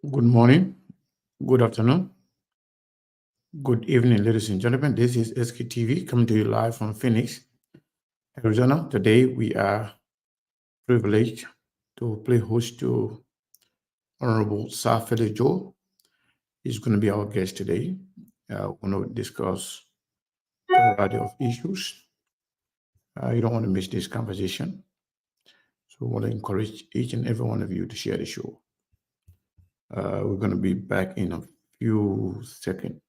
Good morning, good afternoon, good evening, ladies and gentlemen. This is SKTV coming to you live from Phoenix, Arizona. Today we are privileged to play host to Honorable Saa Philio Joe. He's going to be our guest today. We're going to discuss a variety of issues. You don't want to miss this conversation. So we want to encourage each and every one of you to share the show. We're going to be back in a few seconds,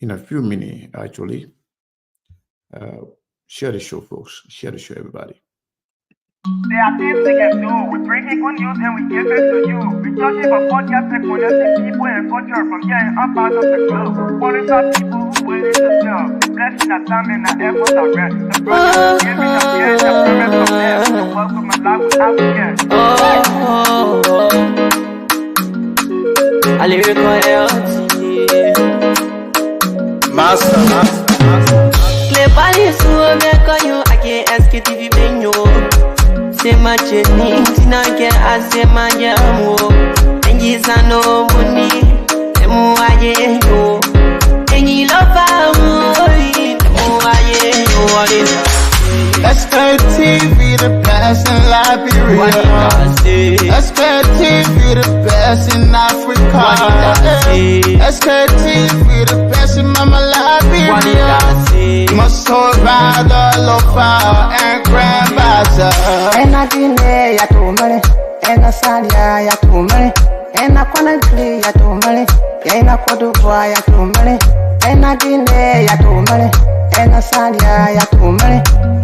in a few minutes, actually. Share the show, folks. Share the show, everybody. There are things we can do. We bring in good news and we give it to you. We judge it for podcast and connecting people and culture from here and up out of the globe. Foreign people who waiting to sell. Blessing our time and our efforts are rest. The brothers giving us here and the promise from them. The welcome and life without fear. A lyrical health. Master. Clé pali suo me kanyo ake SKTV benyo. Sema cheni tina ke asema jamu. Enji sano muni emu aye yo. Enji lofa mui emu aye yo. Let's go TV, the best in Liberia. Let's go TV, the best in Africa. Let's go TV, the best in Mama Liberia. Must hold by the lofa and grandmaster. Ena dine ya tumale, ena salia ya tumale, ena kwanakli ya tumale, ena kodubwa ya tumale, ena dine ya tumale, ena salia ya tumale,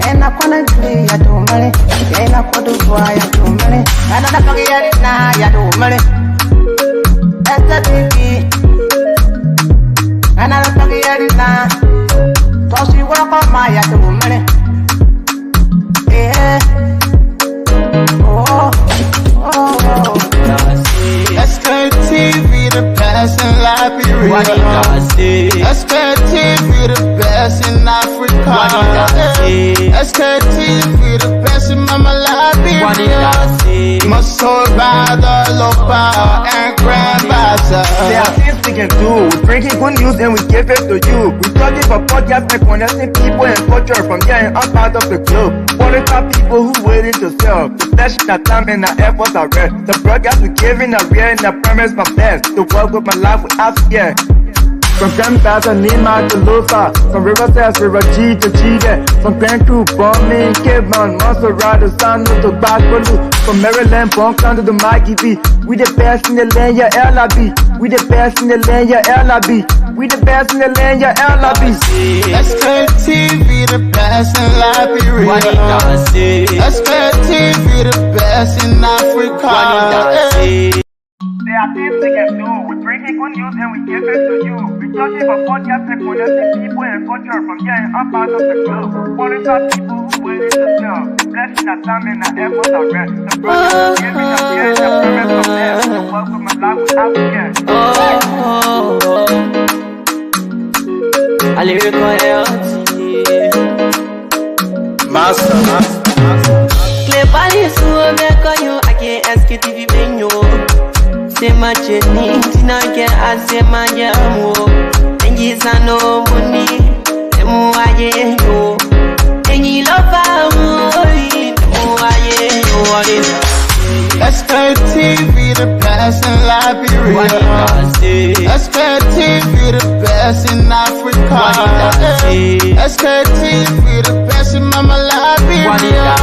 ena kwanakli ya tumale, ena kodubwa ya tumale, ena napagi ya tumale, esta tiki, ena napagi ya tosi wako maya tumale, Let's go TV, the best in Liberia. Let's go TV, the best in Africa. Let's go TV, the best in Mama Liberia. Must hold by the lofa and grandmaster. There are things we can do. We bring in good news and we give it to you. We judge it for podcast and connecting people and culture from here and up out of the globe. Foreign people who waiting to sell. The blessing our time and our efforts are rest. The broadcast we giving a real and the promise from best. The world with my life without fear. From Grandfather Nima to Lufa, from Riverside River G to Chide, from Grand Crew, Bombing, Kidman, Montserrat, San to Backwalu, from Maryland, Bonk to the Mikey B. We the best in the land, yeah, LIB. We the best in the land, yeah, LIB. We the best in the land, yeah, LIB. Let's go TV, the best in Liberia. Let's go TV, the best in Africa. There are things we can do. We bring in good news and we give it to you. We judge it for podcast and connecting people and culture from here and up out of the globe. Foreign people who waiting to sell. Blessing our time and our efforts are rest. The brothers giving us here and the promise from them. The welcome and life without fear. A lyrical health. Master. Clé pali suo me kanyo ake SKTV benyo. Sema cheni tina ke asema jamu. Enji sano muni emu aye yo. Enji lofa mui emu aye yo. Let's go TV, the best in Liberia. Let's go TV, the best in Africa. Let's go TV, the best in Mama Liberia.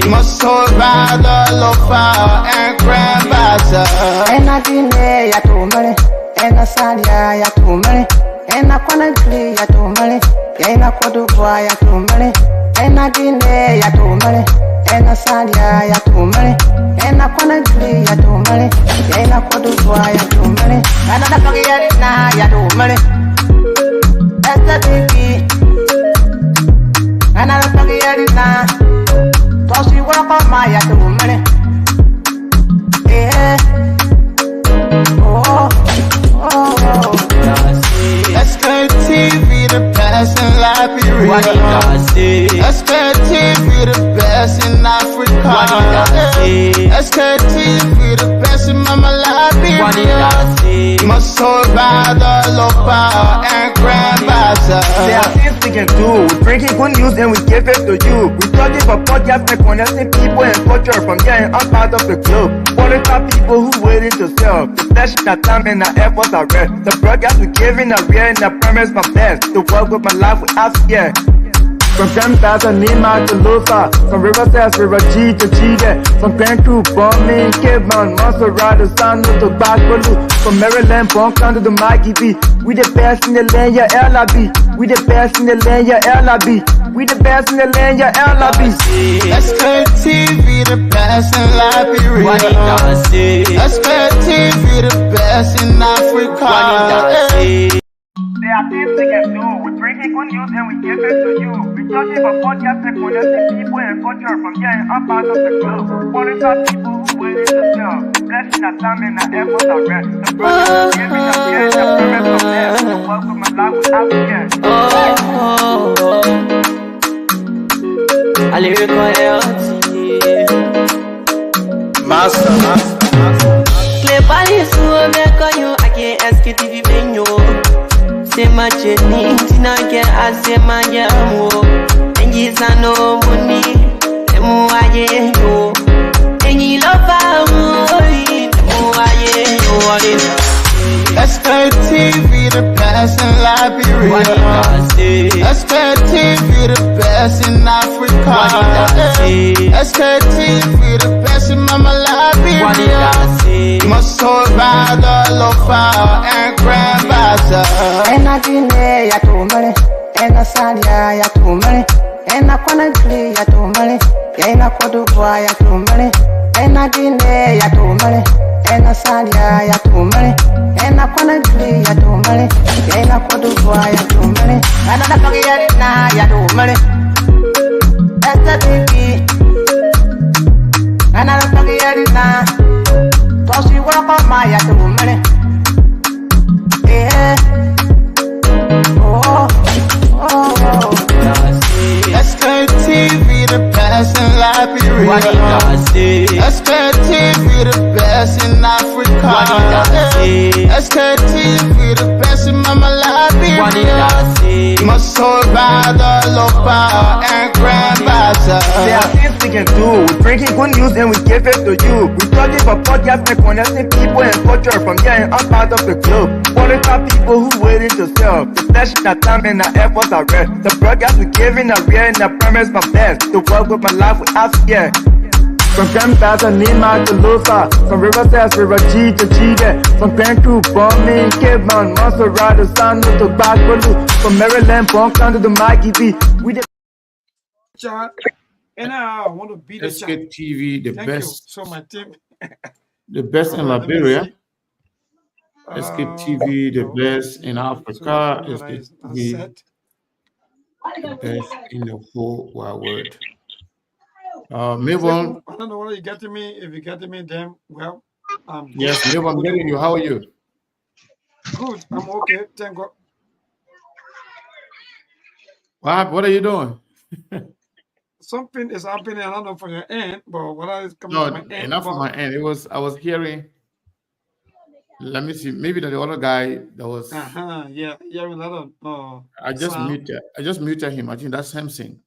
Must hold by the lofa and grandmaster. ena dine ya tumale, ena salia ya tumale, ena kwanakli ya tumale, ena kodubwa ya tumale, ena dine ya tumale, ena salia ya tumale, ena kwanakli ya tumale, ena kodubwa ya tumale, ena napagi ya tumale, esta tiki, ena napagi ya tosi wako maya tumale. Let's go TV, the best in Liberia. Let's go TV, the best in Africa. Let's go TV, the best in Mama Liberia. bringing good news and we give it to you. We talking for podcasts and connecting people and culture from here and out part of the globe. Qualified people who waiting to serve. The flesh, the time and the efforts are rest. The broadcast we giving a real and the promise my best. To work with my life without fear. From 10,000 Nima to Lufa, from River Sass, River G to Chide, from Cancun, Bombing, Cape Mount, Montserrat, San to Backwater, from Maryland, Bonkan to the Mikey B. We the best in the land, yeah, LIB. We the best in the land, yeah, LIB. We the best in the land, yeah, LIB. SKTV, the best in Liberia. SKTV, the best in Africa. There are things we can do. We bring in good news and we give it to you. We talking about podcasts and connecting people and culture from here and out part of the globe. Qualified people who waiting to serve. The blessing, the time and the efforts are rest. The brothers giving us here and the promise of death. To work with my life without fear. A lyrical health. Master. Clay Paris, who make on you, I can't ask it if you been you. Say my journey, Tina can I say my jamo. And yes, I know money, the more I know. And you love the more I know what it is. SKTV, the best in Liberia. SKTV, the best in Africa. SKTV, the best in Mama Liberia. Muscle Rider, Lofa, and Grandmaster. And I delay ya to money, and I salia ya to money, and I wanna play ya to money, and I could do ya to money, and I delay ya to money, and I salia ya to money, and I wanna play ya to money, and I could do ya to money, and I don't get it now ya to money. That's the baby, and I don't get it now. So she walk on my ya to money. Yeah. SKTV, the best in Liberia. SKTV, the best in Africa. SKTV, the best in Mama Liberia. Muscle Rider, Lopa, and Grandmaster. There are things we can do. We bringing good news and we give it to you. We talking for podcasts and connecting people and culture from here and out part of the globe. Qualified people who waiting to serve. The flesh, the time and the efforts are rest. The broadcast we giving a real and the promise my best. To work with my life without fear. From 10,000 Nima to Lufa, from River Sass, River G to Chide, from Cancun, Bombing, Cape Mount, Montserrat, San to Backwater, from Maryland, Bonkan to the Mikey B. We the Child, and I want to be the child. SKTV, the Thank you. best, So my team. the best in Let me Liberia. see. SKTV, the No. best in So Africa. that is not SKTV, set. the best in the whole wide world. Seku, Melbourne, I don't know whether you getting me. If you getting me, then well, I'm good. yes, Melbourne, I'm Good to getting you. go. How are you? Good. I'm okay. Thank God. What are you doing? Something is happening. I don't know from your end, but what is coming from No, my end? enough from my But end. I was hearing. Let me see. Maybe the other guy that was. yeah, a lot of I just sound. muted. I just muted him. I think that's Samson.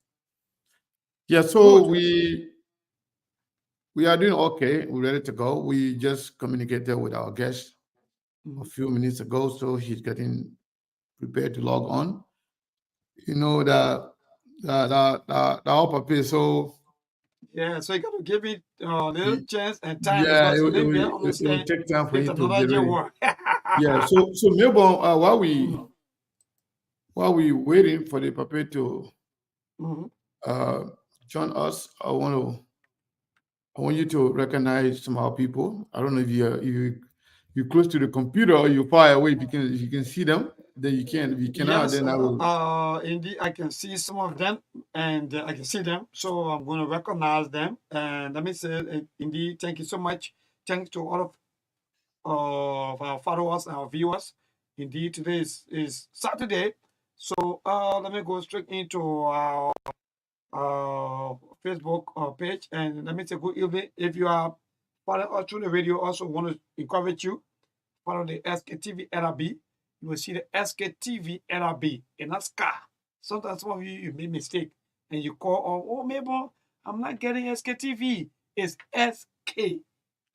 Yeah. So Good. we are doing okay. We're ready to go. We just communicated with our guest a Mhm. few minutes ago, so he's getting prepared to log on. You know the upper pay. So Yeah, so you got to give it a little y- chance and time yeah, because maybe I it will understand take time for it's you to another get year ready. war. Yeah. So Melbourne, Mhm. while we waiting for the paper to Mhm. uh, join us, I want you to recognize some of our people. I don't know if you're close to the computer or you're far away. If you can see them, then you can. If you cannot, Yes, then I will. indeed, I can see some of them, and I can see them, so I'm going to recognize them. And let me say, indeed, thank you so much. Thanks to all of our followers and our viewers. Indeed, today is Saturday, so let me go straight into our Facebook page, and let me say good evening. If you are following us through the radio, also want to encourage you follow the SKTV LRB. You will see the SKTV LRB in a scar. Sometimes some of you make mistake and you call on, oh, Mabel, I'm not getting SKTV. It's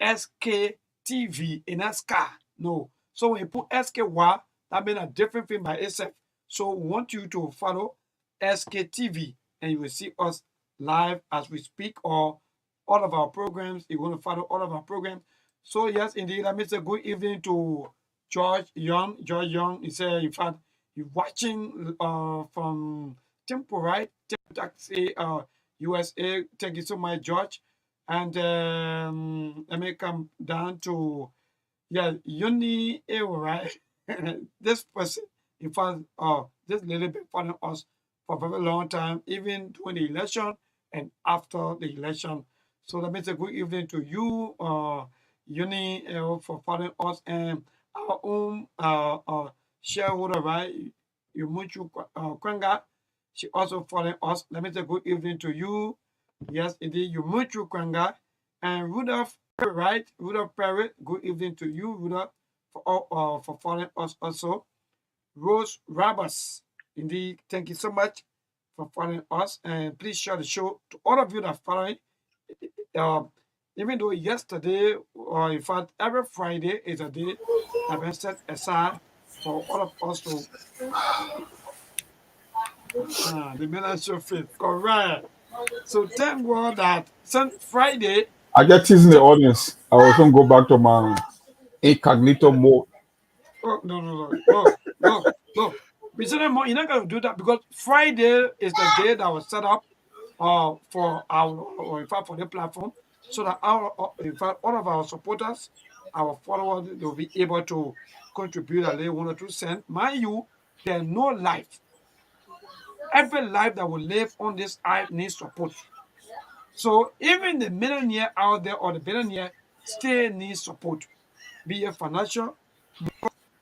SKTV, and that's car. No. So when you put SKY, that means a different thing by itself. So we want you to follow SKTV, and you will see us live as we speak, or all of our programs. You're going to follow all of our programs. So yes, indeed, let me say good evening to George Young. George Young, he said, in fact, you're watching from Temple, right? Taxi, USA. Thank you so much, George. And let me come down to, yeah, Uni, right? This person, in fact, this lady been following us for a very long time, even during the election and after the election. So let me say good evening to you, Uni, for following us, and our own shareholder, right? Yumuchu Kwenga. She also following us. Let me say good evening to you. Yes, indeed, Yumuchu Kwenga. And Rudolph, right? Rudolph Perry, good evening to you, Rudolph, for following us also. Rose Rabas, indeed, thank you so much for following us. And please share the show to all of you that are following. Even though yesterday, or in fact, every Friday is a day that been set aside for all of us to the ministry of faith. Correct. So thank God that Friday. I get teasing the audience. I was going to go back to my incognito mode. Oh, no. Look. You're not going to do that because Friday is the day that was set up for our, or in fact, for the platform, so that in fact, all of our supporters, our followers, they'll be able to contribute at least 1 or 2 cents. Mind you, there's no life. Every life that will live on this earth needs support. So even the millionaire out there or the billionaire still needs support, be it financial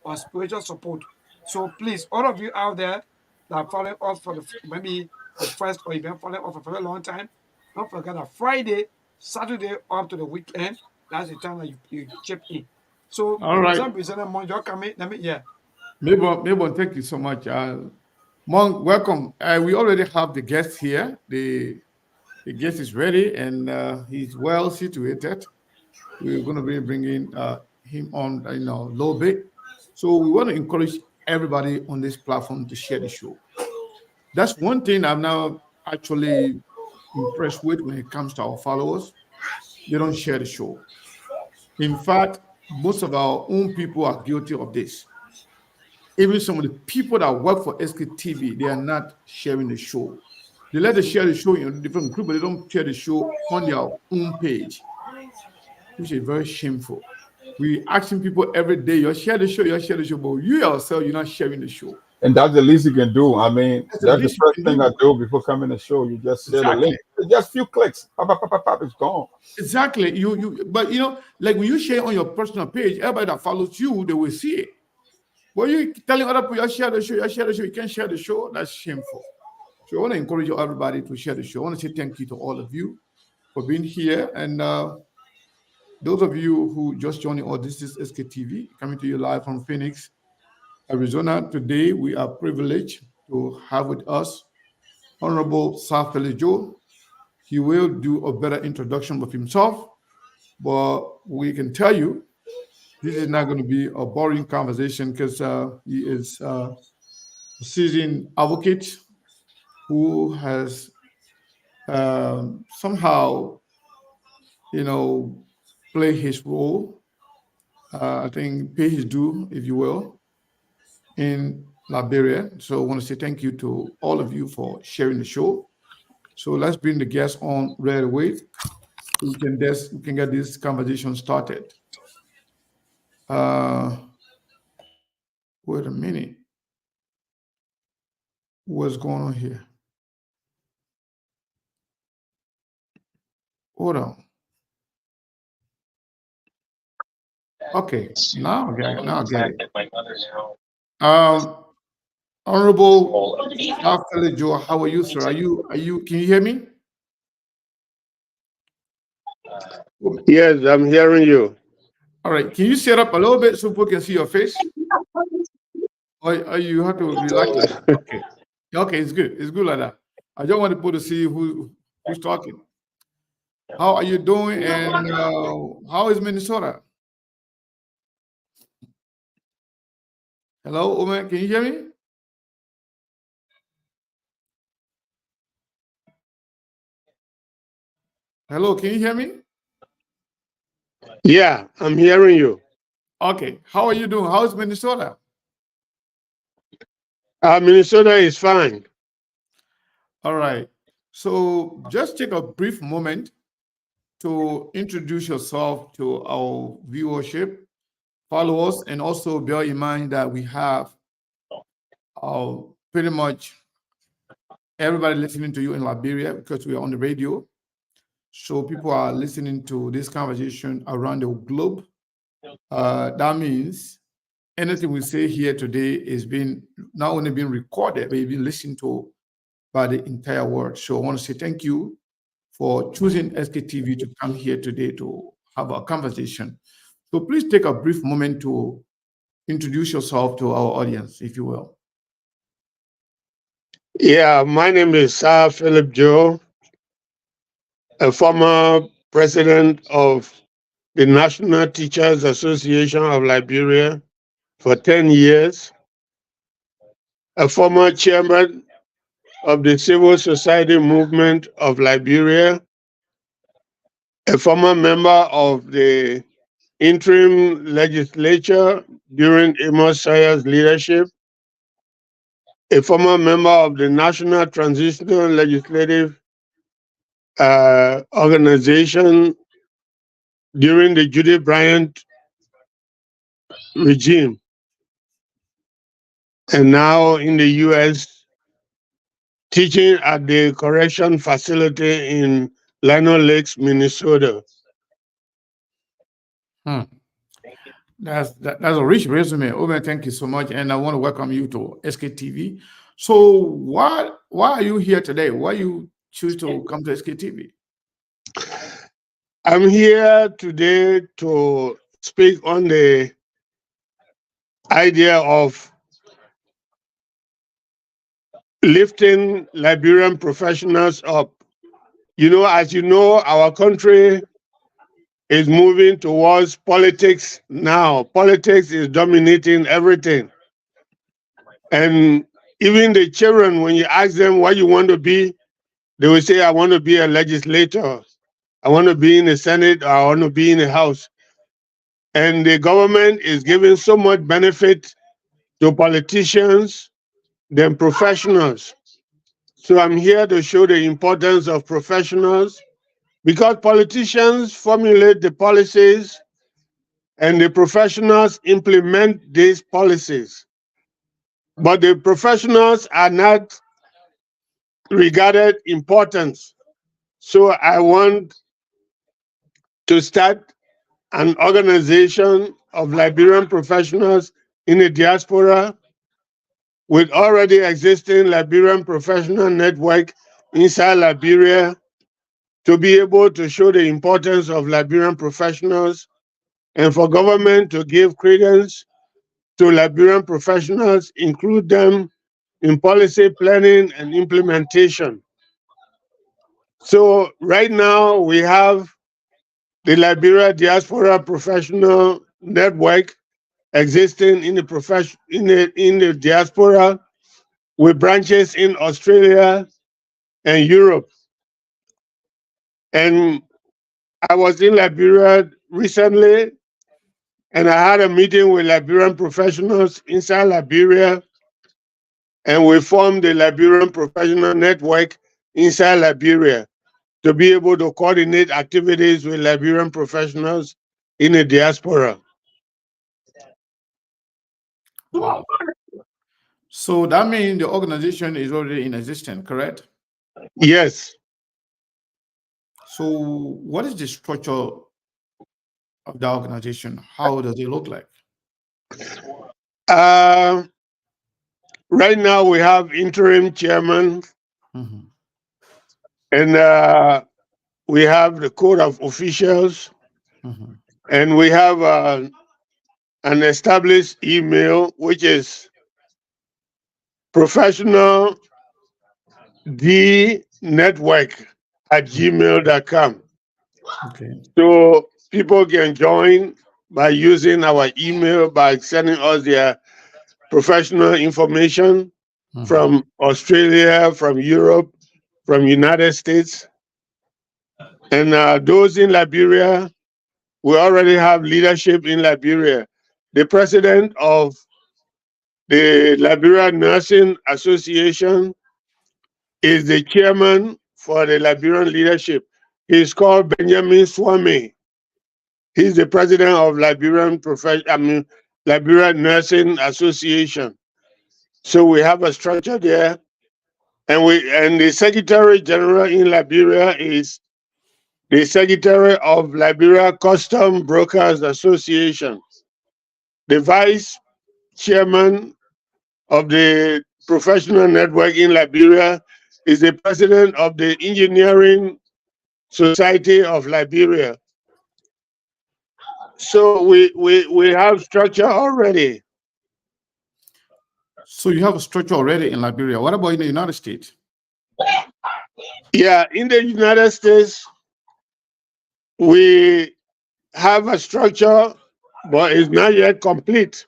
or spiritual support. So please, all of you out there that are following us for maybe the first or even following us for a very long time, don't forget that Friday, Saturday up to the weekend, that's the time that you chip in. So All right. Mabel, thank you so much. Monk, welcome. We already have the guest here. The guest is ready and he's well situated. We're going to be bringing him on in a little bit. So we want to encourage everybody on this platform to share the show. That's one thing I'm now actually impressed with when it comes to our followers. They don't share the show. In fact, most of our own people are guilty of this. Even some of the people that work for SKTV, they are not sharing the show. They let us share the show in a different group, but they don't share the show on their own page, which is very shameful. We asking people every day, you share the show, but you yourself, you're not sharing the show. And that's the least you can do. I mean, that's the first thing I do before coming to the show. You just share the link. It's just a few clicks. Pop, it's gone. Exactly. But like when you share on your personal page, everybody that follows you, they will see it. But you telling other people, you share the show, you can't share the show, that's shameful. So I want to encourage everybody to share the show. I want to say thank you to all of you for being here. And those of you who just joined us, this is SKTV coming to you live from Phoenix, Arizona. Today, we are privileged to have with us Honorable Saa Philio Joe. He will do a better introduction of himself, but we can tell you this is not going to be a boring conversation because he is a seasoned advocate who has somehow, play his role, I think pay his due, if you will, in Liberia. So I want to say thank you to all of you for sharing the show. So let's bring the guests on right away. We can get this conversation started. Wait a minute. What's going on here? Hold on. Okay, now I get it. Honorable Saa Philio Joe, how are you, sir? Are you? Can you hear me? Yes, I'm hearing you. All right. Can you set up a little bit so people can see your face? Or you have to relax like that? Okay. Okay, it's good. It's good like that. I just want people to see who's talking. How are you doing? And how is Minnesota? Hello, Omen. Can you hear me? Hello, can you hear me? Yeah, I'm hearing you. Okay. How are you doing? How is Minnesota? Minnesota is fine. All right. So just take a brief moment to introduce yourself to our viewership, followers, and also bear in mind that we have pretty much everybody listening to you in Liberia because we are on the radio. So people are listening to this conversation around the globe. That means anything we say here today is being not only being recorded, but being listened to by the entire world. So I want to say thank you for choosing SKTV to come here today to have a conversation. So please take a brief moment to introduce yourself to our audience, if you will. Yeah, my name is Saa Philio Joe, a former president of the National Teachers Association of Liberia for 10 years, a former chairman of the Civil Society Movement of Liberia, a former member of the interim legislature during Amos Sawyer's leadership, a former member of the National Transitional Legislative Organization during the Judy Bryant regime, and now in the U.S. teaching at the correction facility in Lino Lakes, Minnesota. That's a rich resume. Omen, thank you so much. And I want to welcome you to SKTV. So why are you here today? Why you choose to come to SKTV? I'm here today to speak on the idea of lifting Liberian professionals up. You know, as you know, our country is moving towards politics now. Politics is dominating everything. And even the children, when you ask them what you want to be, they will say, I want to be a legislator. I want to be in the Senate, or I want to be in the House. And the government is giving so much benefit to politicians than professionals. So I'm here to show the importance of professionals, because politicians formulate the policies and the professionals implement these policies. But the professionals are not regarded important. So I want to start an organization of Liberian professionals in the diaspora with already existing Liberian professional network inside Liberia to be able to show the importance of Liberian professionals and for government to give credence to Liberian professionals, include them in policy planning and implementation. So right now we have the Liberia Diaspora Professional Network existing in the diaspora with branches in Australia and Europe. And I was in Liberia recently, and I had a meeting with Liberian professionals inside Liberia, and we formed the Liberian Professional Network inside Liberia to be able to coordinate activities with Liberian professionals in the diaspora. Wow. So that means the organization is already in existence, correct? Yes. So what is the structure of the organization? How does it look like? Right now we have interim chairman, and we have the code of officials, and we have an established email, which is professional thenetwork@gmail.com. Okay. So people can join by using our email, by sending us their professional information from Australia, from Europe, from United States. And those in Liberia, we already have leadership in Liberia. The president of the Liberia Nursing Association is the chairman for the Liberian leadership. He's called Benjamin Swami. He's the president of Liberian Nursing Association. So we have a structure there, and the Secretary General in Liberia is the Secretary of Liberia Custom Brokers Association. The Vice Chairman of the Professional Network in Liberia is the President of the Engineering Society of Liberia. So we have structure already. So you have a structure already in Liberia. What about in the United States? Yeah, in the United States, we have a structure, but it's not yet complete.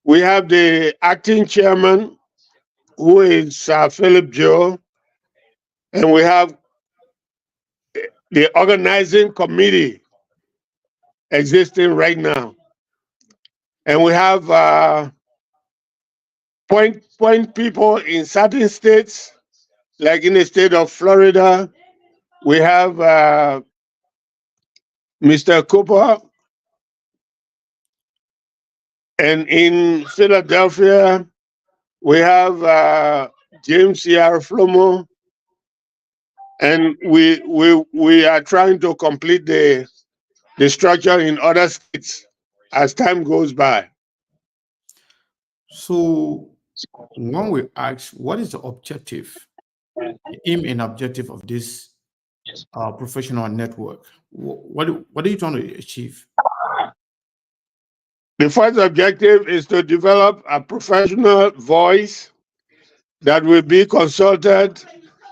We have the acting chairman, who is Saa Philio Joe, and we have the organizing committee existing right now. And we have point people in certain states, like in the state of Florida, we have Mr. Cooper, and in Philadelphia, we have James C.R. Flomo, and we are trying to complete the structure in other states as time goes by. So when we ask, what is the objective, the aim and objective of this professional network? What are you trying to achieve? The first objective is to develop a professional voice that will be consulted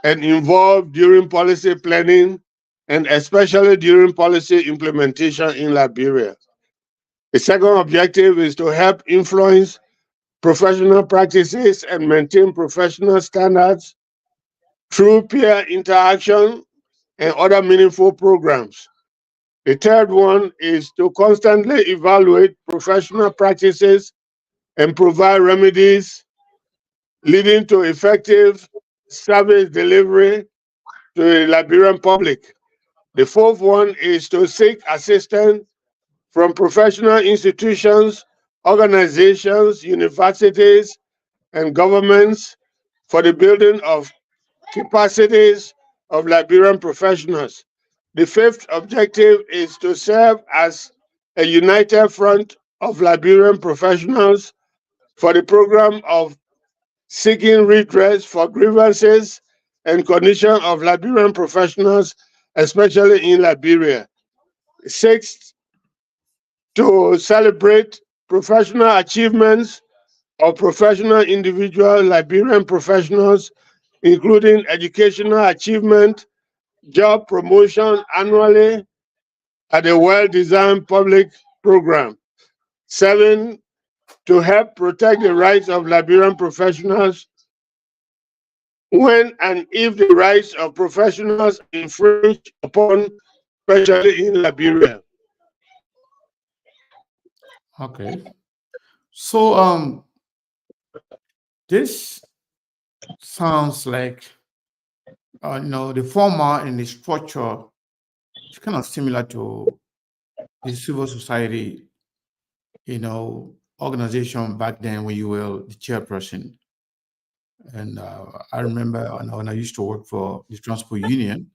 and involved during policy planning, and especially during policy implementation in Liberia. The second objective is to help influence professional practices and maintain professional standards through peer interaction and other meaningful programs. The third one is to constantly evaluate professional practices and provide remedies leading to effective service delivery to the Liberian public. The fourth one is to seek assistance from professional institutions, organizations, universities, and governments for the building of capacities of Liberian professionals. The fifth objective is to serve as a united front of Liberian professionals for the program of seeking redress for grievances and condition of Liberian professionals, especially in Liberia. Sixth, to celebrate professional achievements of professional individual Liberian professionals, including educational achievement, job promotion annually at a well-designed public program. 7, to help protect the rights of Liberian professionals when and if the rights of professionals are infringed upon, especially in Liberia. Okay. So this sounds like the format and the structure is kind of similar to the civil society, organization back then when you were the chairperson. And I remember when I used to work for the transport union,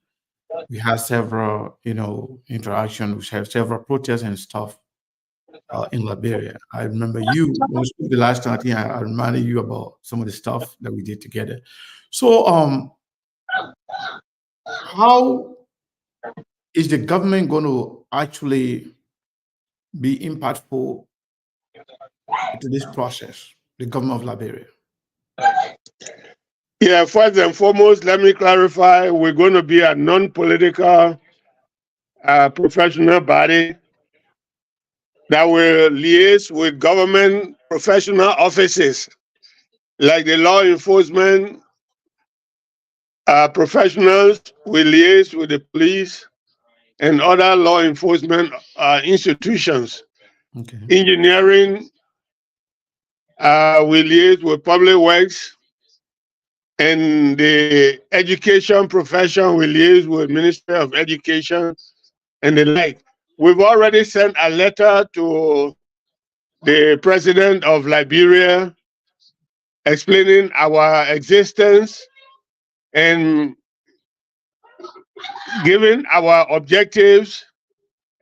we had several, interactions, we had several protests and stuff in Liberia. I remember when we spoke the last time, I think I reminded you about some of the stuff that we did together. So, how is the government going to actually be impactful to this process, the government of Liberia? Yeah, first and foremost, let me clarify, we're going to be a non-political professional body that will liaise with government professional offices like the law enforcement professionals will liaise with the police and other law enforcement institutions. Okay. Engineering will liaise with public works, and the education profession will liaise with Ministry of Education and the like. We've already sent a letter to the president of Liberia explaining our existence and giving our objectives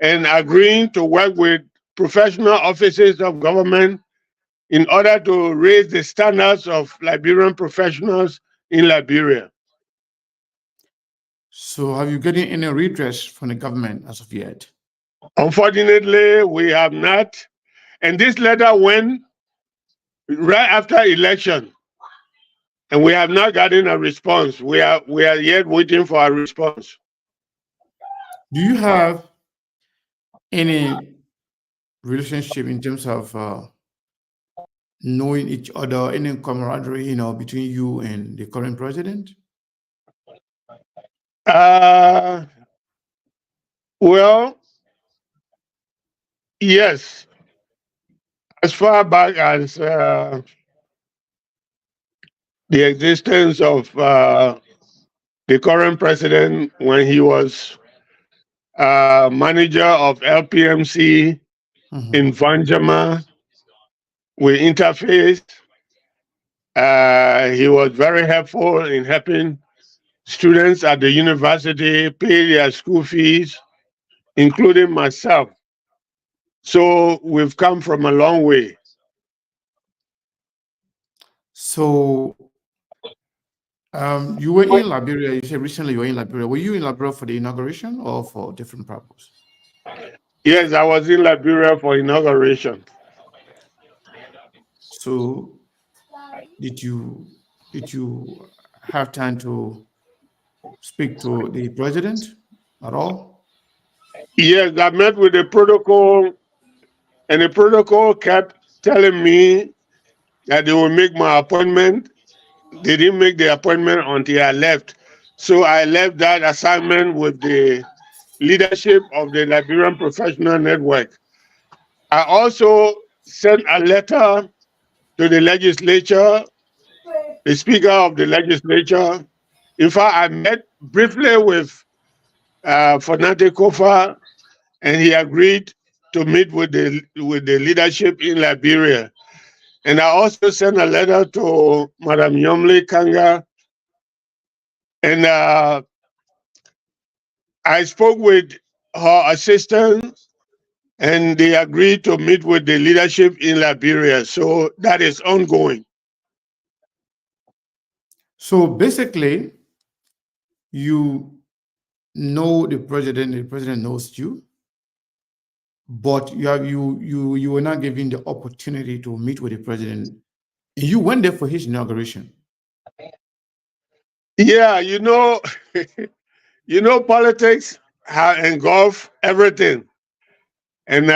and agreeing to work with professional offices of government in order to raise the standards of Liberian professionals in Liberia. So have you gotten any redress from the government as of yet? Unfortunately, we have not. And this letter went right after election, and we have not gotten a response. We are yet waiting for a response. Do you have any relationship in terms of knowing each other, any camaraderie, between you and the current president? Well, yes. As far back as the existence of the current president, when he was manager of LPMC in Vanjama, we interfaced. He was very helpful in helping students at the university pay their school fees, including myself. So we've come from a long way. So you were in Liberia. You said recently you were in Liberia. Were you in Liberia for the inauguration or for different purpose? Yes, I was in Liberia for inauguration. So did you have time to speak to the president at all? Yes, I met with the protocol, and the protocol kept telling me that they will make my appointment. They didn't make the appointment until I left. So I left that assignment with the leadership of the Liberian Professional Network. I also sent a letter to the legislature, the speaker of the legislature. In fact, I met briefly with Fanate Kofa, and he agreed to meet with the leadership in Liberia. And I also sent a letter to Madam Yomle Kanga, and I spoke with her assistant, and they agreed to meet with the leadership in Liberia. So that is ongoing. So basically, you know the president knows you, but you were not given the opportunity to meet with the president. You went there for his inauguration. Yeah, politics engulf everything. And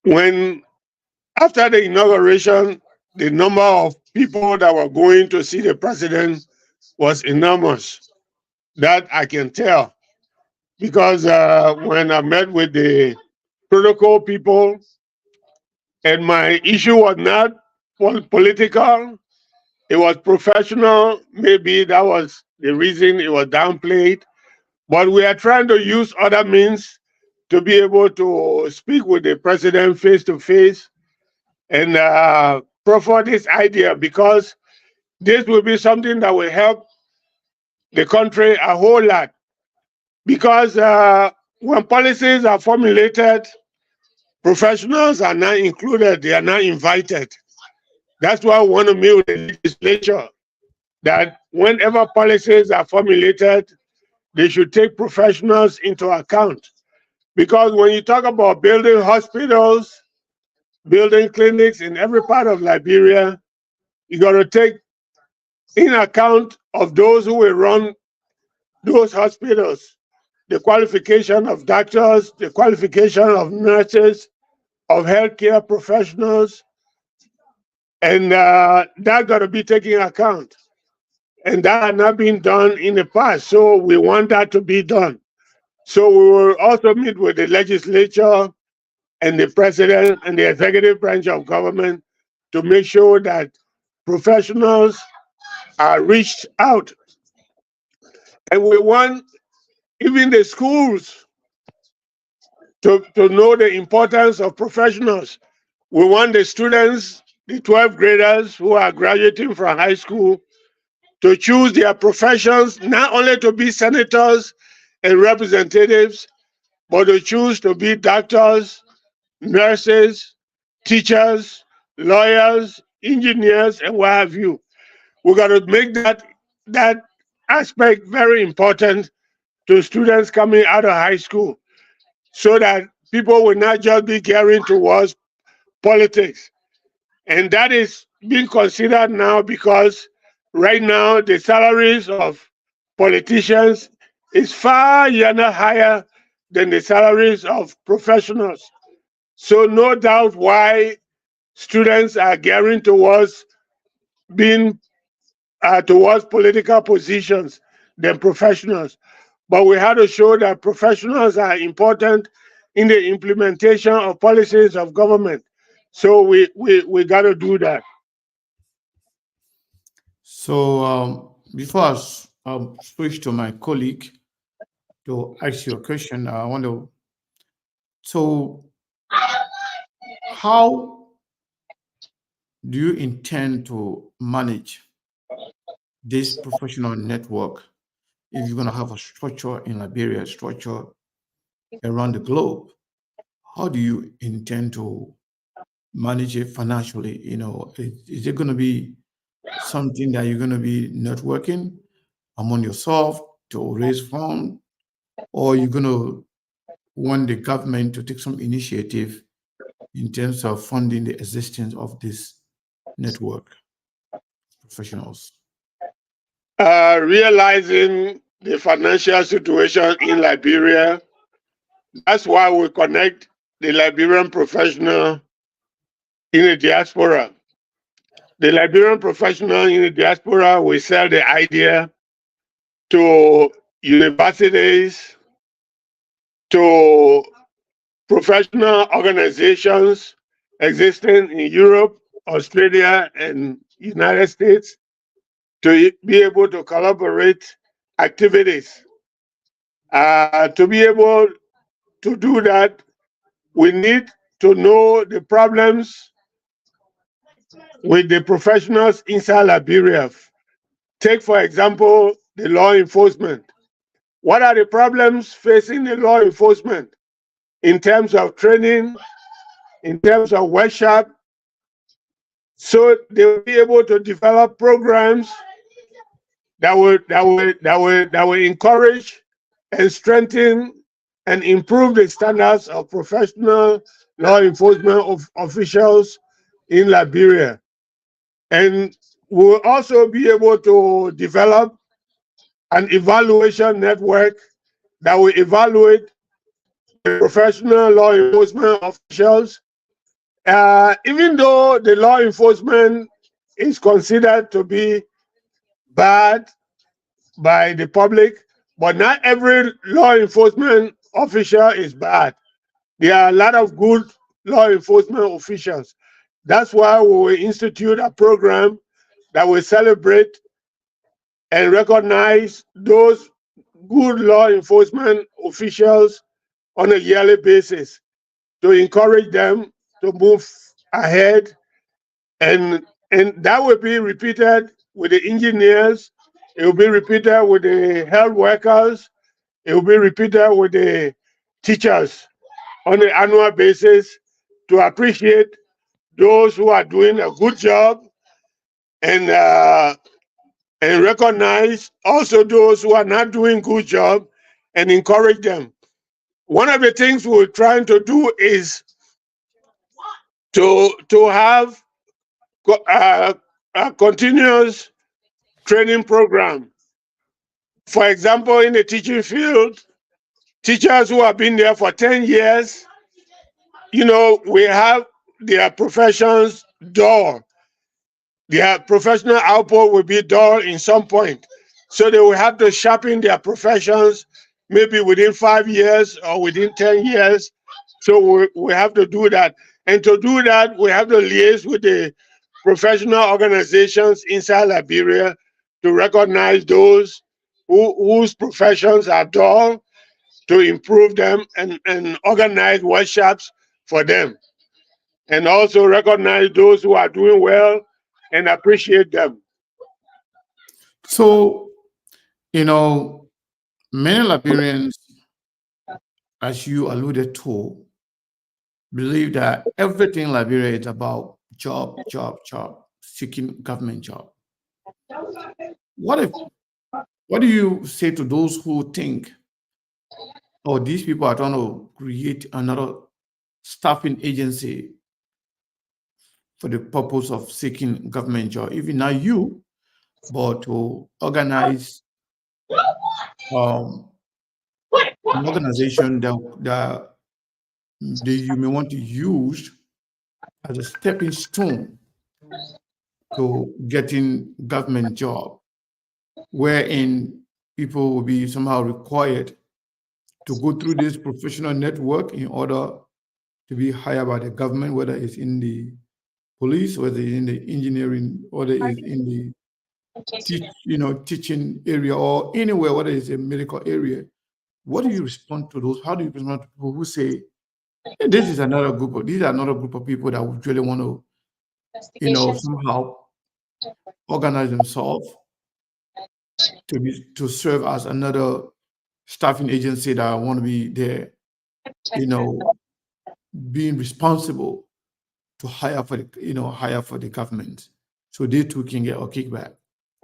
when after the inauguration, the number of people that were going to see the president was enormous. That I can tell, because when I met with the protocol people, and my issue was not political, it was professional. Maybe that was the reason it was downplayed. But we are trying to use other means to be able to speak with the president face to face and proffer this idea, because this will be something that will help the country a whole lot. Because when policies are formulated, professionals are not included, they are not invited. That's why we want to meet with the legislature, that whenever policies are formulated, they should take professionals into account. Because when you talk about building hospitals, building clinics in every part of Liberia, you got to take in account of those who will run those hospitals, the qualification of doctors, the qualification of nurses, of healthcare professionals, and that got to be taken account. And that had not been done in the past, so we want that to be done. So we will also meet with the legislature and the president and the executive branch of government to make sure that professionals are reached out. And we want even the schools to know the importance of professionals. We want the students, the 12th graders who are graduating from high school, to choose their professions, not only to be senators and representatives, but to choose to be doctors, nurses, teachers, lawyers, engineers, and what have you. We got to make that aspect very important to students coming out of high school, so that people will not just be gearing towards politics. And that is being considered now because right now the salaries of politicians is far higher than the salaries of professionals. So no doubt why students are gearing towards being towards political positions than professionals. But we have to show that professionals are important in the implementation of policies of government. So we got to do that. So before I switch to my colleague to ask you a question, I want to. So, how do you intend to manage this professional network if you're going to have a structure in Liberia, a structure around the globe? How do you intend to manage it financially? Is it going to be something that you're going to be networking among yourself to raise funds, or you're going to want the government to take some initiative in terms of funding the existence of this network professionals? Realizing the financial situation in Liberia, that's why we connect the Liberian professional in the diaspora. The Liberian professional in the diaspora will sell the idea to universities, to professional organizations existing in Europe, Australia, and United States, to be able to collaborate activities. To be able to do that, we need to know the problems with the professionals inside Liberia. Take, for example, the law enforcement. What are the problems facing the law enforcement in terms of training, in terms of workshop? So they will be able to develop programs that will encourage and strengthen and improve the standards of professional law enforcement officials in Liberia. And we'll also be able to develop an evaluation network that will evaluate the professional law enforcement officials. Even though the law enforcement is considered to be bad by the public, but not every law enforcement official is bad. There are a lot of good law enforcement officials. That's why we will institute a program that will celebrate and recognize those good law enforcement officials on a yearly basis, to encourage them to move ahead. And that will be repeated with the engineers, it will be repeated with the health workers, it will be repeated with the teachers on an annual basis, to appreciate those who are doing a good job, and recognize also those who are not doing good job, and encourage them. One of the things we're trying to do is to have a continuous training program. For example, in the teaching field, teachers who have been there for 10 years, we have their professions dull. Their professional output will be dull in some point. So they will have to sharpen their professions maybe within 5 years or within 10 years. So we have to do that. And to do that, we have to liaise with the professional organizations inside Liberia to recognize those whose professions are dull, to improve them and organize workshops for them. And also recognize those who are doing well and appreciate them. So, many Liberians, as you alluded to, believe that everything in Liberia is about job, seeking government job. What do you say to those who think, oh, these people are trying to create another staffing agency for the purpose of seeking government job? Even not you, but to organize an organization that you may want to use as a stepping stone to getting government job, wherein people will be somehow required to go through this professional network in order to be hired by the government, whether it's in the police, whether it's in the engineering, whether it's in the teaching area or anywhere, whether it's a medical area. What do you respond to those? How do you respond to people who say, hey, these are another group of people that would really want to, somehow organize themselves to serve as another staffing agency that want to be there, being responsible to hire for the government, so they too can get a kickback.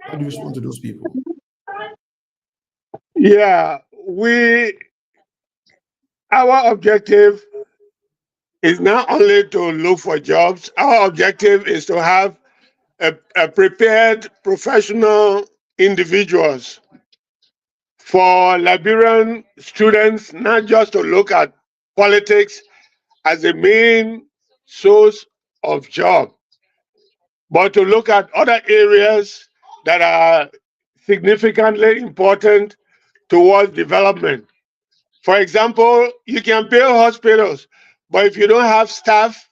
How do you respond to those people? Yeah, our objective is not only to look for jobs. Our objective is to have a prepared professional individuals for Liberian students, not just to look at politics as the main source of job, but to look at other areas that are significantly important towards development. For example, you can build hospitals, but if you don't have staff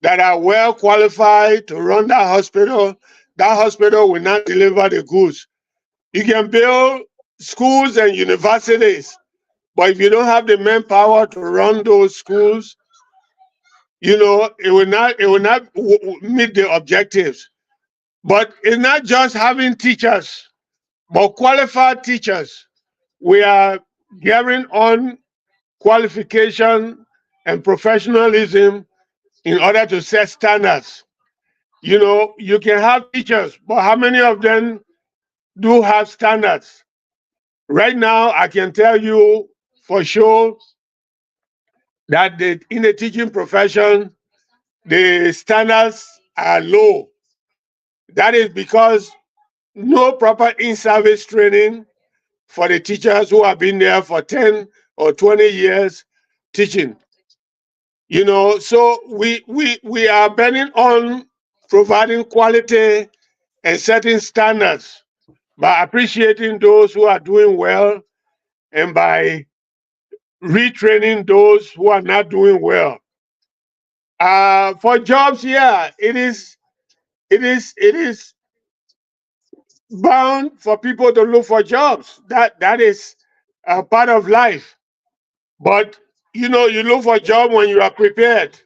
that are well qualified to run that hospital will not deliver the goods. You can build schools and universities, but if you don't have the manpower to run those schools, it will not meet the objectives. But it's not just having teachers, but qualified teachers. We are gearing on qualification and professionalism in order to set standards. You can have teachers, but how many of them do have standards? Right now, I can tell you for sure that in the teaching profession, the standards are low. That is because no proper in-service training for the teachers who have been there for 10 or 20 years teaching. So we are bending on providing quality and setting standards by appreciating those who are doing well and by retraining those who are not doing well. For jobs, yeah, it is bound for people to look for jobs. That is a part of life. But you look for a job when you are prepared.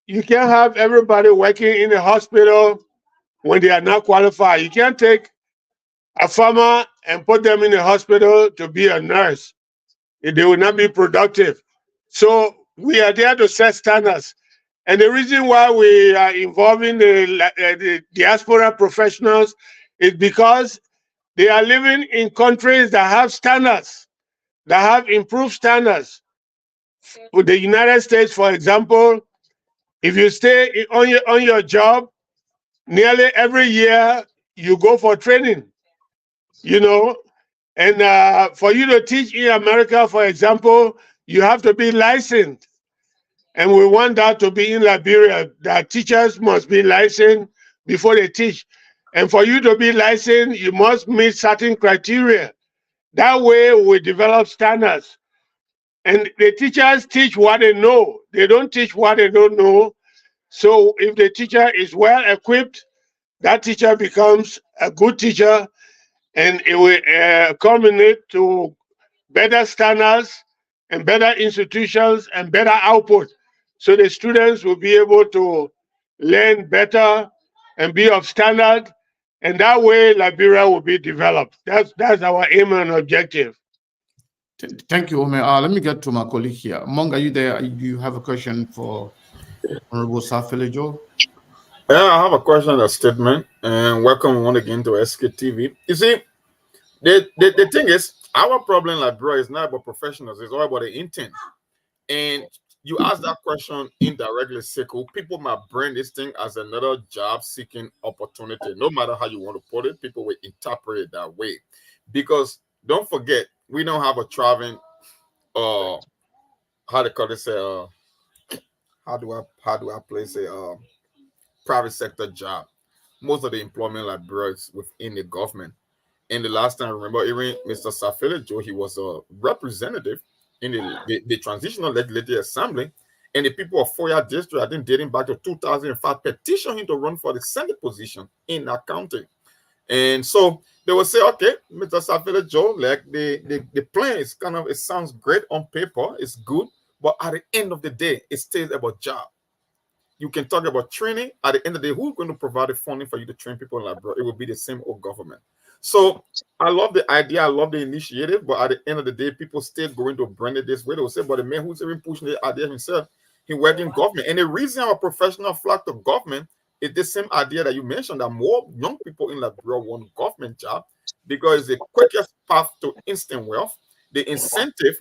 You can't have everybody working in the hospital when they are not qualified. You can't take a farmer and put them in the hospital to be a nurse. They will not be productive. So we are there to set standards. And the reason why we are involving the diaspora professionals is because they are living in countries that have standards, that have improved standards. With the United States, for example, if you stay on your job, nearly every year you go for training, you know. And for you to teach in America, for example, you have to be licensed. And we want that to be in Liberia, that teachers must be licensed before they teach. And for you to be licensed, you must meet certain criteria. That way we develop standards. And the teachers teach what they know. They don't teach what they don't know. So if the teacher is well equipped, that teacher becomes a good teacher, and it will culminate to better standards and better institutions and better output. So the students will be able to learn better and be of standard, and that way Liberia will be developed. That's our aim and objective. Thank you, Omer. Let me get to my colleague here. Mong, are you there? Do you have a question for Honorable Saa Philio Joe? Yeah, I have a question and a statement, and welcome once again to SKTV. You see, the thing is, our problem, like bro, is not about professionals; it's all about the intent. And you ask that question indirectly, Sekou, people might bring this thing as another job-seeking opportunity. No matter how you want to put it, people will interpret it that way. Because don't forget, we don't have a traveling, how they call this, how do I place a private sector job? Most of the employment like bro is within the government. And the last time I remember, even Mr. Saa Philio Joe, he was a representative in the Transitional Legislative Assembly. And the people of Foya District, I think dating back to 2005, petitioned him to run for the Senate position in that county. And so they will say, okay, Mr. Saa Philio Joe, like the plan is kind of, it sounds great on paper, it's good, but at the end of the day, it stays about job. You can talk about training. At the end of the day, who's going to provide the funding for you to train people in Liberia? It will be the same old government. So I love the idea, I love the initiative, but at the end of the day, people still going to brand it this way. They will say, but the man who's even pushing the idea himself, he worked in government. And the reason our professional flock to government is the same idea that you mentioned, that more young people in Liberia want government job because it's the quickest path to instant wealth. The incentive,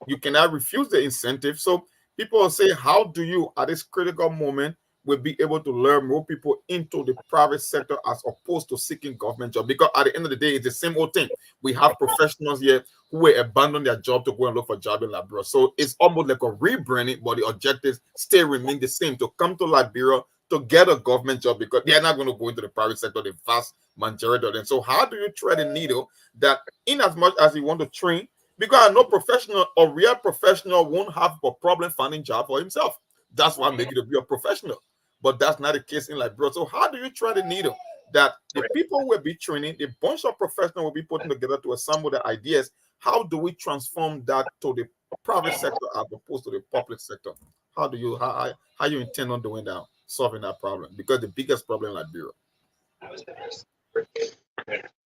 you cannot refuse the incentive. So people will say, how do you, at this critical moment, will be able to lure more people into the private sector as opposed to seeking government job? Because at the end of the day, it's the same old thing. We have professionals here who will abandon their job to go and look for a job in Liberia. So it's almost like a rebranding, but the objectives still remain the same, to come to Liberia to get a government job, because they're not going to go into the private sector, the vast majority of them. So how do you thread the needle that in as much as you want to train, because I know professional or real professional won't have a problem finding job for himself. That's why I make it to be a professional. But that's not the case in Liberia. So how do you thread the needle that the people will be training, the bunch of professionals will be putting together to assemble the ideas? How do we transform that to the private sector as opposed to the public sector? How do you how you intend on doing that, solving that problem? Because the biggest problem in Liberia.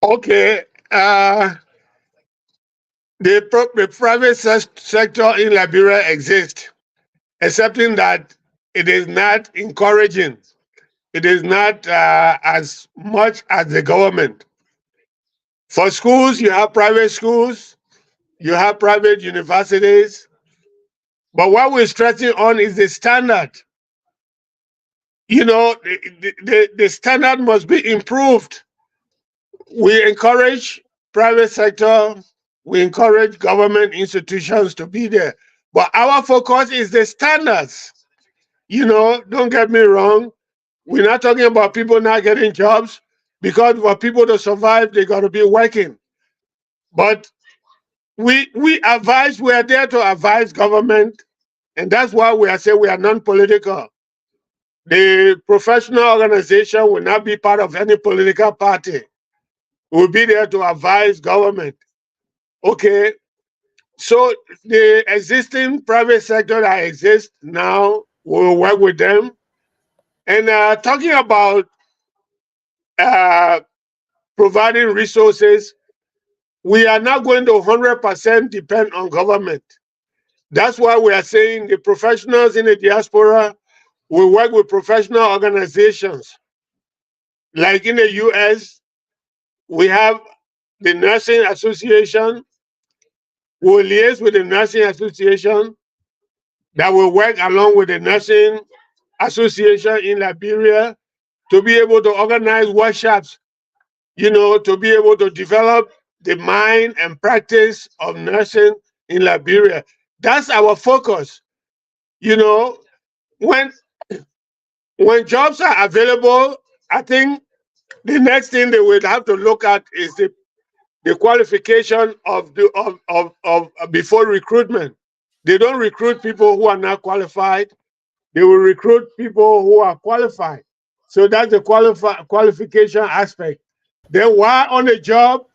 Okay. The private sector in Liberia exists, excepting that it is not encouraging. It is not as much as the government. For schools, you have private schools, you have private universities, but what we're stressing on is the standard. You know, the standard must be improved. We encourage private sector, we encourage government institutions to be there, but our focus is the standards. You know, don't get me wrong. We're not talking about people not getting jobs, because for people to survive, they got to be working. But we are there to advise government, and that's why we are saying we are non-political. The professional organization will not be part of any political party. We'll be there to advise government. Okay, so the existing private sector that exists now, we'll work with them. And talking about providing resources, we are not going to 100% depend on government. That's why we are saying the professionals in the diaspora will work with professional organizations. Like in the US, we have the Nursing Association. We'll liaise with the Nursing Association that will work along with the Nursing Association in Liberia to be able to organize workshops to be able to develop the mind and practice of nursing in Liberia. That's our focus. You know, when when jobs are available, I think the next thing they would have to look at is the qualification of before recruitment. They don't recruit people who are not qualified. They will recruit people who are qualified. So that's the qualification aspect. Then while on the job,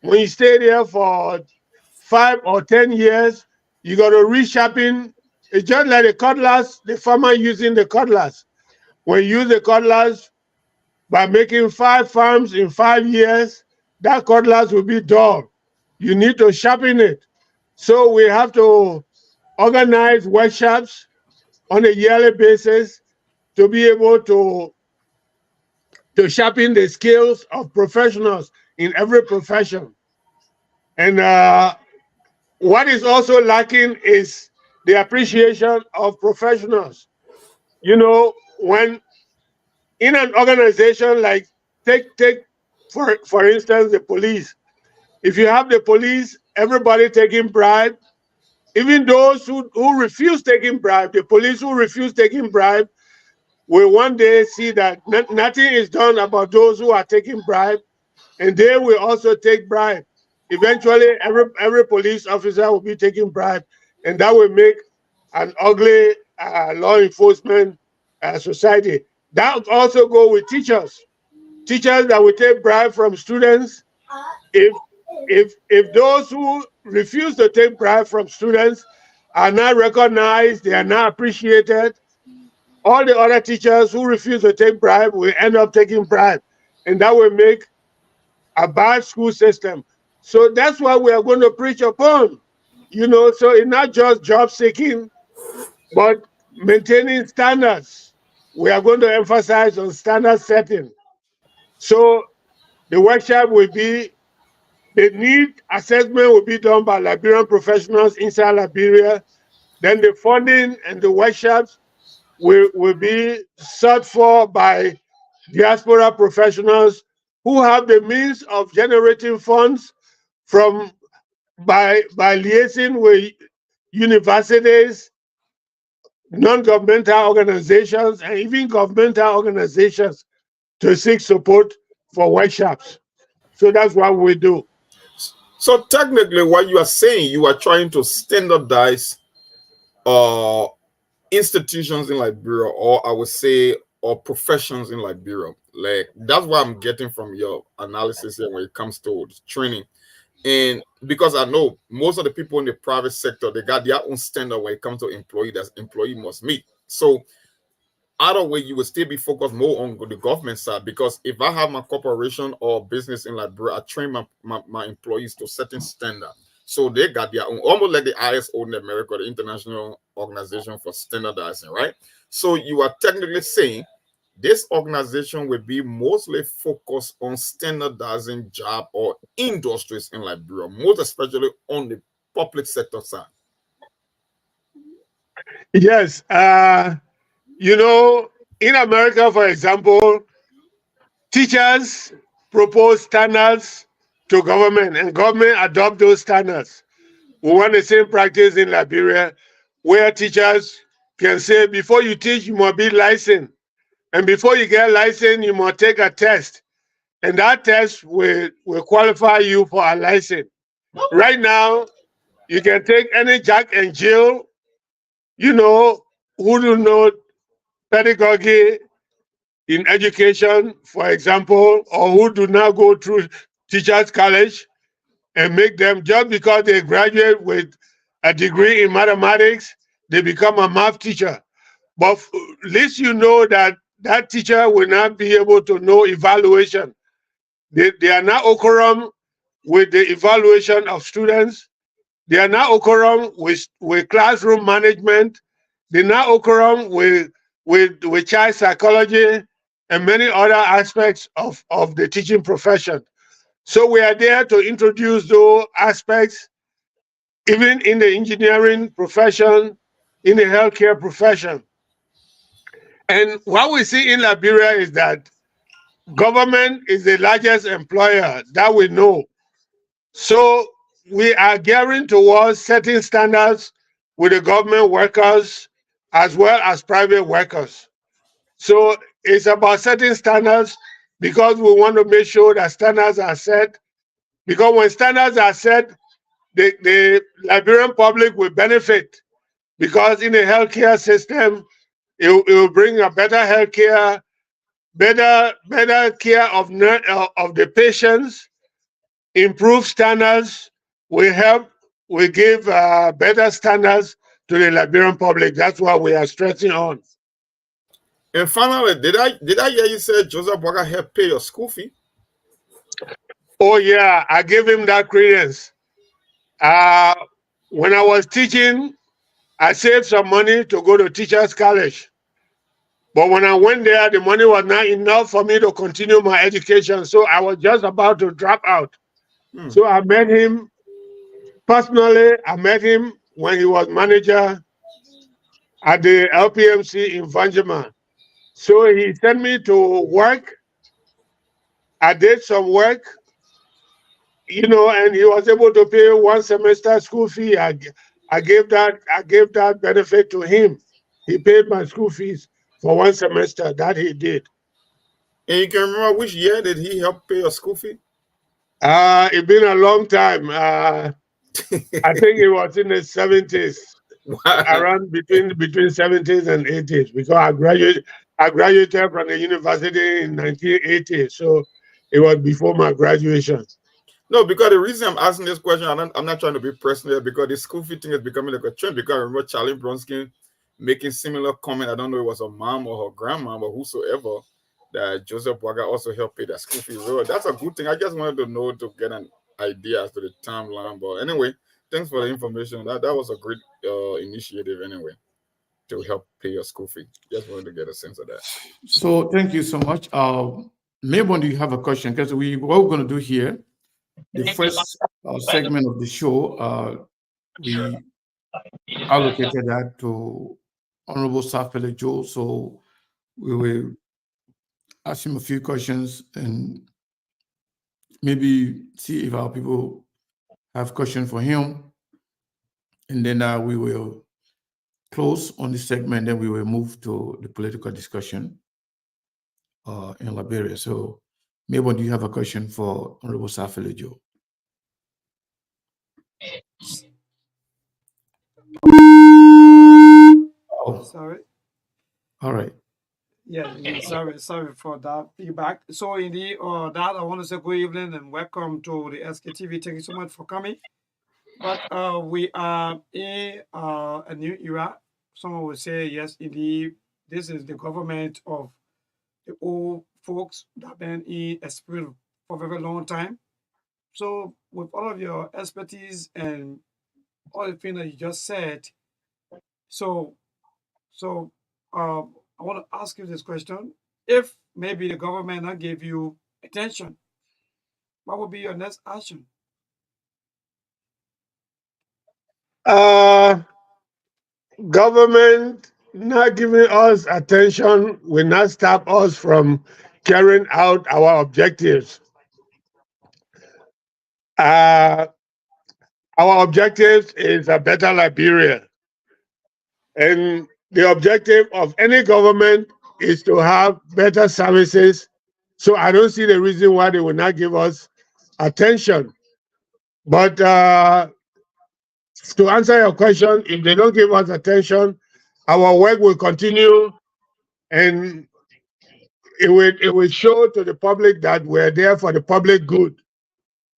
when you stay there for 5 or 10 years, you got to resharpen. It's just like the cutlass, the farmer using the cutlass. When you use the cutlass by making 5 farms in 5 years, that cutlass will be dull. You need to sharpen it. So we have to organize workshops on a yearly basis to be able to sharpen the skills of professionals in every profession. And what is also lacking is the appreciation of professionals. When in an organization like take for instance the police, if you have the police, everybody taking bribe, even those who refuse taking bribe, the police who refuse taking bribe will one day see that nothing is done about those who are taking bribe, and they will also take bribe. Eventually, every police officer will be taking bribe, and that will make an ugly law enforcement society. That also go with teachers. Teachers that will take bribe from students. If those who refuse to take bribe from students are not recognized, they are not appreciated, all the other teachers who refuse to take bribe will end up taking bribe, and that will make a bad school system. So that's what we are going to preach upon. So it's not just job seeking, but maintaining standards. We are going to emphasize on standard setting. So the workshop will be, the need assessment will be done by Liberian professionals inside Liberia. Then the funding and the workshops will be sought for by diaspora professionals who have the means of generating funds from by liaising with universities, non-governmental organizations, and even governmental organizations to seek support for workshops. So that's what we do. So technically, what you are saying, you are trying to standardize uh institutions in Liberia, or I would say, or professions in Liberia. Like that's what I'm getting from your analysis here when it comes to training. And because I know most of the people in the private sector, they got their own standard when it comes to employee that employee must meet. So either way, you will still be focused more on the government side, because if I have my corporation or business in Liberia, I train my employees to certain standard. So they got their own, almost like the ISO in America, the International Organization for Standardizing, right? So you are technically saying this organization will be mostly focused on standardizing job or industries in Liberia, most especially on the public sector side. Yes. In America, for example, teachers propose standards to government, and government adopt those standards. We want the same practice in Liberia, where teachers can say, before you teach, you must be licensed. And before you get licensed, you must take a test. And that test will qualify you for a license. Right now, you can take any Jack and Jill, who do know pedagogy in education, for example, or who do not go through teachers' college, and make them, just because they graduate with a degree in mathematics, they become a math teacher. But at least you know that that teacher will not be able to know evaluation. They are not occurring with the evaluation of students. They are not occurring with classroom management. They're not occurring with child psychology and many other aspects of the teaching profession. So we are there to introduce those aspects, even in the engineering profession, in the healthcare profession. And what we see in Liberia is that Government is the largest employer, that we know. So we are gearing towards setting standards with the government workers as well as private workers. So it's about setting standards because we want to make sure that standards are set. Because when standards are set, the Liberian public will benefit. Because in the healthcare system, it will bring a better healthcare, better care of the patients, improve standards. We give better standards to the Liberian public. That's what we are stressing on. And finally, did I hear you say Joseph Boakai helped pay your school fee? Oh yeah, I gave him that credence. When I was teaching, I saved some money to go to teachers' college. But when I went there, the money was not enough for me to continue my education. So I was just about to drop out. So I met him personally. I met him when he was manager at the LPMC in Vanjima. So he sent me to work. I did some work, and he was able to pay one semester school fee. I gave that benefit to him. He paid my school fees for one semester. That he did. And you can remember which year did he help pay your school fee? It's been a long time. I think it was in the 70s, around between 70s and 80s, because I graduated from the university in 1980, so it was before my graduation. No, because the reason I'm asking this question, I'm not trying to be personal, because the school fee thing is becoming like a trend. Because I remember Charlie Bronskin making similar comment. I don't know if it was her mom or her grandma, but whosoever, that Joseph Boakai also helped pay that school fee. So that's a good thing. I just wanted to know to get an idea as to the timeline. But anyway, thanks for the information. That was a great initiative anyway to help pay your school fee. Just wanted to get a sense of that. So thank you so much. Maybe do you have a question? Because what we're going to do here, the first segment of the show, we allocated that to Honorable Saa Philio Joe. So we will ask him a few questions and maybe see if our people have questions for him. And then we will close on this segment. Then we will move to the political discussion in Liberia. So, maybe do you have a question for Honorable Saa Philio Joe? Oh, Sorry. all right. Yeah, indeed. Sorry for that feedback. So indeed, that I want to say good evening and welcome to the SKTV. Thank you so much for coming. But we are in a new era. Someone would say, yes, indeed, this is the government of the old folks that have been in a spirit for a very long time. So with all of your expertise and all the things that you just said, so so I want to ask you this question. If maybe the government not give you attention, what would be your next action? Uh, Government not giving us attention will not stop us from carrying out our objectives. Uh, our objective is a better Liberia. And the objective of any government is to have better services. So I don't see the reason why they will not give us attention. But to answer your question, if they don't give us attention, our work will continue, and it will show to the public that we're there for the public good.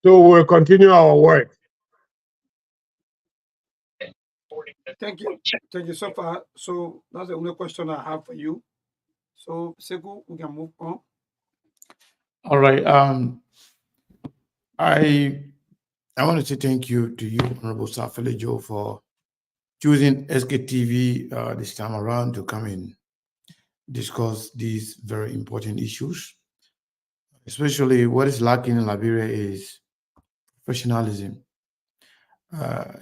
So we'll continue our work. Thank you. Thank you so far. So that's the only question I have for you. So Seku, we can move on. All right. I want to say thank you to you, Honorable Saa Philio Joe, for choosing SKTV this time around to come and discuss these very important issues. Especially what is lacking in Liberia is professionalism.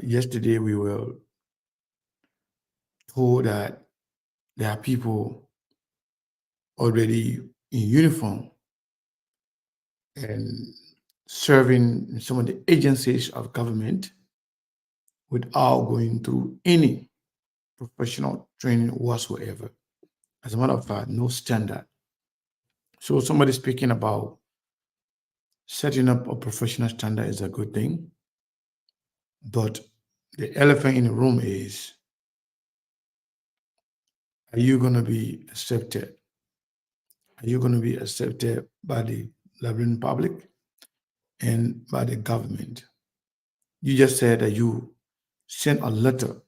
Yesterday we were told that there are people already in uniform and serving in some of the agencies of government without going through any professional training whatsoever. As a matter of fact, no standard. So somebody speaking about setting up a professional standard is a good thing, but the elephant in the room is, are you going to be accepted? Are you going to be accepted by the Liberian public and by the government? You just said that you sent a letter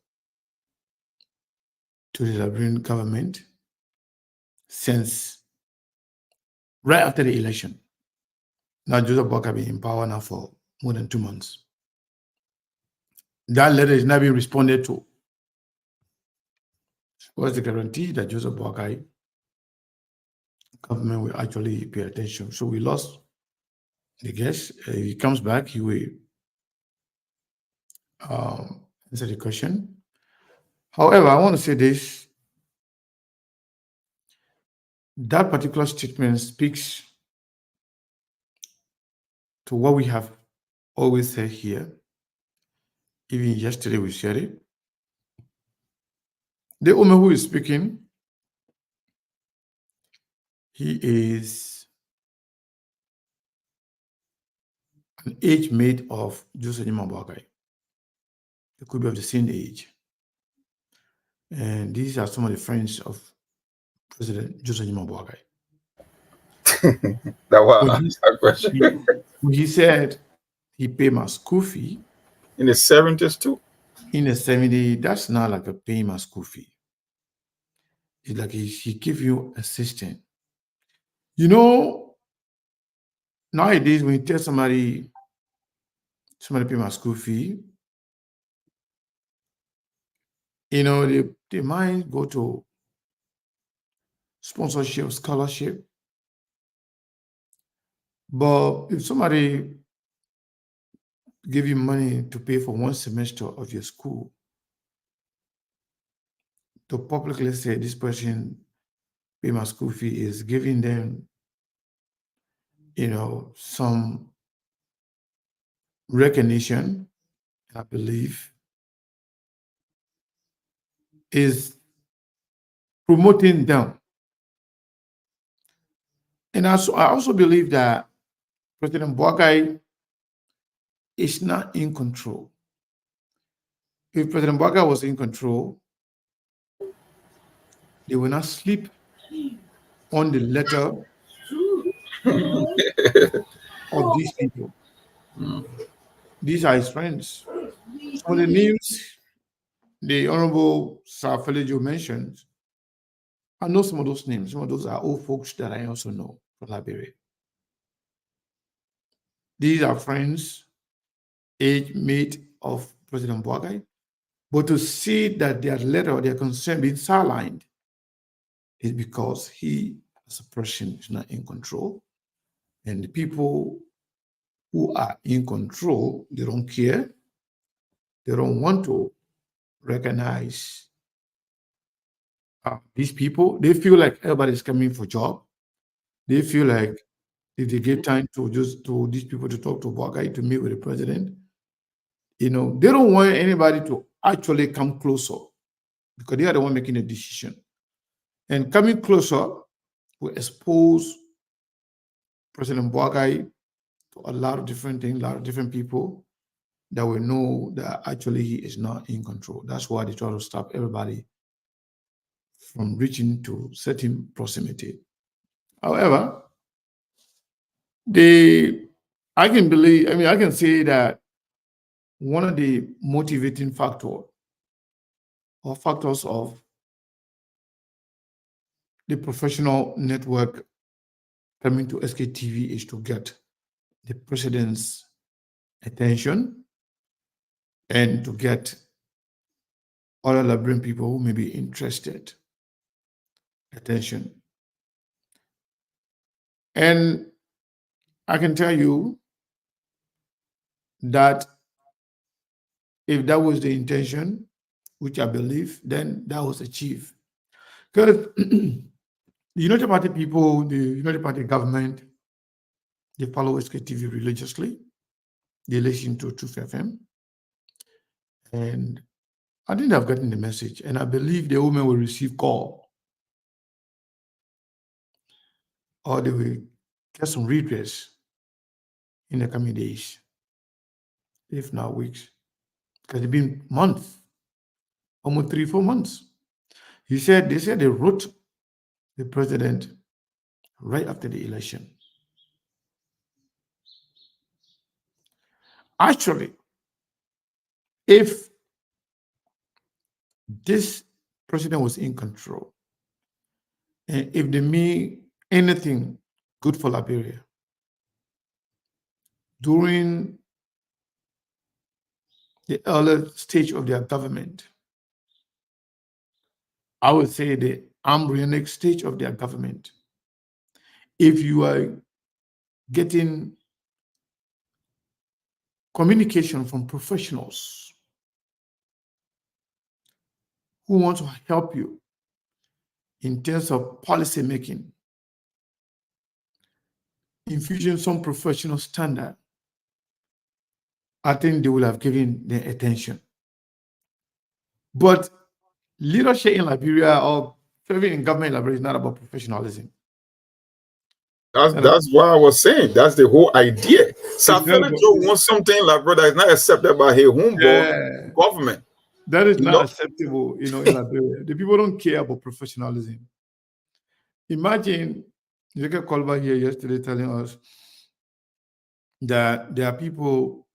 to the Liberian government since right after the election. Now Joseph Boakai been in power now for more than 2 months. That letter is not being responded to. What's the guarantee that Joseph Boakai government will actually pay attention? So we lost the guest. If he comes back, he will answer the question. However, I want to say this. That particular statement speaks to what we have always said here. Even yesterday we said it. The woman who is speaking, he is an age mate of Joseph Boakai. They could be of the same age. And these are some of the friends of President Joseph Boakai. That was When that question. he said he paid my school fee In the 70s too. in the 70s, that's not like a paying my school fee. It's like he give you assistance. You know, nowadays when you tell somebody pay my school fee, you know, they might go to sponsorship, scholarship. But if somebody give you money to pay for one semester of your school, to publicly say this person pay my school fee is giving them, you know, some recognition, I believe, is promoting them. And I also believe that President Boakai is not in control. If President Boakai was in control, they will not sleep on the letter of these people. These are his friends. Some of the names the Honorable Saa Philio Joe mentioned, I know some of those names. Some of those are old folks that I also know from Liberia. These are friends, age mate of President Boakai. But to see that their letter or their concern being sidelined is because he, as a person, is not in control. And the people who are in control, they don't care. They don't want to recognize these people. They feel like everybody's coming for job. They feel like if they give time to these people to talk to Boakai, to meet with the president, you know, they don't want anybody to actually come closer because they are the one making the decision. And coming closer will expose President Boakai to a lot of different things, a lot of different people that will know that actually he is not in control. That's why they try to stop everybody from reaching to certain proximity. However, I can say that one of the motivating factors of the professional network coming to SKTV is to get the president's attention and to get other Liberian people who may be interested attention. And I can tell you that if that was the intention, which I believe, then that was achieved. Because the United Party people, the United Party government They follow SKTV religiously. They listen to Truth FM. And I think I've gotten the message. And I believe the woman will receive call or they will get some redress in the coming days, if not weeks. Because it's been months, almost 3-4 months. They said they wrote the president right after the election. Actually, if this president was in control, and if they mean anything good for Liberia during the early stage of their government, I would say the embryonic stage of their government, if you are getting communication from professionals who want to help you in terms of policy making, infusing some professional standard, I think they will have given their attention. But leadership in Liberia or serving in government in Liberia is not about professionalism. That's what I was saying. That's the whole idea. Saa It's not Philio about- Joe wants something like brother is not accepted by his homeborn Yeah. government. That is You not know? acceptable, in Liberia. The people don't care about professionalism. Imagine Jacob Colbert here yesterday telling us that there are people,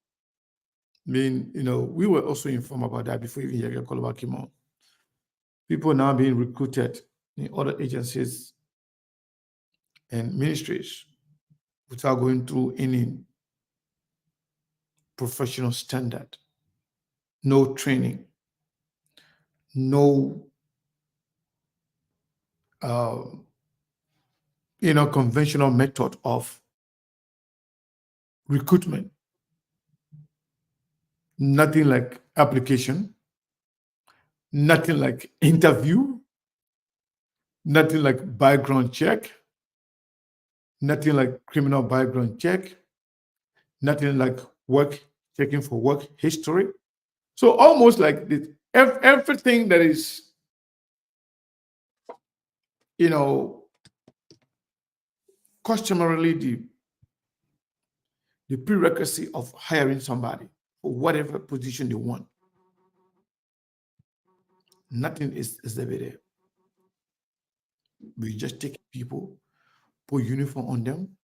we were also informed about that before even Jacob Colbert came on. People now being recruited in other agencies and ministries without going through any professional standard, no training, no conventional method of recruitment. Nothing like application, nothing like interview, nothing like background check, nothing like criminal background check, nothing like checking for work history. So almost like everything that is, customarily the prerequisite of hiring somebody for whatever position they want. Nothing is there. We just take people, put uniform on them,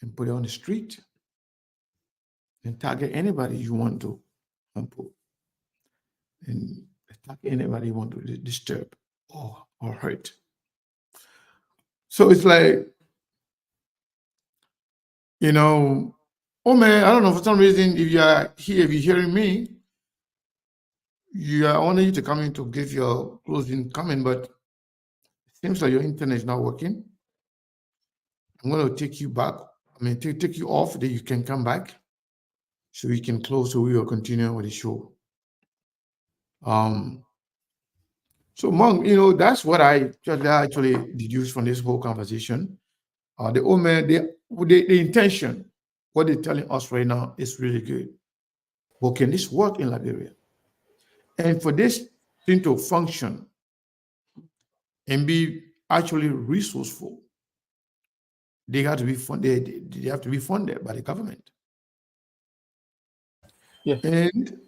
and put it on the street, and target anybody you want to, and attack anybody you want to disturb or hurt. So it's like, oh man, I don't know, for some reason, if you are here, if you're hearing me, I wanted you to come in to give your closing comment, but it seems like your internet is not working. I'm going to take you back. Take you off, then you can come back so we can close, so we will continue with the show. So Monk, that's what I actually deduced from this whole conversation. The Omer, the intention, what they're telling us right now is really good. But can this work in Liberia? And for this thing to function and be actually resourceful, they have to be funded. They have to be funded by the government. Yeah. And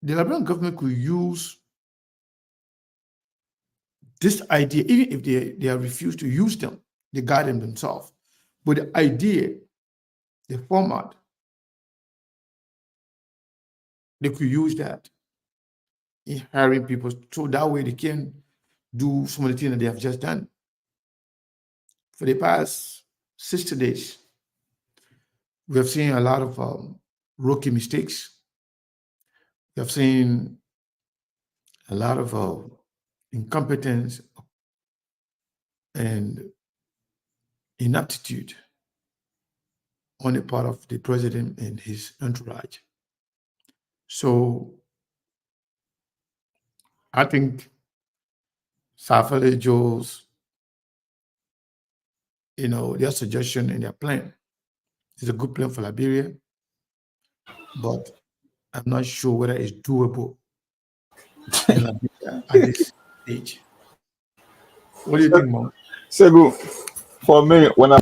the Liberian government could use this idea, even if they are refused to use them, they guide them themselves. But the idea, the format, they could use that in hiring people, so that way they can do some of the things that they have just done. For the past 60 days, we have seen a lot of rookie mistakes. We have seen a lot of incompetence and inaptitude on the part of the president and his entourage. So I think Saa Philio Joe's their suggestion and their plan. It's a good plan for Liberia, but I'm not sure whether it's doable in Liberia at this stage. What do you think, Mom? Segu, for me, when I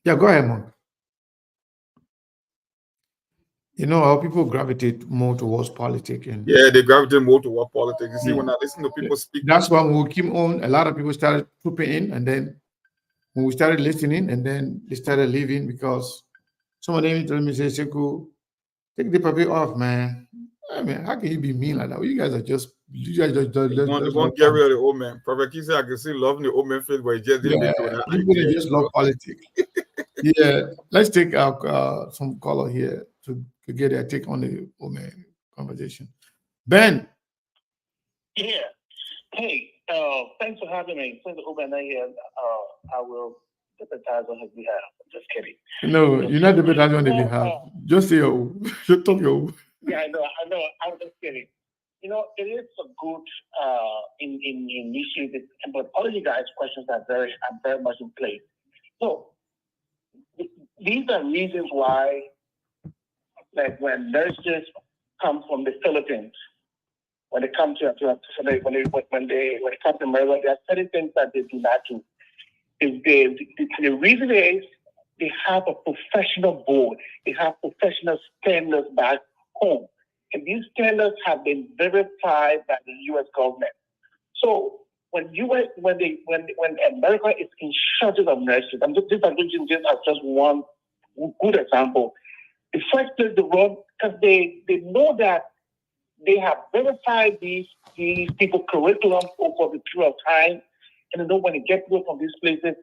Yeah, go ahead, Mom. How people gravitate more towards politics, and they gravitate more toward politics. You see, when I listen to people speak, that's why when we came on, a lot of people started trooping in, and then when we started listening, and then they started leaving because some of them told me, say, Seku, take the puppy off, man. I mean, how can you be mean like that? You guys they just won't love get rid of politics. the old man. Prophet Key said I can see loving the old man face, but he just didn't Yeah, be doing that you gonna idea. just love politics. Yeah, let's take some caller here to get their take on the woman conversation. Ben, Yeah. Hey, thanks for having me. Since Ubana here, I will sympathize on his behalf. I'm just kidding. no, you're not the better on the behalf. Just say your, just talk your. Yeah, I know. I'm just kidding. It is a good initiative, but all you guys' questions are very much in place. So these are reasons why, like when nurses come from the Philippines, when it comes to when it comes to America, there are certain things that they do not do. The reason is they have a professional board. They have professional standards back home, and these standards have been verified by the U.S. government. So when America is in shortage of nurses, I'm just using this as just one good example. The first place they run because they know that they have verified these people curriculum over the period of time, and they know when they get people from these places,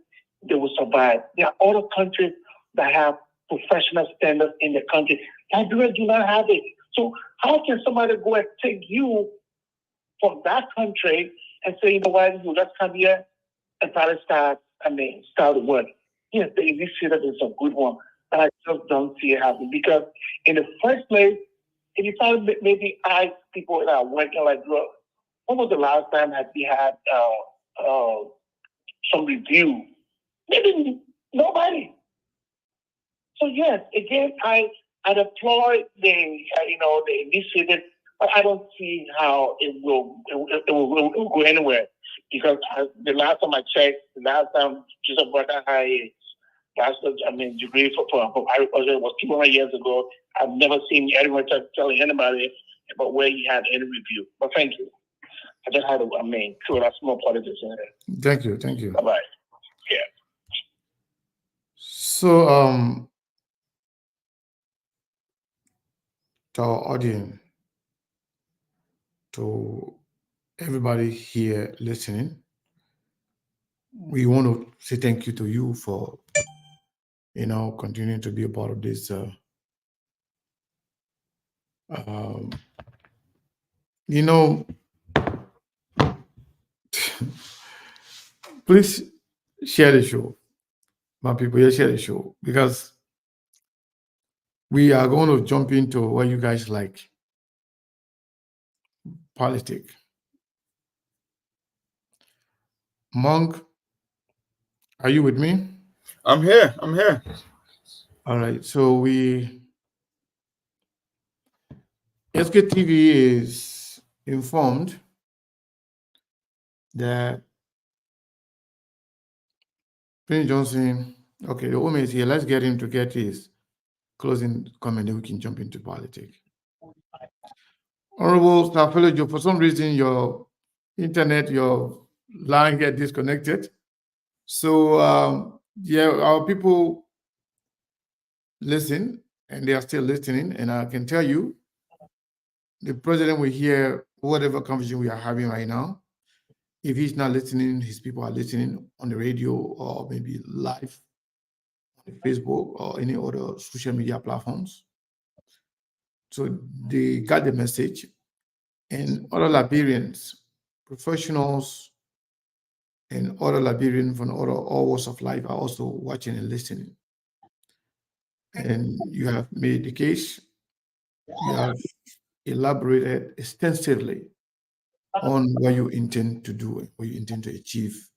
they will survive. There are other countries that have professional standards in the country. Liberia do not have it. So how can somebody go and take you from that country and say, you know what, you just come here and try to start work? Yes, the initiative is a good one, but I just don't see it happening because in the first place, if you try to maybe ask people that are working like, when was the last time that we had some review? Maybe nobody. So yes, again, I applaud the initiative, but I don't see how it will go anywhere because the last time I checked, the last time Jesus Brother had a degree for agriculture was 200 years ago. I've never seen anyone telling anybody about where he had any review. But thank you. I just had to throw that small politics in there. Thank you. Bye bye. Yeah. So to our audience, to everybody here listening, we want to say thank you to you for continuing to be a part of this please share the show, my people. Yeah, share the show because we are going to jump into what you guys like, politics. Monk, are you with me? I'm here. All right. So SKTV is informed that Prince Johnson, okay, the woman is here. Let's get him to get his closing comment, then we can jump into politics. Honorable Saa Philio Joe, for some reason your internet, your line get disconnected. So our people listen, and they are still listening. And I can tell you, the president will hear whatever conversation we are having right now. If he's not listening, his people are listening on the radio or maybe live on Facebook or any other social media platforms. So they got the message. And other Liberians, professionals, and other Liberians from all walks of life are also watching and listening. And you have made the case, you have elaborated extensively on what you intend to do and what you intend to achieve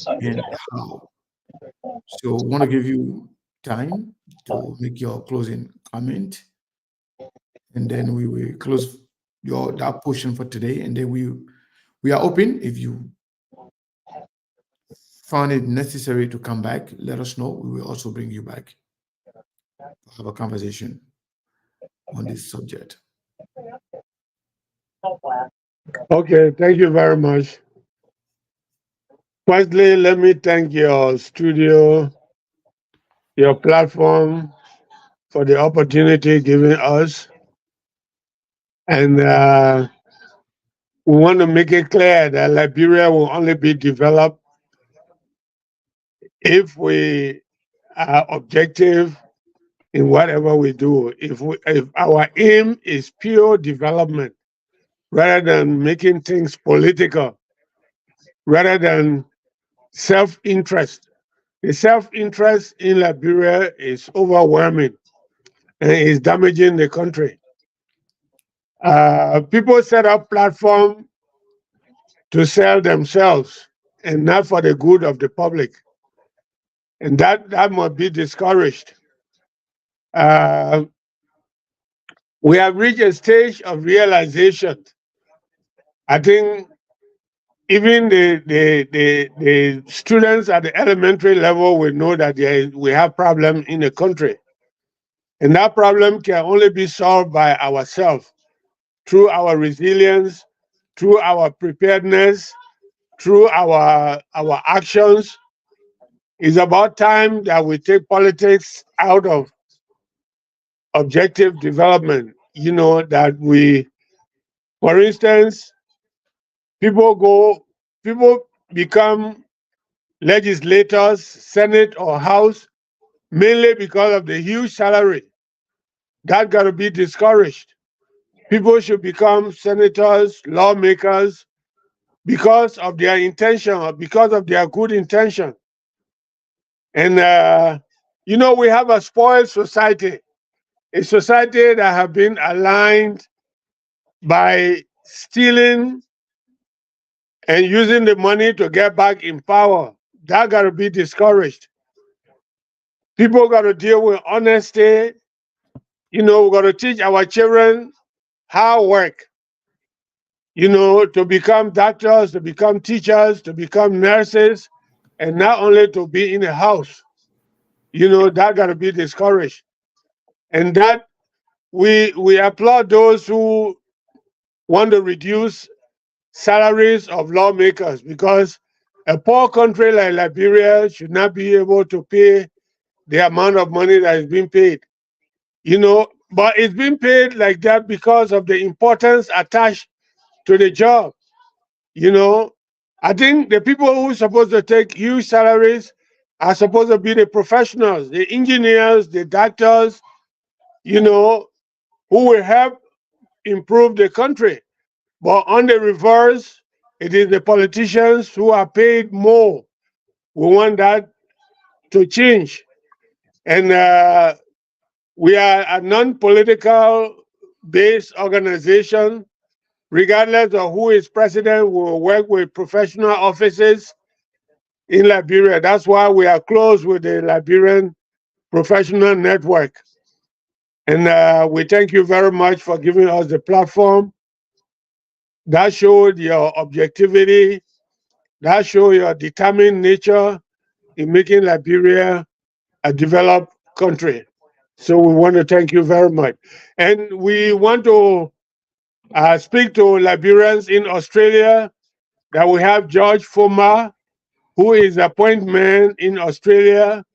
and how. So, want to give you time to make your closing comment, and then we will close your that portion for today, and then we are open. If you found it necessary to come back, let us know. We will also bring you back to have a conversation on this subject. Okay, thank you very much. Firstly, let me thank your studio, your platform for the opportunity given us. And we want to make it clear that Liberia will only be developed if we are objective in whatever we do. If our aim is pure development rather than making things political, rather than self-interest. The self-interest in Liberia is overwhelming and is damaging the country. People set up platforms to sell themselves and not for the good of the public. And that must be discouraged. Uh, we have reached a stage of realization. I think even the students at the elementary level will know that we have problems in the country. And that problem can only be solved by ourselves through our resilience, through our preparedness, through our actions. It's about time that we take politics out of objective development. That we, for instance, people become legislators, Senate or House, mainly because of the huge salary. That got to be discouraged. People should become senators, lawmakers, because of their intention or because of their good intention. And, we have a spoiled society, a society that have been aligned by stealing and using the money to get back in power. That got to be discouraged. People got to deal with honesty. We got to teach our children how to work, to become doctors, to become teachers, to become nurses, and not only to be in a house. That got to be discouraged. And that we applaud those who want to reduce salaries of lawmakers, because a poor country like Liberia should not be able to pay the amount of money that is being paid. But it's being paid like that because of the importance attached to the job. I think the people who are supposed to take huge salaries are supposed to be the professionals, the engineers, the doctors, who will help improve the country. But on the reverse, it is the politicians who are paid more. We want that to change. And we are a non-political based organization. Regardless of who is president, we will work with professional offices in Liberia. That's why we are close with the Liberian Professional Network. And we thank you very much for giving us the platform. That showed your objectivity. That showed your determined nature in making Liberia a developed country. So we want to thank you very much. And we want to speak to Liberians in Australia that we have George Foma, who is appointment in Australia.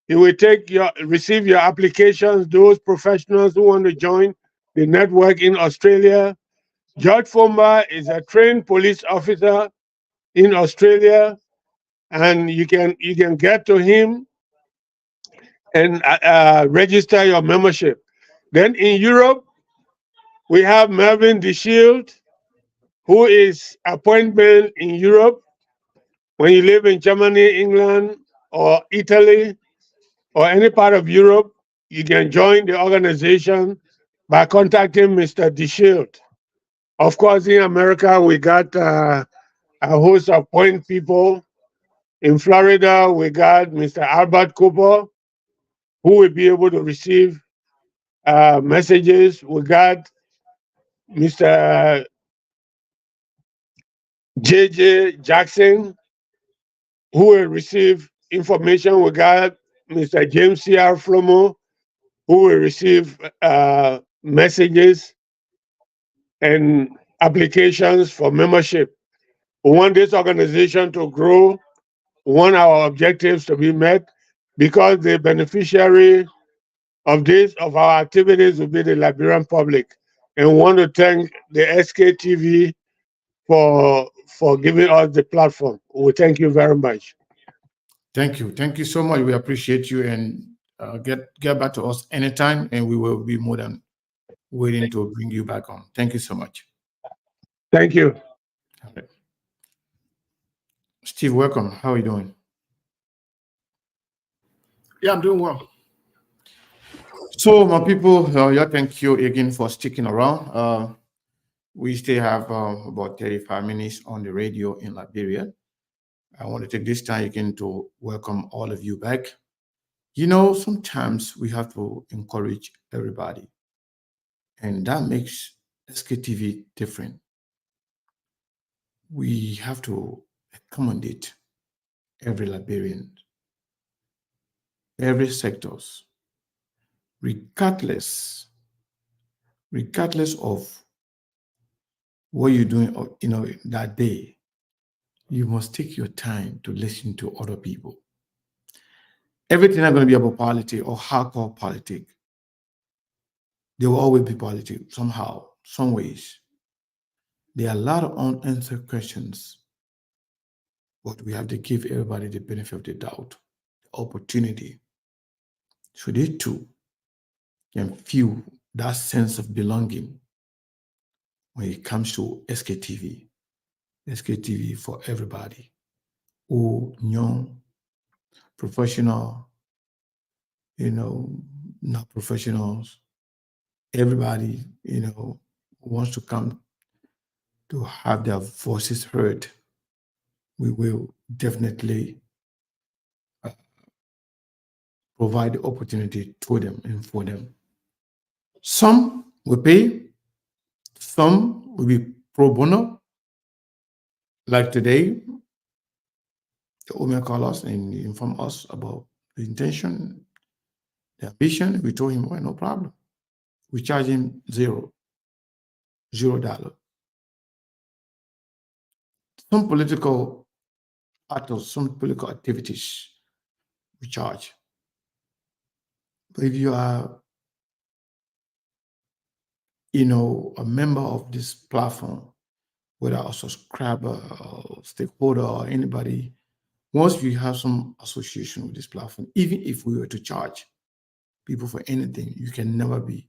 He will receive your applications, those professionals who want to join the network in Australia. George Foma is a trained police officer in Australia, and you can get to him and register your membership. Then in Europe, we have Melvin DeShield, who is appointment in Europe. When you live in Germany, England, or Italy, or any part of Europe, you can join the organization by contacting Mr. DeShield. Of course, in America, we got a host of point people In Florida, we got Mr. Albert Cooper, who will be able to receive messages. We got Mr. J.J. Jackson, who will receive information. We got Mr. James C.R. Flomo, who will receive messages and applications for membership. We want this organization to grow. We want our objectives to be met because the beneficiary of our activities will be the Liberian public. And we want to thank the SKTV for giving us the platform. We thank you very much. Thank you. Thank you so much. We appreciate you, and get back to us anytime, and we will be more than waiting to bring you back on. Thank you so much. Thank you. All right. Steve, welcome. How are you doing? Yeah, I'm doing well. So, my people, yeah, thank you again for sticking around. We still have about 35 minutes on the radio in Liberia. I want to take this time again to welcome all of you back. You know, sometimes we have to encourage everybody, and that makes SKTV different. We have to accommodate every Liberian, every sectors, regardless of what you're doing, that day. You must take your time to listen to other people. Everything is going to be about politics or hardcore politics. There will always be politics somehow, some ways. There are a lot of unanswered questions, but we have to give everybody the benefit of the doubt, the opportunity, so they too can feel that sense of belonging when it comes to SKTV. SKTV for everybody. Old, young, professional, not professionals. Everybody, wants to come to have their voices heard. We will definitely provide the opportunity to them and for them. Some will pay, some will be pro bono. Like today, the owner called us and informed us about the intention, the ambition. We told him, well, no problem. We charge him $0. Some political actors, some political activities, we charge. But if you are, a member of this platform, whether a subscriber or stakeholder or anybody, once we have some association with this platform, even if we were to charge people for anything, you can never be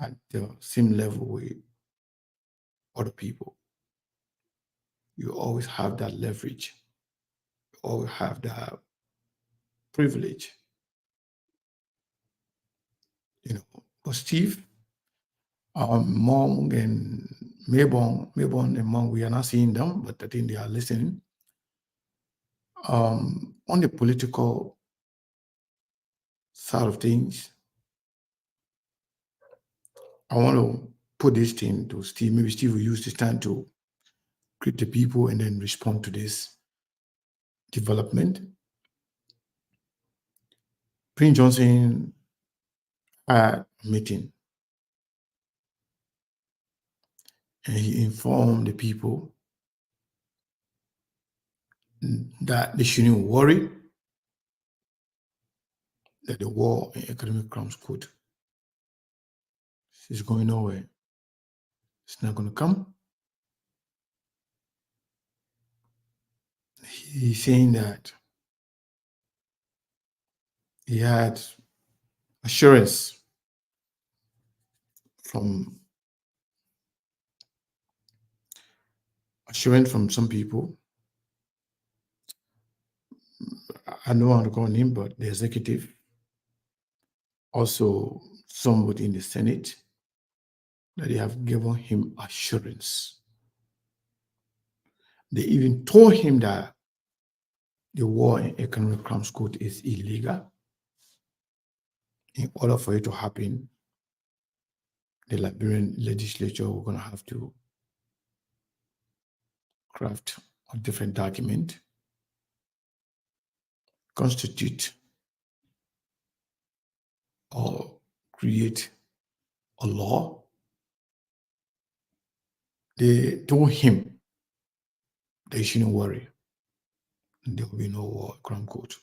at the same level with other people. You always have that leverage. You always have that privilege. But Steve, Mong and Maybon and Mong, we are not seeing them, but I think they are listening. On the political side of things, I want to put this thing to Steve. Maybe Steve will use this time to greet the people and then respond to this development. Prince Johnson had a meeting and he informed the people that they shouldn't worry that the war in economic crimes court is going nowhere. It's not going to come. He's saying that he had assurance from some people. I don't want to call him, but the executive, also some within the Senate, that they have given him assurance. They even told him that the War and Economic Crimes Code is illegal. In order for it to happen, the Liberian legislature were going to have to craft a different document, constitute or create a law. They told him they shouldn't worry. There will be no war crime code.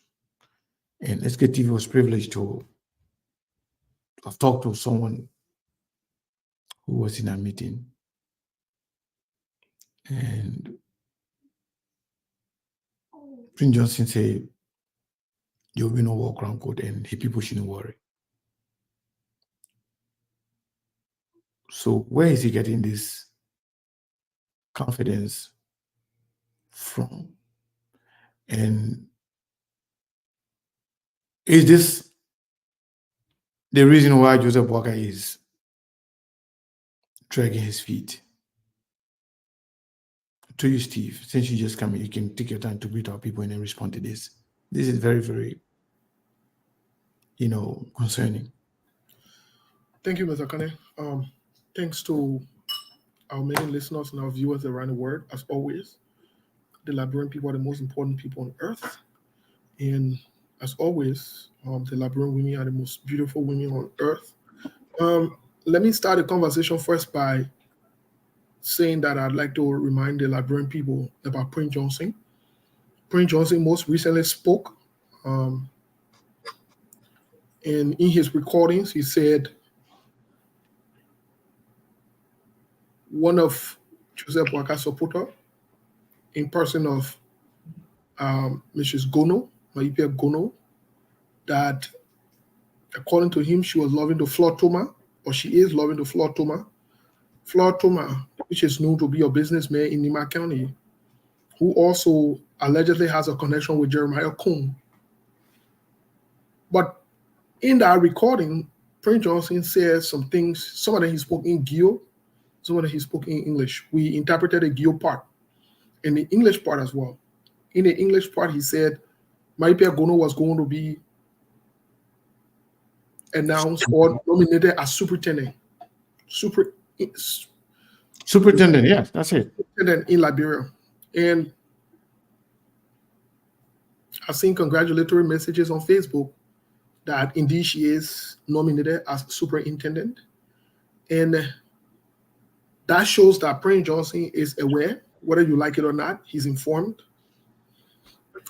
And SKTV was privileged to have talked to someone who was in a meeting. And Prince Johnson said, there will be no war crime code and people shouldn't worry. So where is he getting this confidence from? And is this the reason why Joseph Walker is dragging his feet? To you, Steve, since you just come in, you can take your time to greet our people and then respond to this. This is very, very, concerning. Thank you, Mr. Kane. Thanks to our many listeners and our viewers around the world. As always, the Liberian people are the most important people on earth. And as always, the Liberian women are the most beautiful women on earth. Let me start the conversation first by saying that I'd like to remind the Liberian people about Prince Johnson. Prince Johnson most recently spoke, and in his recordings, he said one of Joseph Boakar's supporter, in person of Mrs. Gono, Maipia Gono, that according to him, she was loving the Flotoma, or she is loving the Flotoma. Flotoma, which is known to be a businessman in Nima County, who also allegedly has a connection with Jeremiah Kuhn. But in that recording, Prince Johnson says some things. Some of them he spoke in Gio, some of them he spoke in English. We interpreted the Gio part and the English part as well. In the English part, he said Maipia Gono was going to be announced or nominated as superintendent. Superintendent, yes, that's it. Superintendent in Liberia. And I've seen congratulatory messages on Facebook that indeed she is nominated as superintendent. And that shows that Prince Johnson is aware, whether you like it or not, he's informed.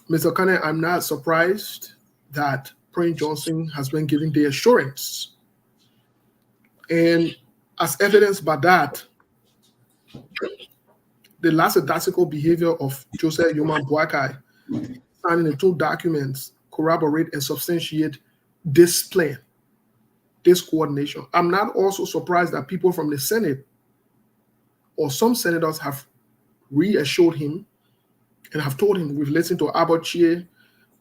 Mr. Kane, I'm not surprised that Prince Johnson has been given the assurance. And as evidenced by that, the lackadaisical behavior of Joseph Yoman Boakai signing the two documents corroborate and substantiate this plan, this coordination. I'm not also surprised that people from the Senate or some senators have reassured him and have told him, we've listened to Abachie,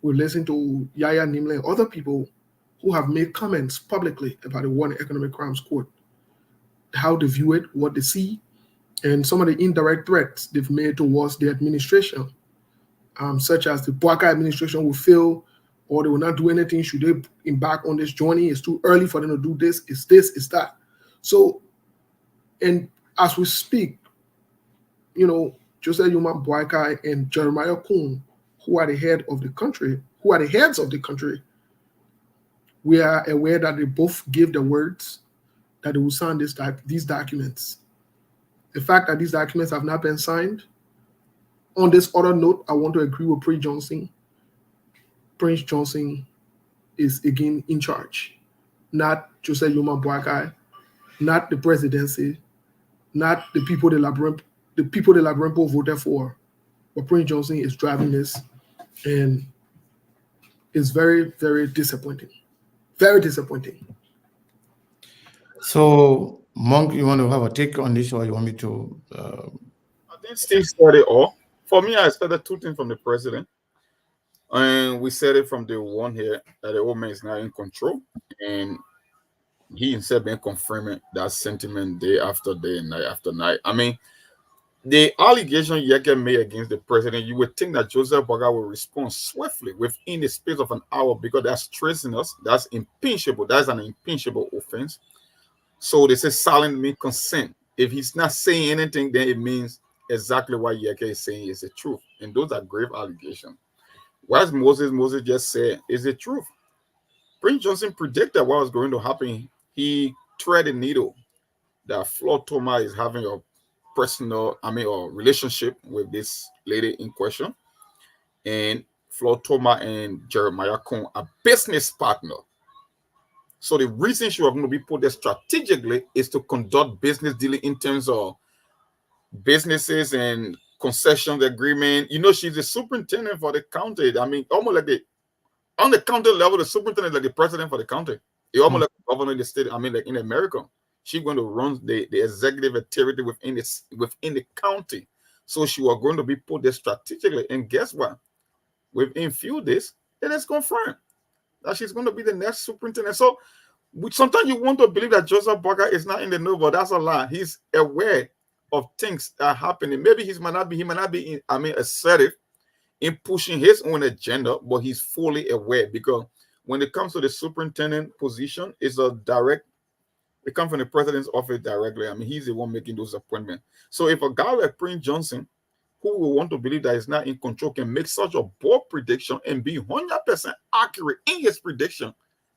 we've listened to Yaya Nimle and other people who have made comments publicly about the War and Economic Crimes Court, how they view it, what they see, and some of the indirect threats they've made towards the administration, such as the Boakai administration will fail or they will not do anything should they embark on this journey. It's too early for them to do this, it's that. So, and as we speak, Joseph Yoman Boakai and Jeremiah Kuhn, who are the heads of the country, we are aware that they both gave the words that they will sign these documents. The fact that these documents have not been signed, on this other note, I want to agree with Prince Johnson. Prince Johnson is again in charge, not Joseph Yoman Boakai, not the presidency, not the people the Labrampo voted for, but Prince Johnson is driving this, and it's very, very disappointing. Very disappointing. So, Monk, you want to have a take on this, or you want me to? I think Steve said it all. For me, I expected two things from the president. And we said it from the one here that the old man is now in control. And he himself been confirming that sentiment day after day and night after night. I mean, the allegation Yeke made against the president, you would think that Joseph Boakai will respond swiftly within the space of an hour because that's treasonous, that's impeachable, that's an impeachable offense. So they say silent means consent. If he's not saying anything, then it means exactly what Yeke is saying is the truth. And those are grave allegations. What Moses just said is the truth. Prince Johnson predicted what was going to happen. He threaded the needle that Flo Toma is having a or relationship with this lady in question. And Flo Toma and Jeremiah Kong are business partner. So the reason she was going to be put there strategically is to conduct business dealing in terms of businesses and concessions agreement. You know, she's the superintendent for the county. I mean, almost like on the county level, the superintendent is like the president for the county. It's almost like the governor of the state. I mean, like in America, she's going to run the executive authority within the county. So she was going to be put there strategically. And guess what? Within few days, it is confirmed that she's going to be the next superintendent. So sometimes you want to believe that Joseph Boakai is not in the know, but that's a lie. He's aware of things that are happening. Maybe he might not be assertive in pushing his own agenda, but he's fully aware because when it comes to the superintendent position, it's a direct, it comes from the president's office directly. I mean, he's the one making those appointments. So if a guy like Prince Johnson, who will want to believe that he's not in control, can make such a bold prediction and be 100% accurate in his prediction,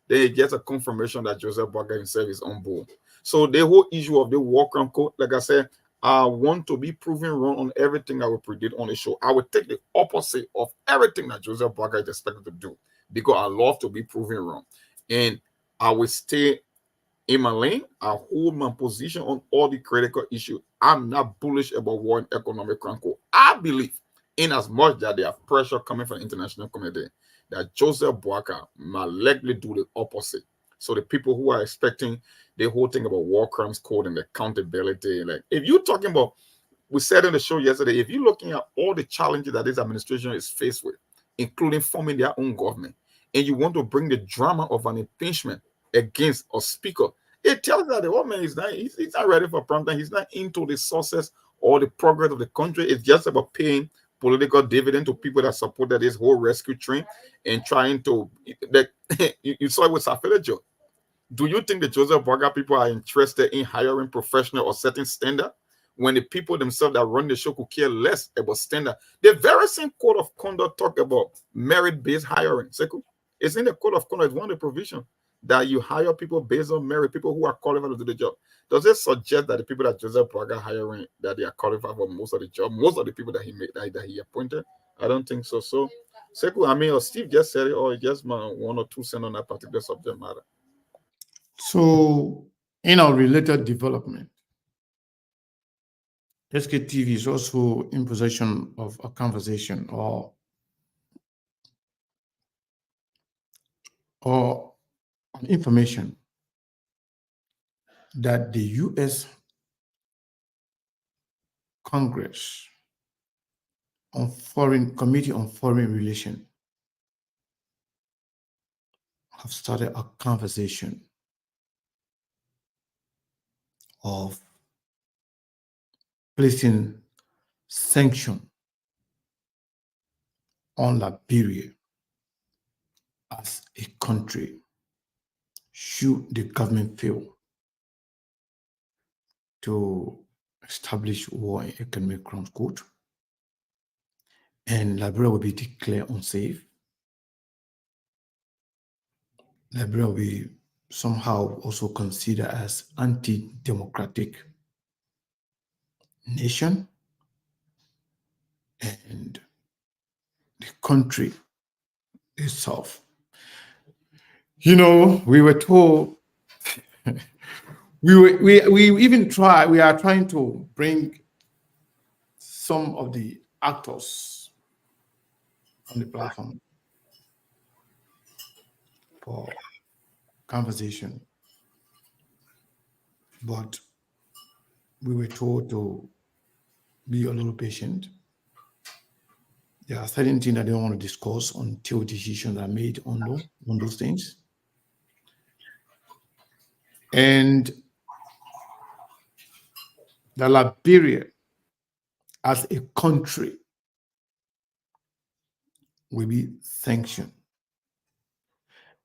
then it gets a confirmation that Joseph Boakai himself is on board. So the whole issue of the war crime code, like I said, I want to be proven wrong on everything I will predict on the show. I will take the opposite of everything that Joseph Boakai is expected to do because I love to be proven wrong. And I will stay in my lane. I hold my position on all the critical issues. I'm not bullish about war and economic crime code. I believe, in as much that there are pressure coming from the international community, that Joseph Boakai might likely do the opposite. So the people who are expecting the whole thing about war crimes code and accountability, like if you're talking about, we said in the show yesterday, if you're looking at all the challenges that this administration is faced with, including forming their own government, and you want to bring the drama of an impeachment against a speaker, it tells that the old man is not, he's not ready for prime time. He's not into the success or the progress of the country. It's just about paying political dividend to people that supported this whole rescue train and trying to, that you saw it with Saa Philio Joe. Do you think the Joseph Boakai people are interested in hiring professional or setting standard when the people themselves that run the show could care less about standard? The very same code of conduct talk about merit-based hiring. It's in the code of conduct, it's one of the provisions that you hire people based on merit, people who are qualified to do the job. Does it suggest that the people that Joseph Boakai hiring, that they are qualified for most of the job, most of the people that he made, that he appointed? I don't think so. So, I mean, or Steve just said it, or just my 1 or 2 cents on that particular subject matter. So, in our related development, SKTV is also in possession of a conversation or an information that the U.S. Congress Committee on Foreign Relations have started a conversation of placing sanction on Liberia as a country should the government fail to establish war and economic crimes code, and Liberia will be declared unsafe. Liberia will be somehow also considered as anti-democratic nation, and the country itself. You know, we were told we even try. We are trying to bring some of the actors on the platform for conversation, but we were told to be a little patient. There are certain things that they don't want to discuss until decisions are made on those things. And the Liberia as a country will be sanctioned.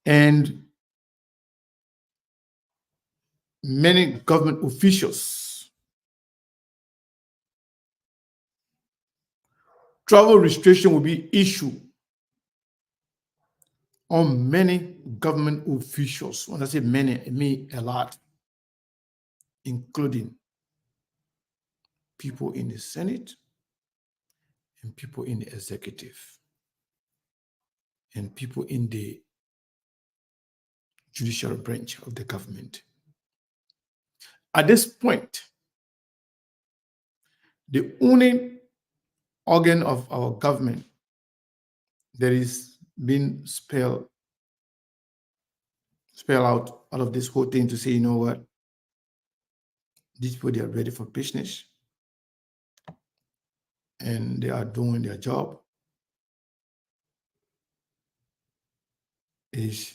And many government officials, travel restriction will be issued on many government officials. When I say many, I mean a lot, including people in the Senate and people in the executive and people in the judicial branch of the government. At this point, the only organ of our government that is being spelled out of this whole thing to say, you know what, these people, they are ready for business and they are doing their job, is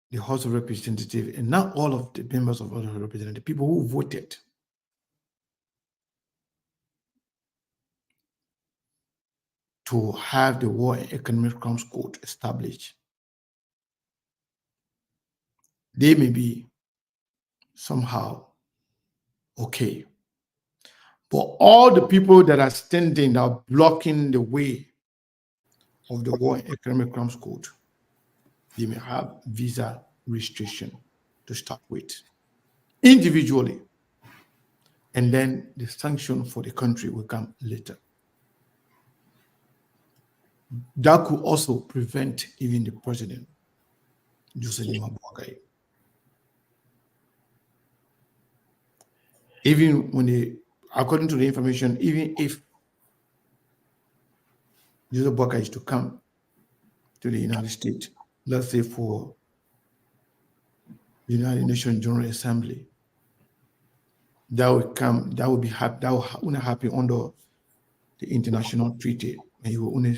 the House of Representatives, and not all of the members of the House of Representatives, people who voted to have the War and Economic Crimes Code established. They may be somehow okay. But all the people that are standing, that are blocking the way of the War and Economic Crimes Code, they may have visa restriction to start with, individually. And then the sanction for the country will come later. That could also prevent even the president, Joseph Boakai. Even when they, according to the information, even if Joseph Boakai is to come to the United States, let's say for the United Nations General Assembly, that will come, that will be happy, that will only happen under the international treaty, and you will only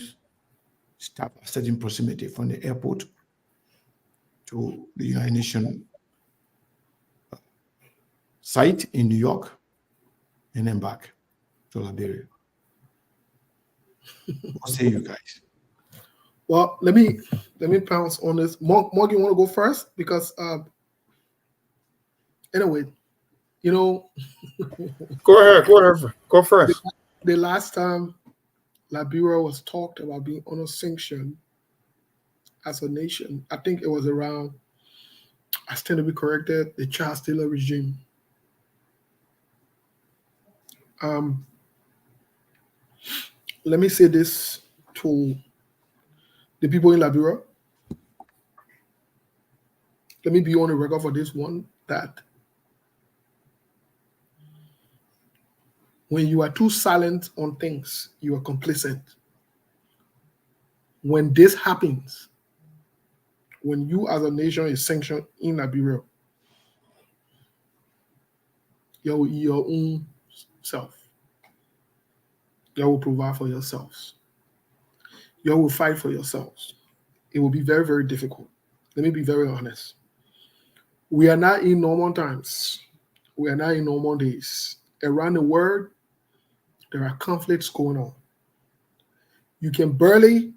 stop a certain proximity from the airport to the United Nations site in New York and then back to Liberia. What say you guys? Well, let me pounce on this. Morgan, you want to go first? Because anyway, you know, Go ahead. Go first. the last time Liberia was talked about being on a sanction as a nation, I think it was around, I stand to be corrected, the Charles Taylor regime. Let me say this to the people in Liberia. Let me be on the record for this one, that when you are too silent on things, you are complacent. When this happens, when you as a nation is sanctioned in Liberia, you will eat your own self. You will provide for yourselves. You will fight for yourselves. It will be very, very difficult. Let me be very honest. We are not in normal times. We are not in normal days. Around the world, there are conflicts going on. You can barely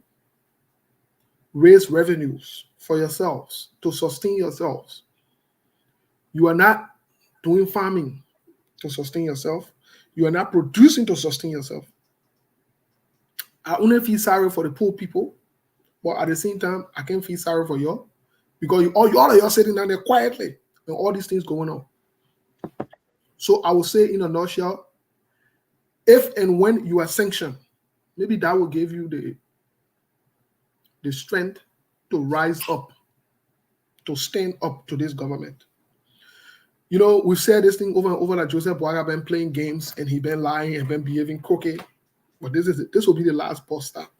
raise revenues for yourselves to sustain yourselves. You are not doing farming to sustain yourself. You are not producing to sustain yourself. I only feel sorry for the poor people, but at the same time, I can't feel sorry for you because all of you are sitting down there quietly and all these things going on. So I will say in a nutshell, if and when you are sanctioned, maybe that will give you the strength to rise up, to stand up to this government. You know, we've said this thing over and over that Joseph Boakai been playing games and he been lying and been behaving crooked. But this will be the last bus stop.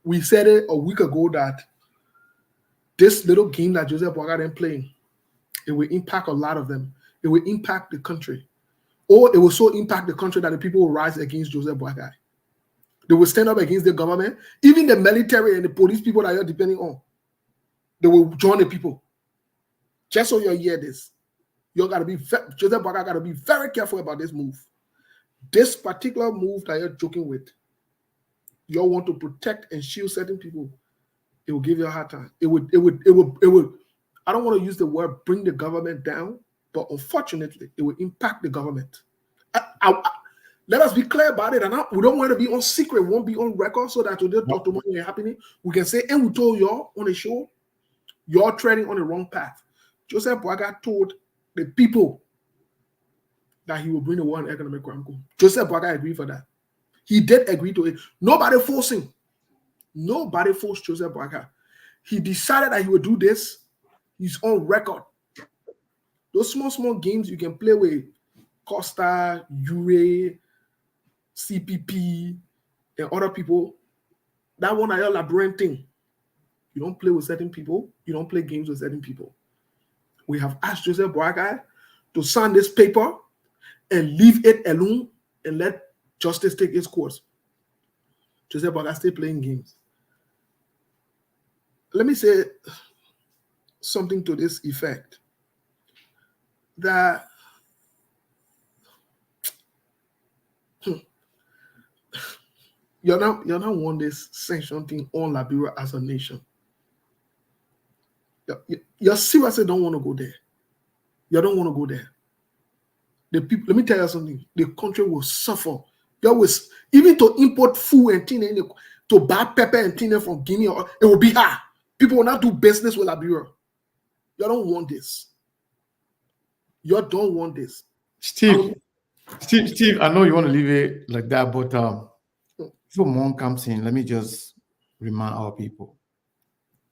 We said it a week ago that this little game that Joseph Boakai been playing, it will impact a lot of them. It will impact the country. Or it will so impact the country that the people will rise against Joseph Boakai. They will stand up against the government. Even the military and the police people that you're depending on, they will join the people. Just so you hear this, Joseph Boakai got to be very careful about this move. This particular move that you're joking with, you all want to protect and shield certain people. It will give you a hard time. It would. I don't want to use the word bring the government down, but unfortunately, it will impact the government. Let us be clear about it, and we don't want to be on secret. Won't be on record, so that today talk tomorrow ain't happening. We can say, and we told y'all on the show, you're treading on the wrong path. Joseph Boaga told the people that he will bring the war on economic crime. Joseph Boaga agreed for that. He did agree to it. Nobody forced him. Nobody forced Joseph Boaga. He decided that he would do this. He's on record. Those small games you can play with Costa, Ure, CPP, and other people, that one are your labyrinth thing. You don't play with certain people. You don't play games with certain people. We have asked Joseph Boakai to sign this paper and leave it alone and let justice take its course. Joseph Boakai still playing games. Let me say something to this effect. That you're not want this sanction thing on Liberia as a nation. You seriously don't want to go there. You don't want to go there. The people, let me tell you something. The country will suffer. You always, even to import food and things, to buy pepper and things from Guinea, it will be hard. People will not do business with Liberia. You don't want this. You don't want this. Steve, I know you want to leave it like that, but before Mon comes in, let me just remind our people.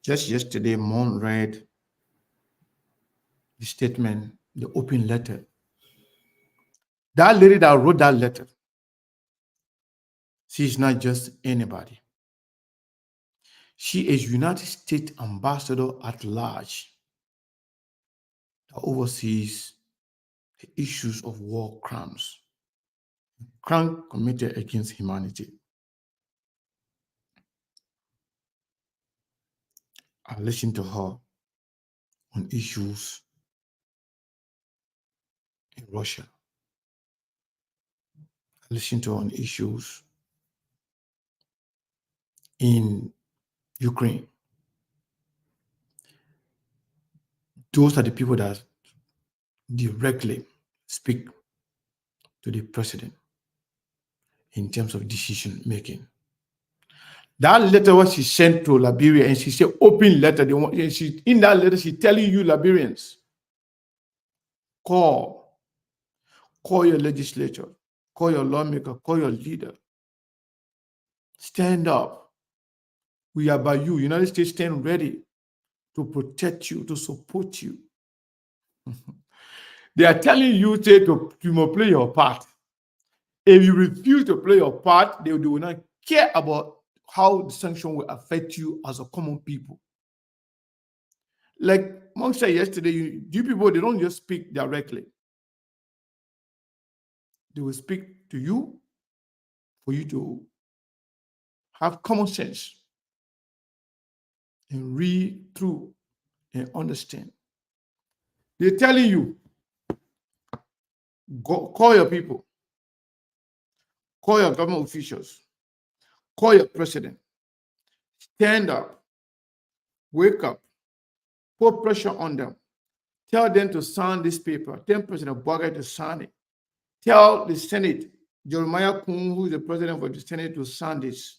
Just yesterday, Mon read the statement, the open letter. That lady that wrote that letter, she's not just anybody. She is United States Ambassador at large that oversees the issues of war crimes, crime committed against humanity. I listened to her on issues in Russia. I listened to her on issues in Ukraine. Those are the people that directly speak to the president in terms of decision making. That letter was she sent to Liberia, and she said open letter. In that letter, she's telling you Liberians, call your legislature, call your lawmaker, call your leader. Stand up. We are by you. United States stand ready to protect you, to support you. They are telling you to play your part. If you refuse to play your part, they will not care about how the sanction will affect you as a common people. Like Monk said yesterday, you people, they don't just speak directly. They will speak to you for you to have common sense and read through and understand. They're telling you, go call your people, call your government officials, call your president, stand up, wake up, put pressure on them, tell them to sign this paper, tell President Boakai to sign it, tell the Senate, Jeremiah Kun, who is the president of the Senate, to sign this.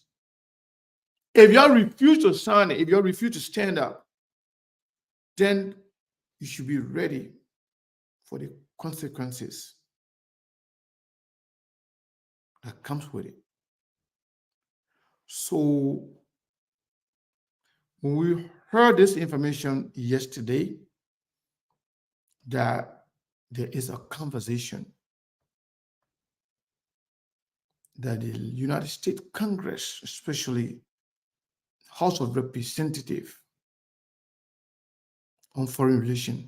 If you refuse to sign it, if you refuse to stand up, then you should be ready for the consequences that comes with it. So when we heard this information yesterday, that there is a conversation that the United States Congress, especially House of Representatives on foreign relations,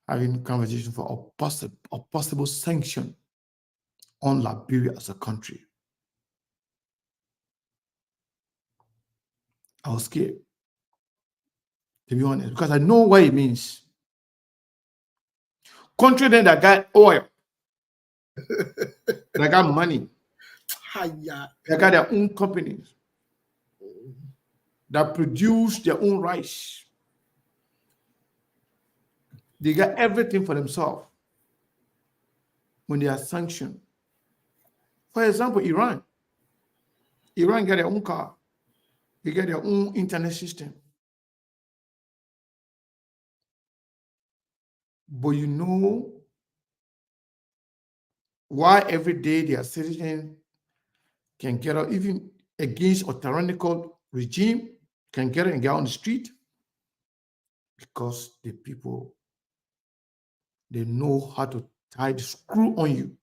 having conversation for a possible sanction on Liberia as a country. I was scared, to be honest, because I know what it means. Country then that got oil. They got money. Hiya. They got their own companies that produce their own rice. They got everything for themselves when they are sanctioned. For example, Iran. Iran got their own car. They get their own internet system. But you know why every day their citizens can get out, even against a tyrannical regime, can get and get on the street? Because the people, they know how to tie the screw on you.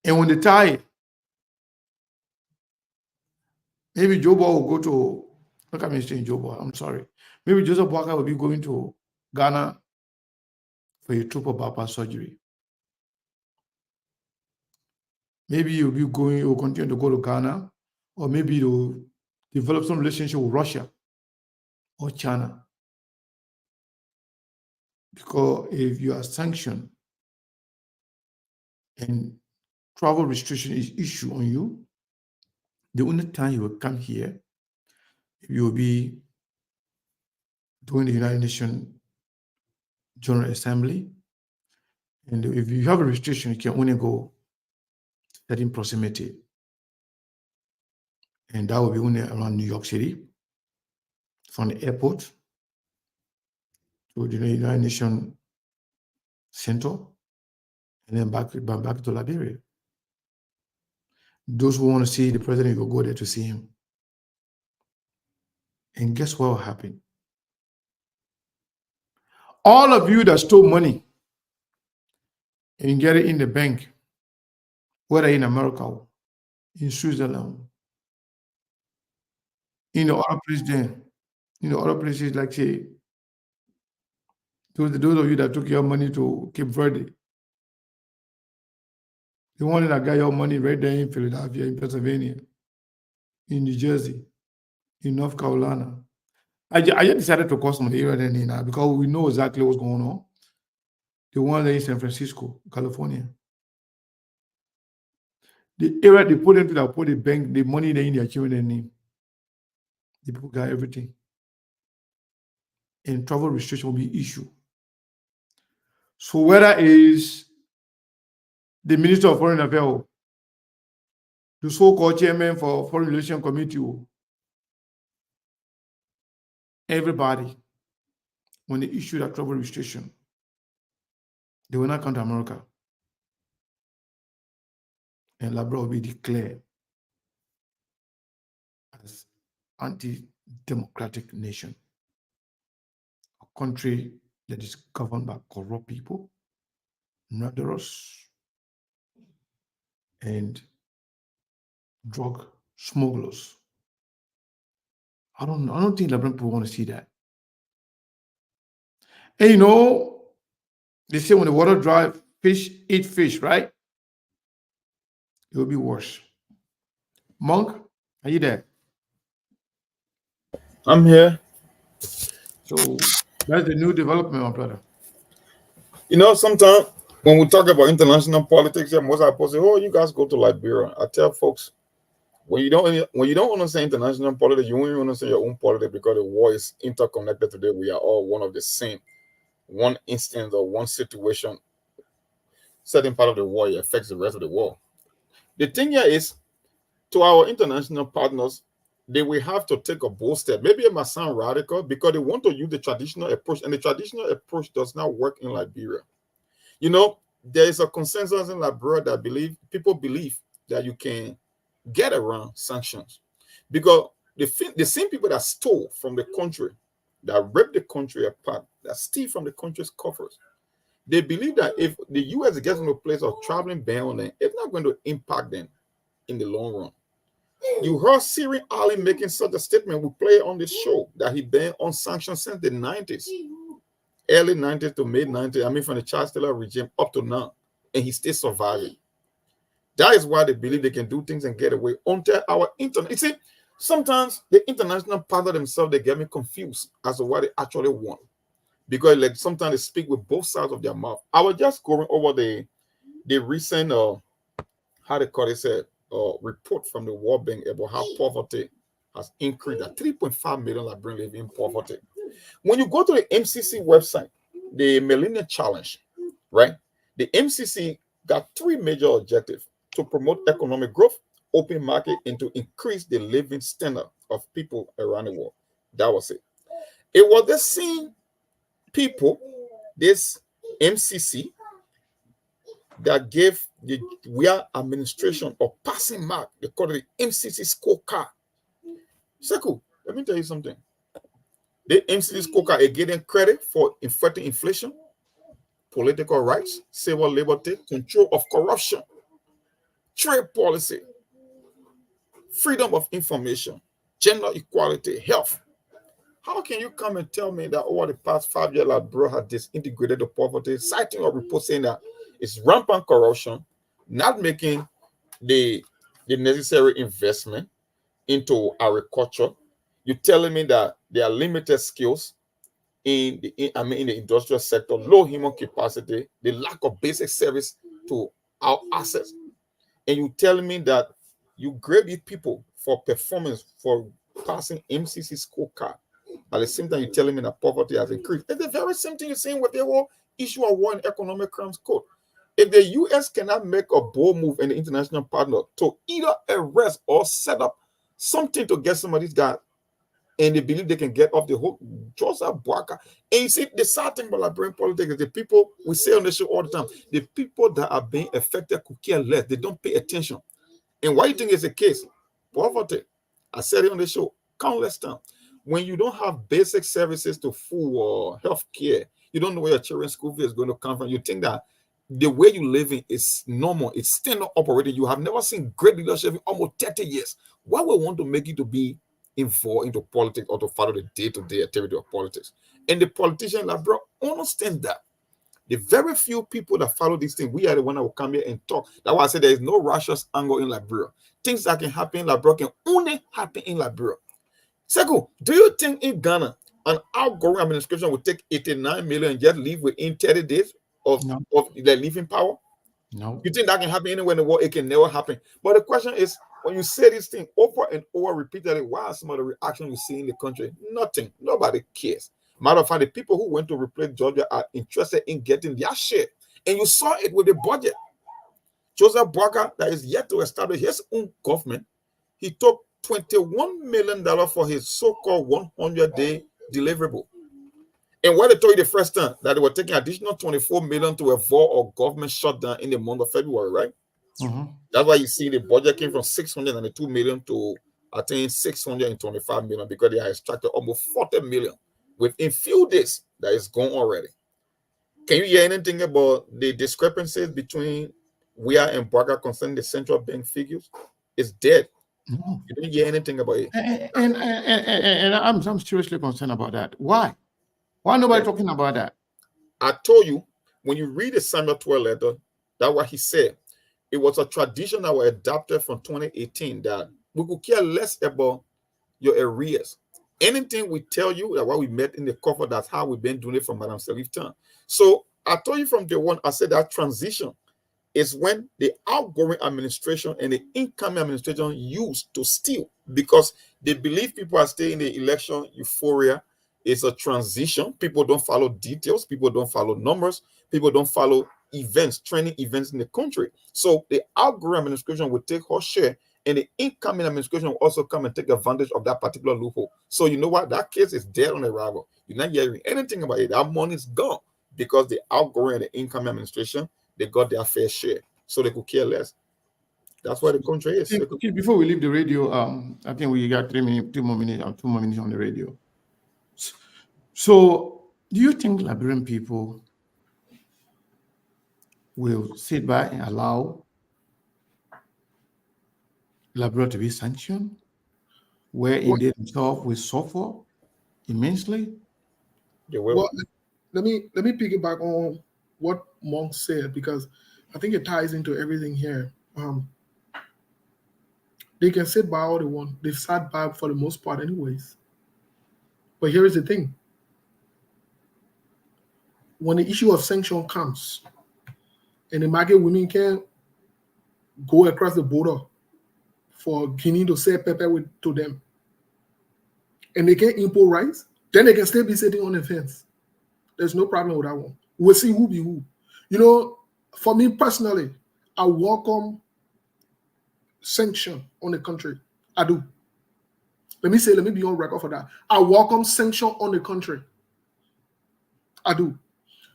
And when they tie it, maybe Joe Boy will go to, look at me saying Joe Boy, I'm sorry. Maybe Joseph Walker will be going to Ghana for a triple bypass surgery. Maybe you'll be going, you'll continue to go to Ghana, or maybe you'll develop some relationship with Russia or China. Because if you are sanctioned and travel restriction is issued on you, the only time you will come here, you will be doing the United Nations General Assembly. And if you have a restriction, you can only go certain proximity. And that will be only around New York City, from the airport to the United Nations Center, and then back to Liberia. Those who want to see the president will go there to see him. And guess what will happen? All of you that stole money and get it in the bank, whether in America, in Switzerland, in the other place there, in the other places like say, those of you that took your money to Cape Verde, the one that got your money right there in Philadelphia, in Pennsylvania, in New Jersey, in North Carolina. I just decided to call some of the area there now because we know exactly what's going on. The one there in San Francisco, California. The area they put into that put the bank, the money there in their children's name. The people got everything. And travel restriction will be issued. So whether is the Minister of Foreign Affairs, the so-called chairman for Foreign Relations Committee, everybody, when they issue that travel restriction, they will not come to America. And Liberia will be declared as anti-democratic nation, a country that is governed by corrupt people, murderers, and drug smugglers. I don't think Liberian people want to see that. And you know, they say when the water dry, fish eat fish, right? It will be worse. Monk, are you there? I'm here. So that's the new development, my brother. You know, sometimes when we talk about international politics, most people say, "Oh, you guys go to Liberia." I tell folks, when you don't understand international politics, you won't even understand your own politics because the war is interconnected today. We are all one of the same. One instance or one situation, certain part of the war affects the rest of the world. The thing here is, to our international partners, they will have to take a bold step. Maybe it might sound radical because they want to use the traditional approach, and the traditional approach does not work in Liberia. You know, there is a consensus in Liberia that people believe that you can get around sanctions because the same people that stole from the country, that ripped the country apart, that steal from the country's coffers, they believe that if the U.S. gets into a place of traveling ban on them, it's not going to impact them in the long run. You heard Siri Ali making such a statement. We play on this show that he been on sanctions since the 90s, early 90s to mid 90s. I mean, from the Charles Taylor regime up to now, and he's still surviving. That is why they believe they can do things and get away until our internet. You see, sometimes the international partner themselves, they get me confused as to what they actually want. Because like sometimes they speak with both sides of their mouth. I was just going over the the recent how they call it said report from the World Bank about how poverty has increased at 3.5 million Liberians live in poverty. When you go to the MCC website, the Millennium Challenge, right? The MCC got three major objectives: to promote economic growth, open market, and to increase the living standard of people around the world. That was it. It was the same people, this MCC, that gave the WIA administration a passing mark. They call it the MCC scorecard. Seku, let me tell you something. The MCC scorecard is getting credit for fighting inflation, political rights, civil liberty, control of corruption, trade policy, freedom of information, gender equality, health. How can you come and tell me that over the past 5 years, Labro had disintegrated the poverty, citing a report saying that it's rampant corruption, not making the necessary investment into agriculture? You're telling me that there are limited skills in the industrial sector, low human capacity, the lack of basic service to our assets, and you telling me that you grade these people for performance for passing MCC scorecard. At the same time, you're telling me that poverty has increased. It's the very same thing you're saying with the whole issue of war and economic crimes code. If the US cannot make a bold move in the international partner to either arrest or set up something to get some of these guys, and they believe they can get off the hook, Joseph Boaka. And you see, the sad thing about Liberian politics is the people, we say on the show all the time, the people that are being affected could care less. They don't pay attention. And why do you think it's the case? Poverty. I said it on the show countless times. When you don't have basic services to food or health care, you don't know where your children's school fee is going to come from. You think that the way you live in is normal, it's standard operating. You have never seen great leadership in almost 30 years. Why would we want to make you to be involved into politics or to follow the day-to-day activity of politics? And the politicians, like, bro, understand that. The very few people that follow these things, we are the one that will come here and talk. That's why I said there is no righteous angle in Liberia. Things that can happen in Liberia can only happen in Liberia. Seko, do you think in Ghana an outgoing administration will take 89 million and just leave within 30 days of their leaving power? No. You think that can happen anywhere in the world? It can never happen. But the question is, when you say this thing over and over repeatedly, why are some of the reactions you see in the country? Nothing. Nobody cares. Matter of fact, the people who went to replace Georgia are interested in getting their share. And you saw it with the budget. Joseph Boaka, that is yet to establish his own government, he took $21 million for his so-called 100-day deliverable. And when they told you the first time that they were taking additional 24 million to avoid a government shutdown in the month of February, right? Mm-hmm. That's why you see the budget came from 692 million to, I think, 625 million, because they have extracted almost 40 million within few days. That is gone already. Can you hear anything about the discrepancies between WIA and Boaka concerning the central bank figures? It's dead. No. You didn't hear anything about it. And I'm seriously concerned about that. Why? Why nobody talking about that? I told you, when you read the Samuel 12 letter, that's what he said. It was a tradition that was adopted from 2018 that we could care less about your arrears. Anything we tell you that what we met in the cover, that's how we've been doing it from Madam Salif time. So I told you from day one, I said that transition is when the outgoing administration and the incoming administration used to steal, because they believe people are staying in the election euphoria. It's a transition. People don't follow details. People don't follow numbers. People don't follow events, training events in the country. So the outgoing administration will take her share, and the incoming administration will also come and take advantage of that particular loophole. So you know what? That case is dead on arrival. You're not hearing anything about it. That money is gone because the outgoing and the incoming administration, they got their fair share. So they could care less. That's where the country is. Okay, before we leave the radio, I think we got 2 more minutes on the radio. So, do you think Liberian people will sit by and allow Liberia to be sanctioned, wherein they themselves will suffer immensely? Well, let me piggyback on what Monk said, because I think it ties into everything here. They can sit by all they want. They've sat by for the most part anyways. But here is the thing. When the issue of sanction comes, and the market women can go across the border for Guinea to sell pepper to them, and they can import rice, then they can still be sitting on the fence. There's no problem with that one. We'll see who be who. You know, for me personally, I welcome sanction on the country. I do. Let me be on record for that. I welcome sanction on the country. I do.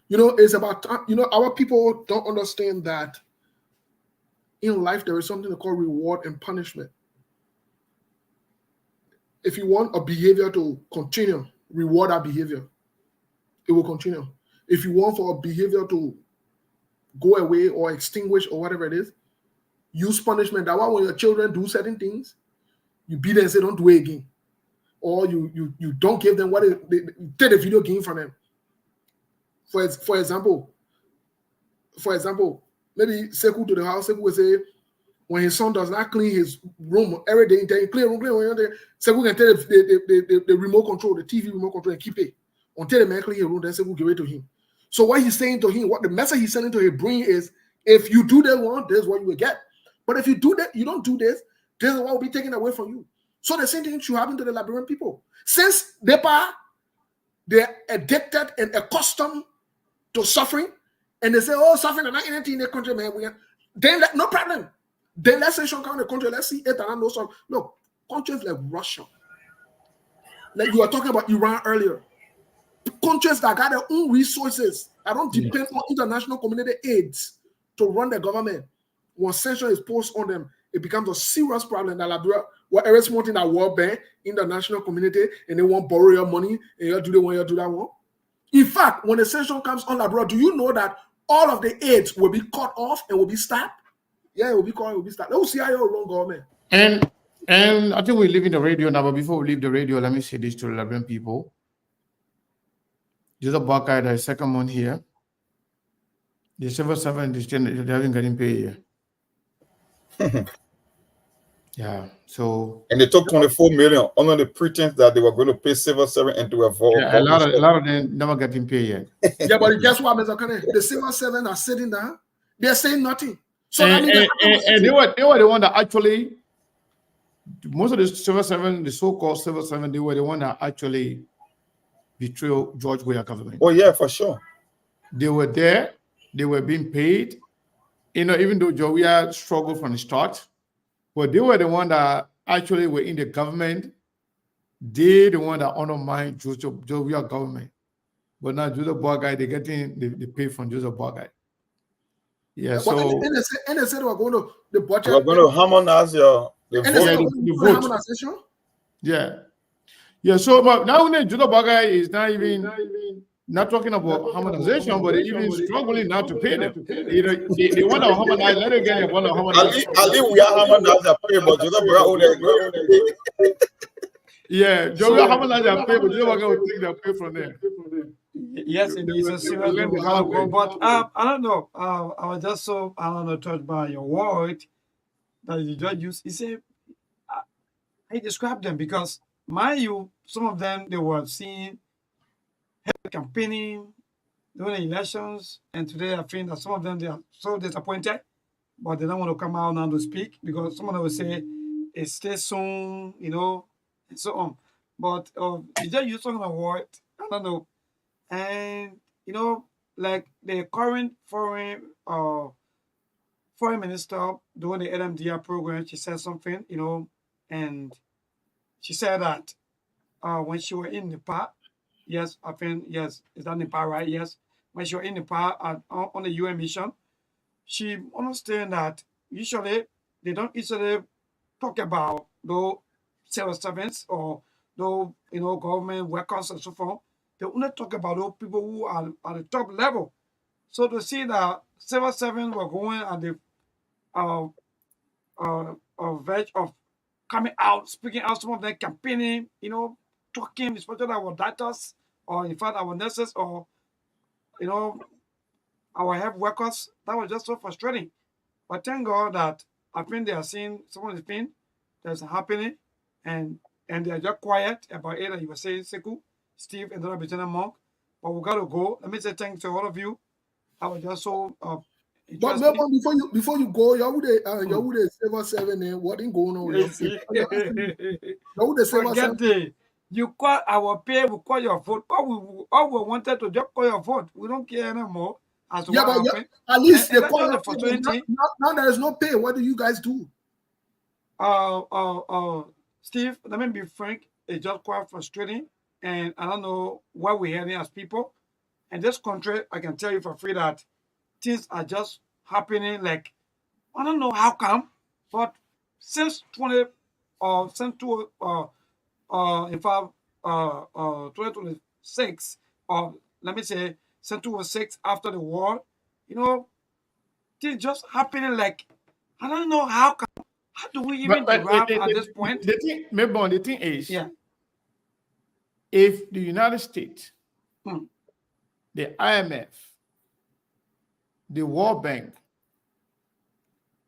You know, it's about time. You know, our people don't understand that in life there is something called reward and punishment. If you want a behavior to continue, reward that behavior. It will continue. If you want for a behavior to go away or extinguish or whatever it is, use punishment. That way when your children do certain things, you beat them and say, don't do it again. Or you don't give them what they take the video game from them. For example, maybe Sekou to the house, Sekou will say, when his son does not clean his room every day, clean room, Sekou can tell the remote control, the TV remote control, and keep it. Until the man clean his room, then Sekou give it to him. So what he's saying to him, what the message he's sending to his brain is, if you do that one, this is what you will get. But if you do that, you don't do this, this is what will be taken away from you. So the same thing should happen to the Liberian people. Since they're addicted and accustomed to suffering, and they say, oh, suffering and not anything in the country, man. Then no problem. Then let's say come in the country, let's see it and no suffering. Look, countries like Russia, like you were talking about Iran earlier, countries that got their own resources, that don't depend on international community aids to run their government. When sanction is posed on them, it becomes a serious problem that Liberia, whatever small thing that World Bank, international community, and they want to borrow your money, and you do the one, you do that one. In fact, when the sanction comes on Liberia, do you know that all of the aids will be cut off and will be stopped? Yeah, it will be cut, it will be stopped. Let us see how you run government. And I think we're leaving the radio now, but before we leave the radio, let me say this to the Liberian people. There's a Buckeye, the second one here. The civil servant is still, they haven't getting paid yet. Yeah, so and they took 24 million under the pretense that they were going to pay civil servant and to avoid. Yeah, a lot of them never getting paid yet. Yeah, but guess what, Mr. Kane? The civil servants are sitting down, they're saying nothing. So and they were the one that actually, most of the civil servants, the so-called civil servants, they were the one that actually betrayed George Weah government. Oh yeah, for sure. They were there, they were being paid. You know, even though George Weah struggled from the start, but they were the one that actually were in the government. They the one that undermined Joseph Weah government. But now Joseph Boagai, they getting the pay from Joseph Boagai. Yeah, so and they said they were going to the budget. We're going to harmonize the vote. Yeah. Yeah, so but now Joseph Boagai is not even not talking about harmonization, but they're even struggling now to pay them. They want to harmonize, let them get it, want to harmonize. At least we are harmonized their pay, but Joseph Boagai yeah, Joe will harmonize their pay, but Joseph Boagai will take their pay from there. Yes, indeed. So serious but I don't know. I was just so touched by your word that you just used. He said, I described them because some of them they were seen campaigning during the elections, and today I think that some of them they are so disappointed, but they don't want to come out now to speak because someone will say it stays soon, you know, and so on. But you just use some of the word, I don't know. And you know, like the current foreign minister during the LMDR program, she said something, you know, and she said that when she was in Nepal, yes, I think yes, is that Nepal, right? Yes, when she was in Nepal on the UN mission, she understand that usually they don't easily talk about those civil servants or those government workers and so forth. They only talk about those people who are at the top level. So to see that civil servants were going at the verge of coming out, speaking out, some of them campaigning, you know, talking, especially our doctors, or in fact our nurses, or you know, our health workers, that was just so frustrating. But thank God that I think they are seeing some of the things that's happening, and they are just quiet about it. Like you were saying, Sekou, Steve, and Lieutenant Monk. But we got to go. Let me say thanks to all of you. I was just so But Melbourne, before you go, you would save us 7 and what ain't going on with You you save us forget 7. you call our pay, we call your vote. All we wanted to just call your vote. We don't care anymore as to Yeah, what but happened. at least And they that's call just the your pay. opportunity. Now there is no pay. What do you guys do? Steve, let me be frank, it's just quite frustrating. And I don't know where we're heading as people. In this country, I can tell you for free that things are just happening like, I don't know how come, but since 20 or since two, in fact, 2026, or let me say, since 2006 after the war, you know, things just happening like, I don't know how come. How do we even derive at this point? The thing, Melbourne, the thing is, Yeah. if the United States, Hmm. the IMF, the World Bank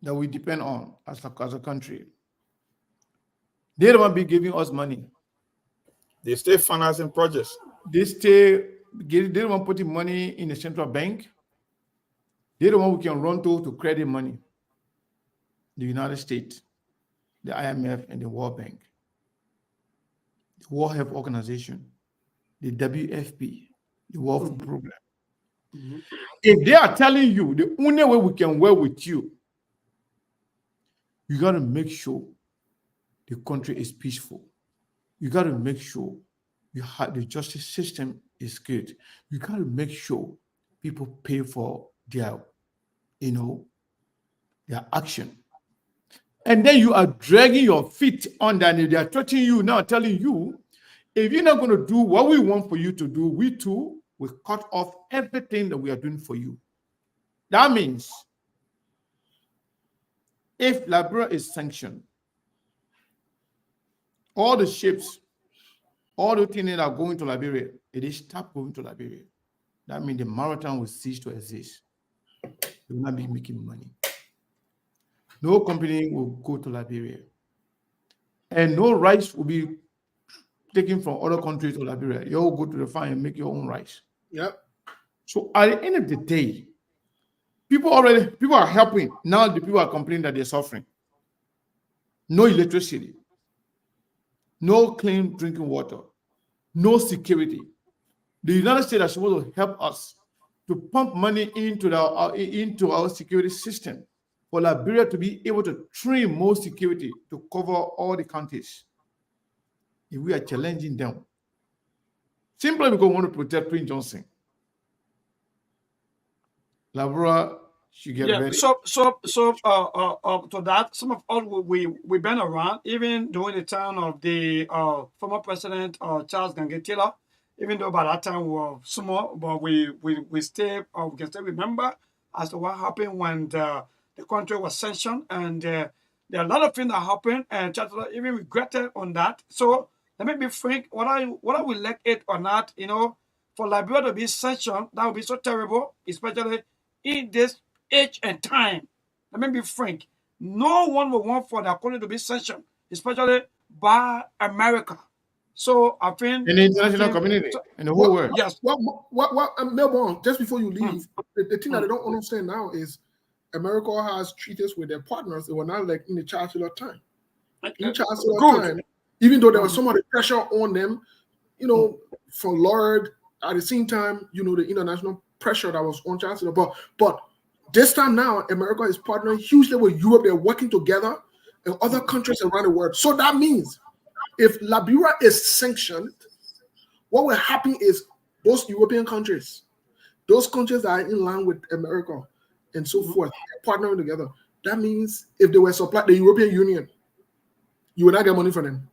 that we depend on as a country, they don't want to be giving us money. They stay financing projects. They don't want putting money in the central bank. They don't want we can run to credit money. The United States, the IMF, and the World Bank, the World Health Organization, the WFP, the World Food Program. If they are telling you the only way we can work with you, you got to make sure the country is peaceful. You got to make sure the justice system is good. You got to make sure people pay for their action. And then you are dragging your feet on that. They are threatening you now, telling you, if you're not going to do what we want for you to do, we too will cut off everything that we are doing for you. That means if Liberia is sanctioned, all the ships, all the things that are going to Liberia, it is stop going to Liberia. That means the maritime will cease to exist. They will not be making money. No company will go to Liberia. And no rice will be taken from other countries to Liberia. You all go to the farm and make your own rice. Yep. So at the end of the day, people are helping. Now the people are complaining that they're suffering. No electricity, no clean drinking water, no security. The United States are supposed to help us to pump money into our security system for Liberia to be able to train more security to cover all the counties. If we are challenging them, simply because we want to protect Prince Johnson, Liberia should get ready. So to that, some of us we've been around even during the time of the former president Charles Gange Taylor. Even though by that time we were small, but we still we can still remember as to what happened when the country was sanctioned, and there are a lot of things that happened, and Chancellor even regretted on that. So let me be frank, whether we like it or not, for Liberia to be sanctioned, that would be so terrible, especially in this age and time. Let me be frank. No one will want for their country to be sanctioned, especially by America. So I think in the international community, in the whole world. Yes. Melbourne, just before you leave, the thing that I don't understand now is America has treaties with their partners. They were not like in the Chancellor time. In Chancellor time, even though there was some of the pressure on them, from Lord, at the same time, the international pressure that was on Chancellor. But this time now, America is partnering hugely with Europe. They're working together and other countries around the world. So that means if Liberia is sanctioned, what will happen is those European countries, those countries that are in line with America and so forth, partnering together. That means if they were supplied the European Union, you will not get money from them.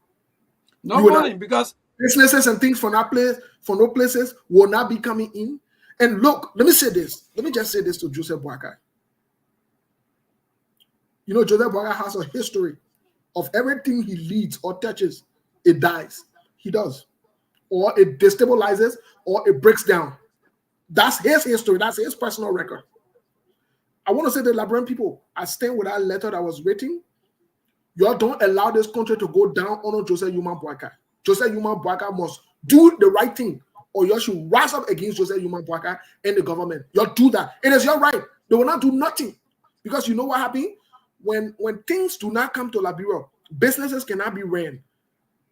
No money, because businesses and things from that place, from those places, will not be coming in. And look, let me say this. Let me just say this to Joseph Boakai. Joseph Boakai has a history of everything he leads or touches, it dies. He does. Or it destabilizes or it breaks down. That's his history. That's his personal record. I want to say to the Liberian people, I stand with that letter that was written. Y'all don't allow this country to go down on Joseph Yuma Boakai. Joseph Yuma Boakai must do the right thing, or y'all should rise up against Joseph Yuma Boakai and the government. Y'all do that. It is your right. They will not do nothing. Because you know what happened? When things do not come to Liberia, businesses cannot be ran.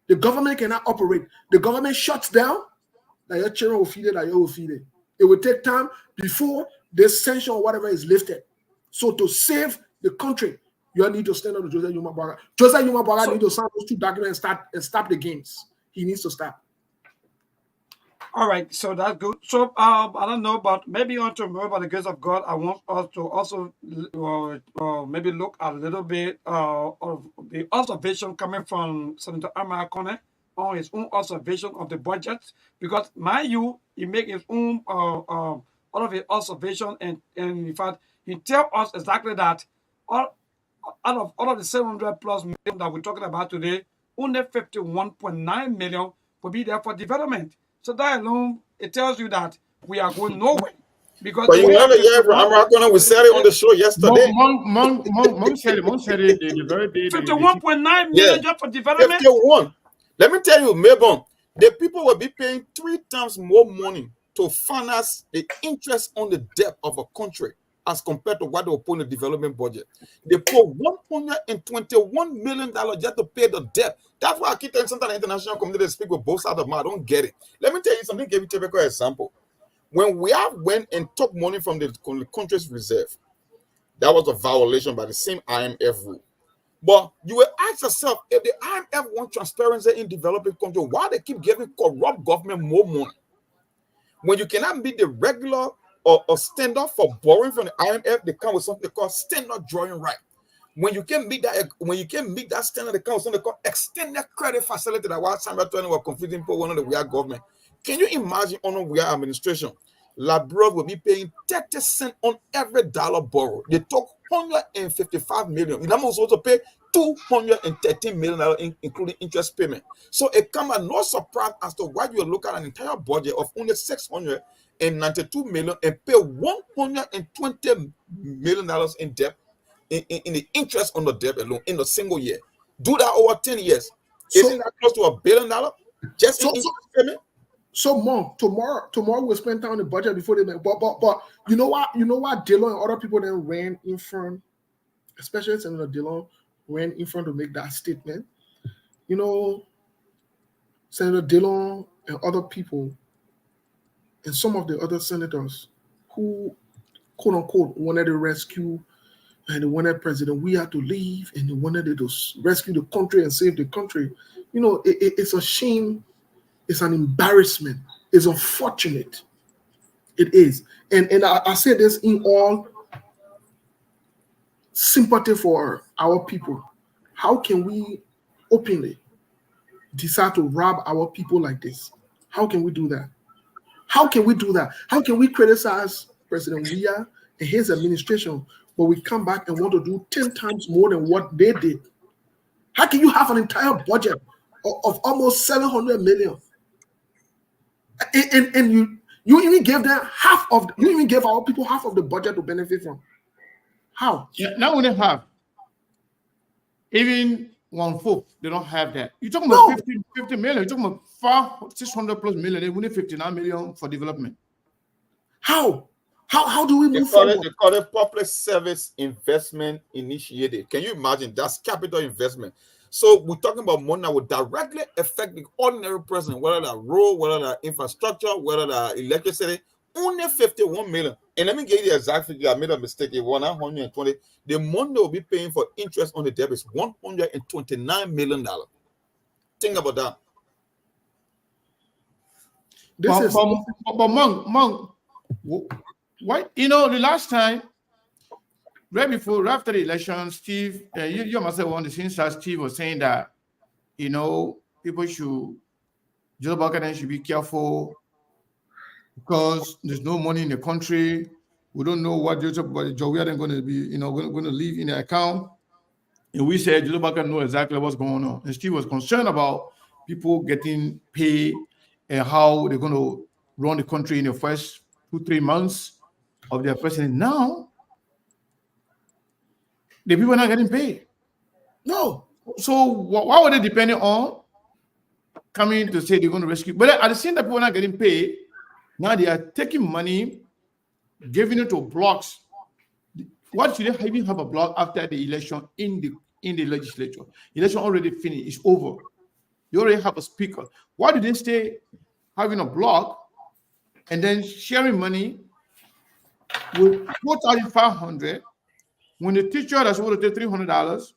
The government cannot operate. The government shuts down. That your children will feed it, that you will feed it. It will take time before the sanction or whatever is lifted. So to save the country, you need to stand up to Joseph Yuma Bwaga. Joseph Yuma Bwaga needs to sign those 2 documents and stop the games. He needs to stop. All right, so that's good. So I don't know, but maybe on tomorrow, by the grace of God, I want us to also maybe look a little bit of the observation coming from Senator Amara Kone on his own observation of the budget, because mind you, he make his own all of his observation, and in fact, he tell us exactly that out of the 700 plus million that we're talking about today, only 51.9 million will be there for development. So that alone, it tells you that we are going nowhere. Because But you want to hear from Amara, we said it on the show yesterday. Monk said it the very day. 51.9 million just for development. 51. Let me tell you, Mabon, the people will be paying 3 times more money to finance the interest on the debt of a country as compared to what they will put in the development budget. They put $121 million just to pay the debt. That's why I keep telling sometimes the international community speak with both sides of my. I don't get it. Let me tell you something. Give you a typical example. When we have went and took money from the country's reserve, that was a violation by the same IMF rule. But you will ask yourself, if the IMF want transparency in developing countries, why they keep giving corrupt government more money? When you cannot meet the regular or standard for borrowing from the IMF, they come with something called standard drawing right. When you can meet that standard, they come with something called extended credit facility. That while Samuel Tony was confusing for one of the weird government. Can you imagine on a weird administration? Liberia will be paying 30 cents on every dollar borrowed. They took 155 million. That was supposed to pay $213 million, including interest payment. So it comes as no surprise as to why you look at an entire budget of only $692 million and pay $120 million in debt, in the interest on the debt alone in a single year. Do that over 10 years. Isn't that close to $1 billion just in interest payment? So Mom, tomorrow we'll spend time on the budget before they make. But you know what Dillon and other people then ran in front, especially Senator Dillon ran in front to make that statement. You know, Senator Dillon and other people and some of the other senators who quote unquote wanted to rescue and they wanted President we had to leave and they wanted to rescue the country and save the country. You know, it's a shame. It's an embarrassment. It's unfortunate. It is. And I say this in all sympathy for our people. How can we openly decide to rob our people like this? How can we do that? How can we do that? How can we criticize President Weah and his administration, but we come back and want to do 10 times more than what they did? How can you have an entire budget of almost 700 million? And you even gave them you even gave our people half of the budget to benefit from. How? Yeah, not only half, even 1/4, they don't have that. You're talking about 50 million, you're talking about 600 plus million, they only 59 million for development. How do we move forward? They call it public service investment initiative. Can you imagine? That's capital investment. So we're talking about money that will directly affect the ordinary person, whether that road, whether that infrastructure, whether that electricity. Only 51 million. And let me give you the exact figure. I made a mistake. It was 120. The money will be paying for interest on the debt is $129 million. Think about that. But Monk, why? You know, the last time, right after the election, Steve, you must have on the scene. Steve was saying that, you know, people should, Joe Biden should be careful because there's no money in the country. We don't know what Joe Biden going to be, you know, going to leave in the account. And we said Joe Biden know exactly what's going on. And Steve was concerned about people getting paid and how they're going to run the country in the first 2-3 months of their president. Now, the people are not getting paid. No. So why were they depending on coming to say they're going to rescue? But at the same time, people are not getting paid. Now they are taking money, giving it to blocks What should they even have a blog after the election in the legislature? Election already finished. It's over. You already have a speaker. Why do they stay having a blog and then sharing money with 4,500 when the teacher that's supposed to take $300,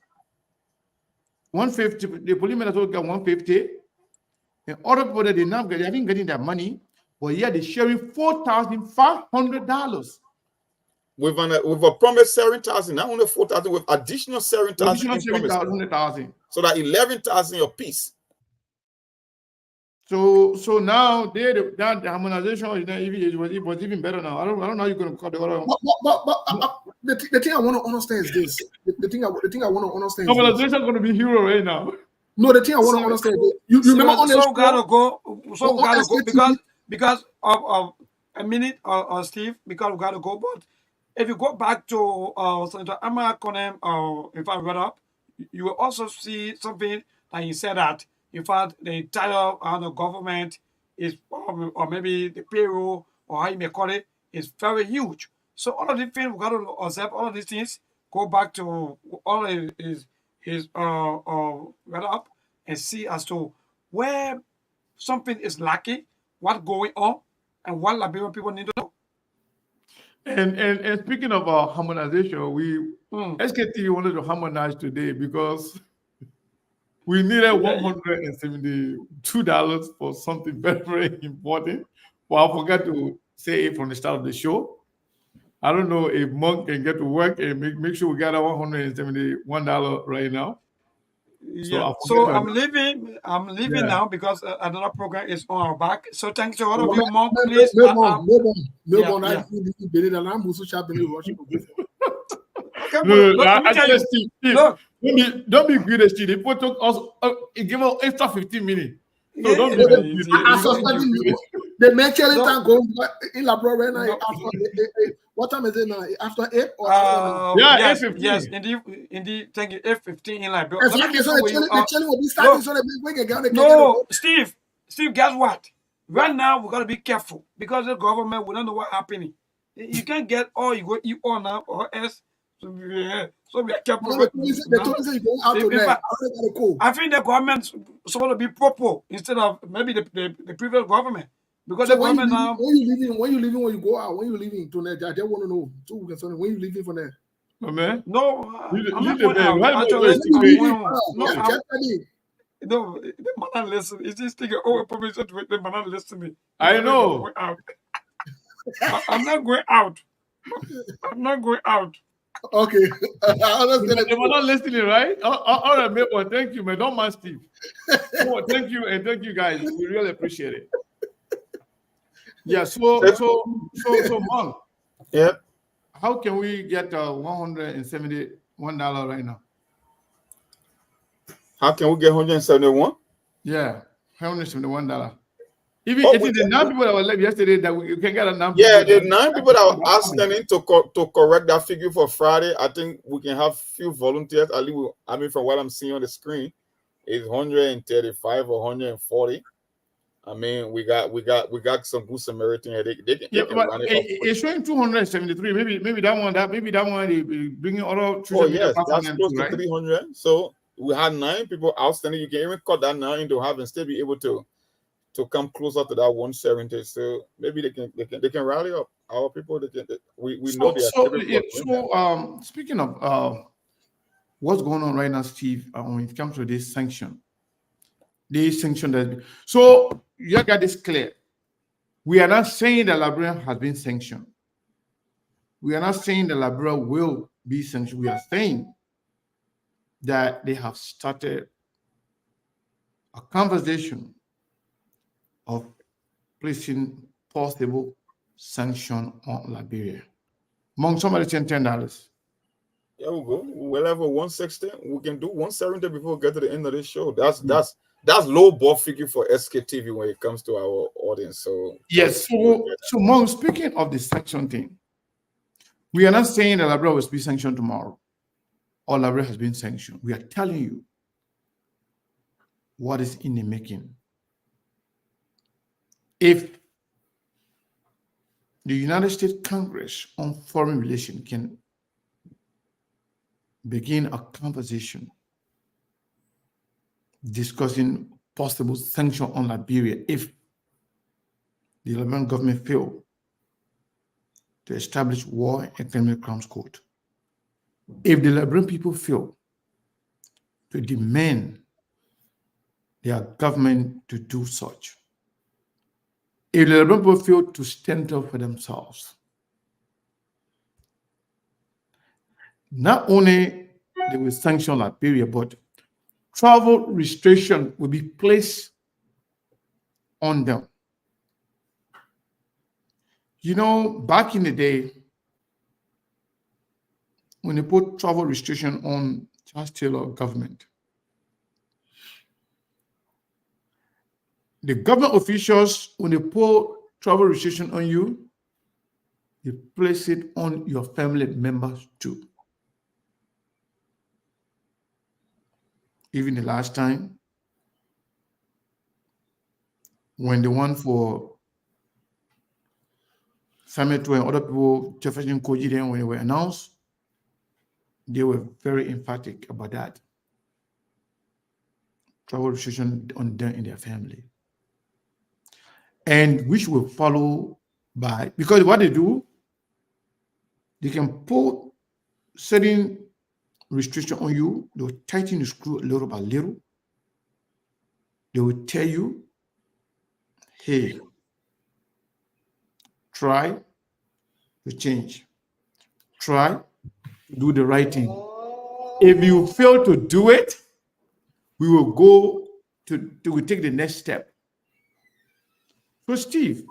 150, the policeman that's supposed to get 150, and other people that they haven't getting that money, but yet they're sharing $4,500. With a promised 7,000, not only 4,000, with additional 7,000 in promise. So that 11,000 your piece. So now that the harmonization was even better now. I don't know how you're going to cut the other. But the thing I want to understand is this. The thing I want to understand. Harmonization is going to be hero right now. No, the thing I want to understand. You remember on so gotta go. So we gotta go because of a minute, Steve. Because we gotta go. But if you go back to Senator Amar Konem, if I read up, you will also see something that he said that in fact the entire the government is or maybe the payroll or how you may call it is very huge. So all of these things we got to observe. All of these things go back to all his read up and see as to where something is lacking, what's going on, and what Liberian people need to know. And speaking of harmonization, we SKT wanted to harmonize today because we needed $172 for something very, very important. Well, I forgot to say it from the start of the show. I don't know if Monk can get to work and make sure we got $171 right now. Yeah. So I'm leaving now because another program is on our back. So thanks to all of you, Monk. Please. Don't be greedy, Steve. The people took us, give us extra 15 minutes. So don't be greedy. The mentioning time going in Labrador right now. What time is it now? After 8 or yes, 8:15. Yes, indeed. Thank you. 8:15 in Liberia. Exactly. So the chilling will be starting so that we can get Steve, guess what? Right now we gotta be careful because the government we don't know what's happening. You can't get all you go you all now or else. So we are careful. I think the government's supposed to be proper instead of maybe the previous government. Because so the government now. When you go out, when you leaving to there, I just want to know. So when you leaving from there. Man. No, I'm not going out. Actually, no, the man not listen. It's just thinking, permission to the man not listen to me. I know. I'm not going out. I'm not going out. Okay. They were not listening, right? All right, mate. Well, thank you, man. Don't mind Steve. Thank you, and thank you, guys. We really appreciate it. Yeah. So, Monk. Yeah. How can we get $171 right now? How can we get 171? Yeah, $171. Even the 9 people that were left yesterday that we can get a number. Yeah, the 9 people that were asking to correct that figure for Friday. I think we can have few volunteers. At least, from what I'm seeing on the screen, it's 135 or 140. I mean, we got some good Samaritan here. They can run it it's showing 273. Maybe that one. They bringing other. Oh yes, that's close to 300. So we had 9 people outstanding. You can even cut that 9 into half and still be able to come closer to that 170. So maybe they can rally up our people. We know they are. Speaking of what's going on right now, Steve, when it comes to this sanction. So you got this clear. We are not saying that Liberia has been sanctioned. We are not saying that Liberia will be sanctioned. We are saying that they have started a conversation of placing possible sanction on Liberia. Among somebody saying $10. Yeah, we'll go. We'll have a 160. We can do 170 before we get to the end of this show. That's low ball figure for SKTV when it comes to our audience. So yes. So Mong, speaking of the sanction thing, we are not saying that Liberia will be sanctioned tomorrow, or Liberia has been sanctioned. We are telling you what is in the making. If the United States Congress on Foreign Relations can begin a conversation discussing possible sanction on Liberia if the Liberian government fail to establish war and economic crimes court. If the Liberian people fail to demand their government to do such, if the Liberian people fail to stand up for themselves, not only they will sanction Liberia, but travel restriction will be placed on them. You know, back in the day, when they put travel restriction on Charles Taylor government, the government officials, when they put travel restriction on you, they place it on your family members too. Even the last time, when the one for Summit and other people, Jefferson Koji, then when they were announced, they were very emphatic about that. Travel restriction on them and their family. And which will follow by, because what they do, they can put certain restriction on you, they'll tighten the screw a little by little. They will tell you, hey, try to change. Try to do the right thing. If you fail to do it, we will go to take the next step. So, Steve,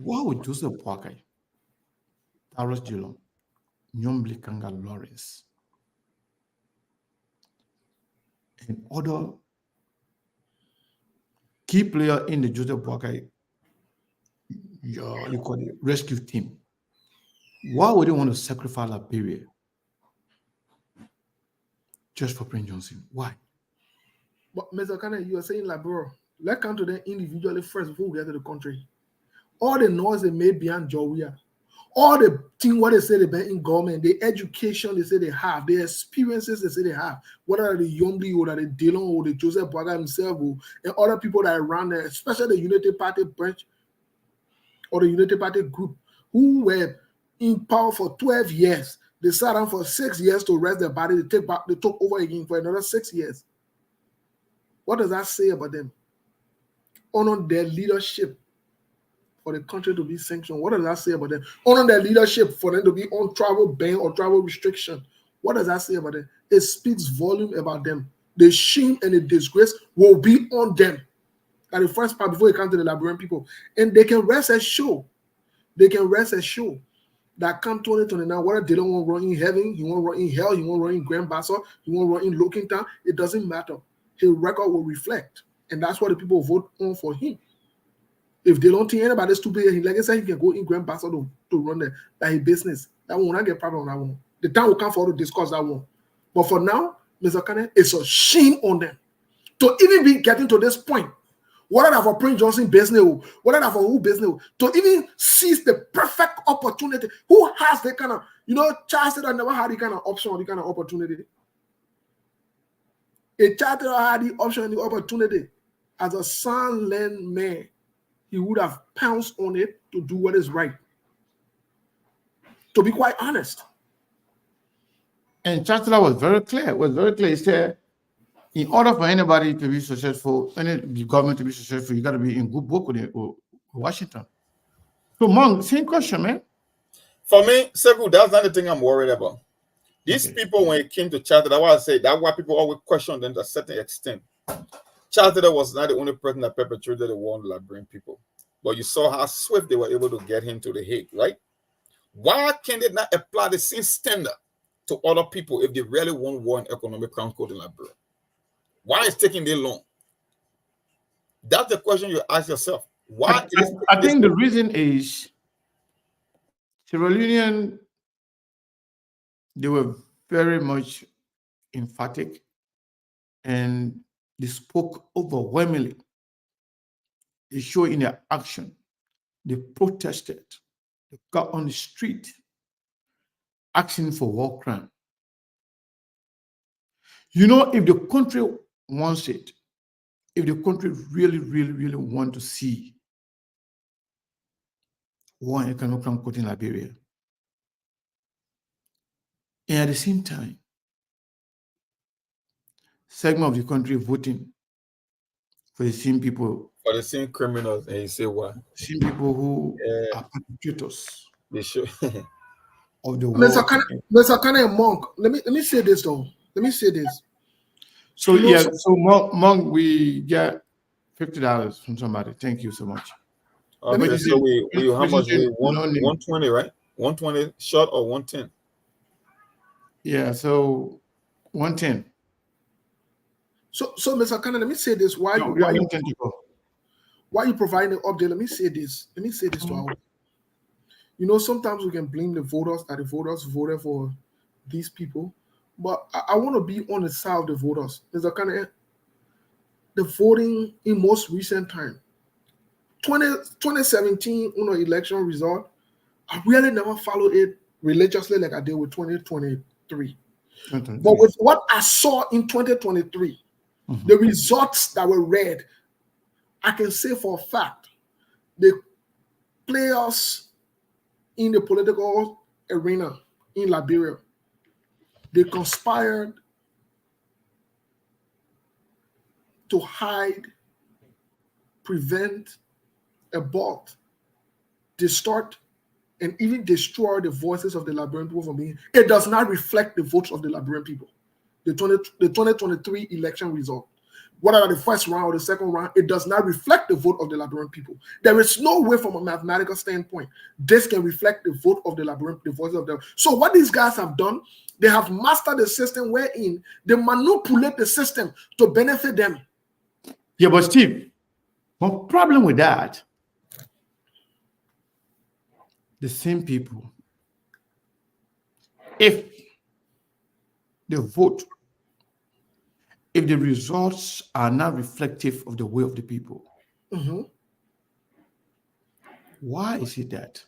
why would Joseph Boakai, Taros Jilong, Nyombli Kanga Lawrence, and other key player in the Joseph Boakai, you call it rescue team, why would they want to sacrifice Liberia just for Prince Johnson? Why? But Mr. Kane, you are saying like, bro, let's come to them individually first before we get to the country. All the noise they made beyond Jowia, all the thing what they say they been in government, the education they say they have, the experiences they say they have, whether the Yombli or the Dillon or the Joseph Boakai himself or, and other people that are around there, especially the United Party branch or the United Party group, who were in power for 12 years. They sat down for 6 years to rest their body. They took over again for another 6 years. What does that say about them? Honor their leadership for the country to be sanctioned. What does that say about them? Honor their leadership for them to be on travel ban or travel restriction. What does that say about them? It speaks volume about them. The shame and the disgrace will be on them. That's the first part before it comes to the Liberian people. And they can rest assured. They can rest assured that come 2029, whether they don't want to run in heaven, you want to run in hell, you want to run in Grand Bassa, you want to run in Lokintown, it doesn't matter. His record will reflect. And that's what the people vote on for him. If they don't think anybody stupid, like I said, he can go in Grand Bassa to run that his business. That one will not get problem on that one. The time will come for to discuss that one. But for now, Mr. Kane, it's a shame on them to even be getting to this point. Whether for Prince Johnson business, whether for who business, to even seize the perfect opportunity. Who has the kind of, Charles said I never had the kind of option or the kind of opportunity. A child had the option and the opportunity. As a son-learned man, he would have pounced on it to do what is right. To be quite honest. And Chancellor was very clear. He said, in order for anybody to be successful, any government to be successful, you got to be in good book with Washington. So, Mong, same question, man. For me, Sekou, that's not the thing I'm worried about. These people, when it came to Charter, that's why I say that's why people always question them to a certain extent. Charter was not the only person that perpetrated the war on the Liberian people. But you saw how swift they were able to get him to the Hague, right? Why can they not apply the same standard to other people if they really want war and economic crime code in Liberia? Why is it taking this long? That's the question you ask yourself. Why? I think the reason is Sierra Leonean, they were very much emphatic and they spoke overwhelmingly. They showed in their action. They protested. They got on the street. asking for war crime. You know, if the country wants it, if the country really, really, really want to see war and economic crime court in Liberia, and at the same time, segment of the country voting for the same people, For the same criminals, and you say what? same people who Yeah, are perpetrators they should. of the Mr. war. Mr. Kane and Monk, let me say this though. Let me say this. So You know, yeah, so Monk, we get $50 from somebody. Thank you so much. Okay, Which so is we how which is much we no name. 120, right? 120 short or 110? Yeah, so 110. so Mr. Kane, let me say this. Yeah, 110 people. Why you providing the update? Let me say this. Let me say this to our. You know, sometimes we can blame the voters that the voters voted for these people, but I want to be on the side of the voters. There's a kind of the voting in most recent time. 2017, election result, I really never followed it religiously like I did with 2023. But with what I saw in 2023, the results that were read, I can say for a fact, the players in the political arena in Liberia, they conspired to hide, prevent, abort, distort, and even destroy the voices of the Liberian people from being. It does not reflect the votes of the Liberian people. The 2023 election result, whether the first round or the second round, it does not reflect the vote of the Liberian people. There is no way from a mathematical standpoint this can reflect the vote of the Liberian, the voices of them. So what these guys have done, they have mastered the system wherein they manipulate the system to benefit them. Yeah, but Steve, one problem with that, the same people, if the vote, if the results are not reflective of the will of the people, why is it that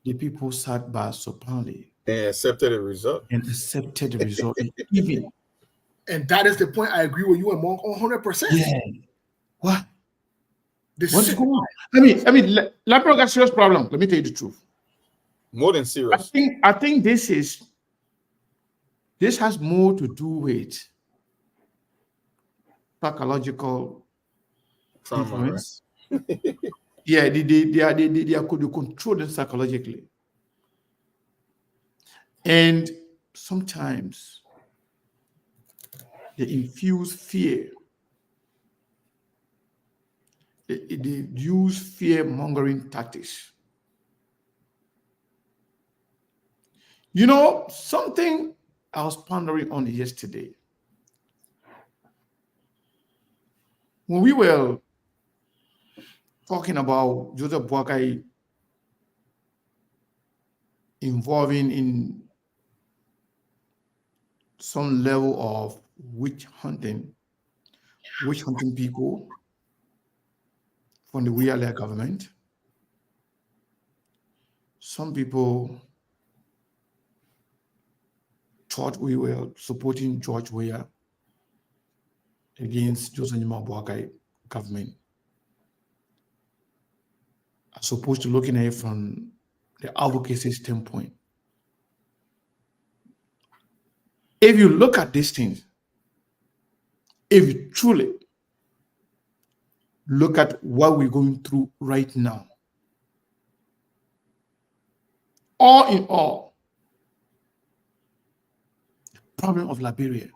the people sat by supinely And accepted the result. and accepted the result, even? And that is the point. I agree with you and Monk 100%. Yeah. What? The What's si- going on? I mean, Liberia got serious problem. Let me tell you the truth. More than serious. I think this has more to do with psychological Trauma, influence. right? Yeah, they could control them psychologically. And sometimes they infuse fear. They use fear-mongering tactics. You know, something I was pondering on yesterday. When we were talking about Joseph Boakai involving in some level of witch hunting people from the Weah government. Some people thought we were supporting George Weah against Joseph Boakai government. As opposed to looking at it from the advocacy standpoint. If you look at these things, if you truly look at what we're going through right now, all in all, the problem of Liberia,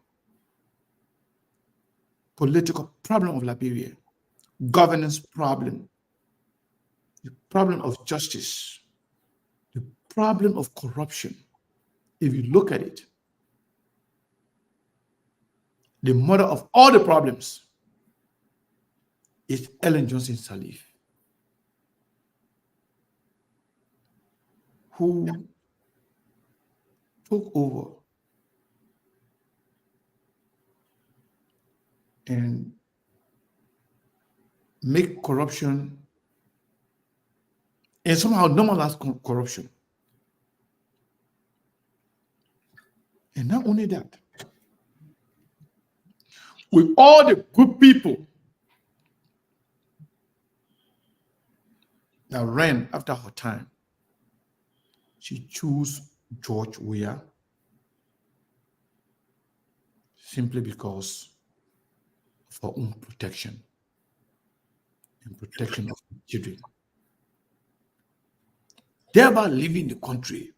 political problem of Liberia, governance problem, the problem of justice, the problem of corruption, if you look at it, the mother of all the problems is Ellen Johnson Sirleaf, who took over and make corruption and somehow normalize corruption. And not only that, with all the good people that ran after her time, she chose George Weah simply because of her own protection and protection of her children, thereby leaving the country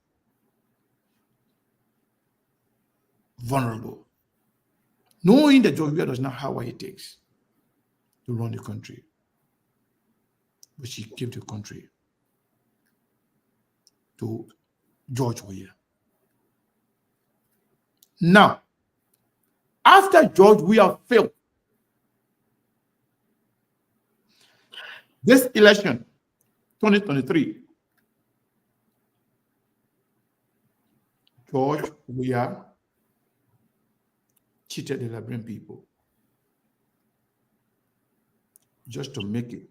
vulnerable, knowing that George Weah does not have what it takes to run the country, but she gave the country to George Weah. Now, after George Weah failed this election, 2023, George Weah cheated the Liberian people just to make it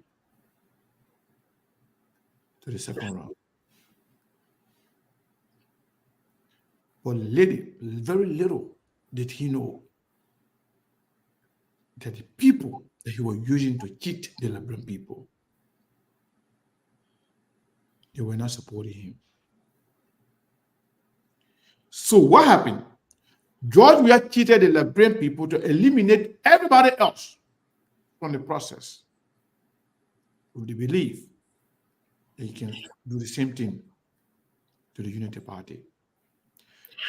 to the second round. But very little did he know that the people that he was using to cheat the Liberian people, they were not supporting him. So what happened? George Weah cheated the Liberian people to eliminate everybody else from the process with the belief that he can do the same thing to the Unity Party.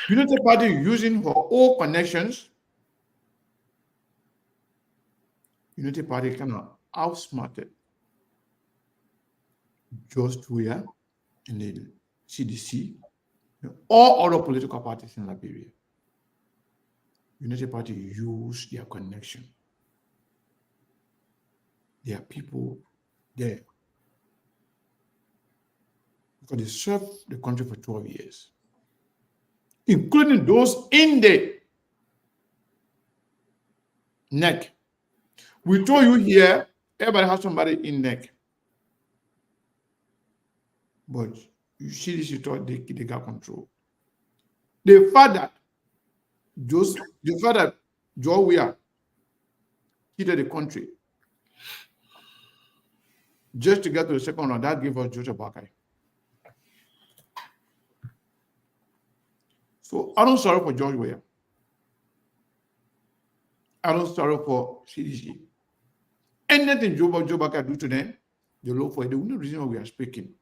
Unity Party, using her own connections, Unity Party kind of outsmarted George Weah and the CDC and all other political parties in Liberia. Unity Party used their connection. There are people there because they served the country for 12 years, including those in the neck. We told you here, everybody has somebody in neck. But you see this, you thought they got control. The fact that George Weah cheated the country just to get to the second round, that gave us Joseph Boakai. So I don't sorry for George Weah. I don't sorry for CDC. Anything Joe Boakai do to them, they look for it. The only reason why we are speaking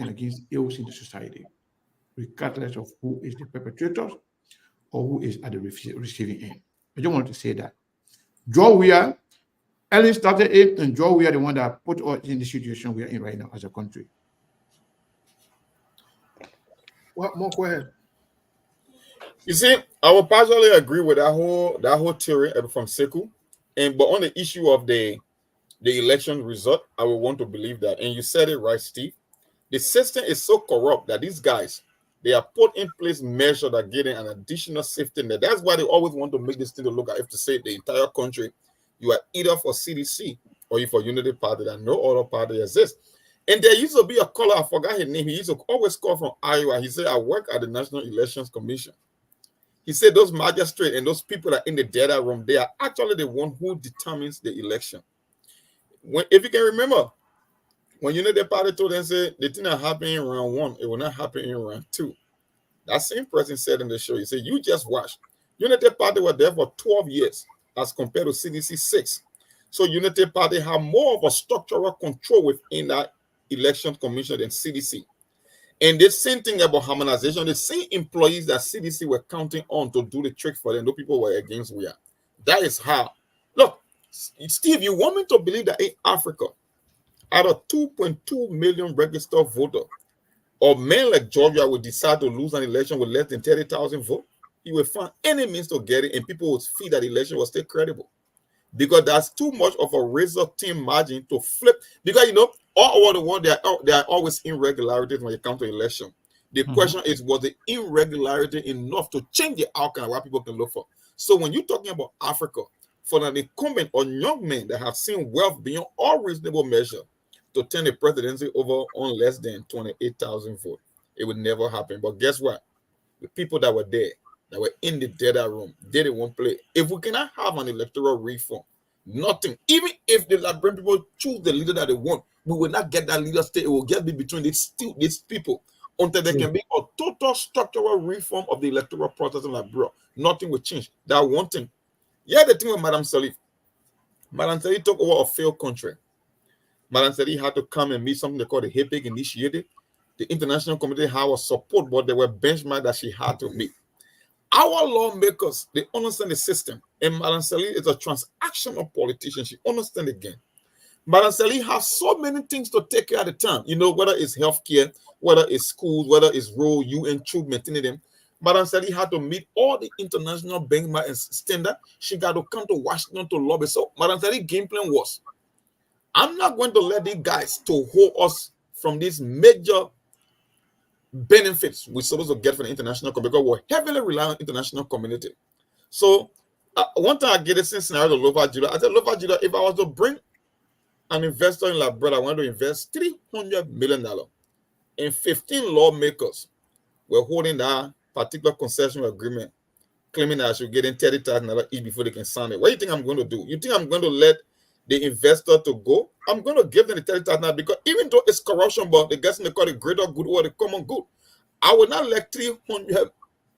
against ills in the society, regardless of who is the perpetrator or who is at the receiving end. I just want to say that. George Weah, Ellen started it, and George Weah the one that put us in the situation we are in right now as a country. What more? Go ahead. You see, I will partially agree with that whole theory from Sekou, but on the issue of the election result, I will want to believe that. And you said it right, Steve. The system is so corrupt that these guys, they are put in place measures that get an additional safety net. That's why they always want to make this thing to look at if to say the entire country, you are either for CDC or you for Unity Party, that no other party exists. And there used to be a caller, I forgot his name. He used to always call from Iowa. He said, I work at the National Elections Commission. He said those magistrates and those people that are in the data room, they are actually the one who determines the election. If you can remember, when Unity Party told them, say, the thing that happened in round 1, it will not happen in round 2. That same person said in the show, he said, you just watch. Unity Party were there for 12 years as compared to CDC 6. So Unity Party have more of a structural control within that election commission than CDC. And the same thing about harmonization, the same employees that CDC were counting on to do the trick for them, those people were against Weah. That is how. Look, Steve, you want me to believe that in Africa, out of 2.2 million registered voters, or men like Georgia would decide to lose an election with less than 30,000 votes, he will find any means to get it, and people would feel that the election was still credible. Because that's too much of a razor thin margin to flip. Because, all over the world, there are always irregularities when it comes to election. The question is, was the irregularity enough to change the outcome what people can look for? So when you're talking about Africa, for an incumbent or young men that have seen wealth beyond all reasonable measure to turn the presidency over on less than 28,000 votes, it would never happen. But guess what? the people that were there, that were in the data room, they didn't want to play. If we cannot have an electoral reform, nothing. Even if the Liberian people choose the leader that they want, we will not get that leader stay. It will get be between these people until there can be a total structural reform of the electoral process in Liberia. Nothing will change. That one thing. Yeah, the thing with Madam Salif. Madam Salif took over a failed country. Madam Salif had to come and meet something they call the HAPEC initiative. The international community had a support, but there were benchmarks that she had to meet. Our lawmakers, they understand the system. And Madam Salih is a transactional politician. She understands again. Madam Salih has so many things to take care of the time. You know, whether it's healthcare, whether it's schools, whether it's rural, UN troop maintaining them. Madam Salih had to meet all the international benchmark and standard. She got to come to Washington to lobby. So Madam Salih's game plan was, I'm not going to let these guys to hold us from these major benefits we're supposed to get from the international community, because we're heavily relying on international community. So one time I get this scenario to Lova Judah. I said, Lova Judah, if I was to bring an investor in Liberia, I want to invest $300 million, and 15 lawmakers were holding that particular concession agreement, claiming that I should get in $30,000 each before they can sign it. What do you think I'm going to do? You think I'm going to let the investor to go? I'm going to give them the $30,000, because even though it's corruption, but the guys in the call the greater good or the common good, I will not let $300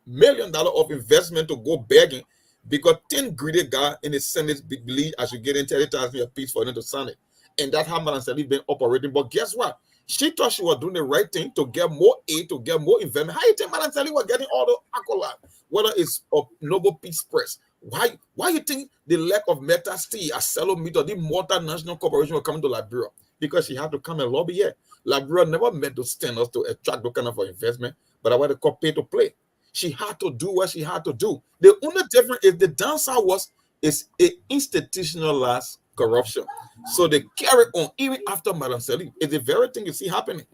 million of investment to go begging because 10 greedy guys in the Senate believe I should get in $30,000 a piece for them to sign it. And that's how Madam Salih been operating. But guess what? She thought she was doing the right thing to get more aid, to get more investment. How you think Madam Salih was getting all the accolades? Whether it's a Nobel Peace Prize. Why you think the lack of Meta Steel, ArcelorMittal, the multinational corporation were coming to Liberia? Because she had to come and lobby here. Liberia never met those standards to attract those kind of investment, but I want to call pay to play. She had to do what she had to do. The only difference is the downside is a institutionalized corruption. So they carry on even after Madam Salih. It's the very thing you see happening.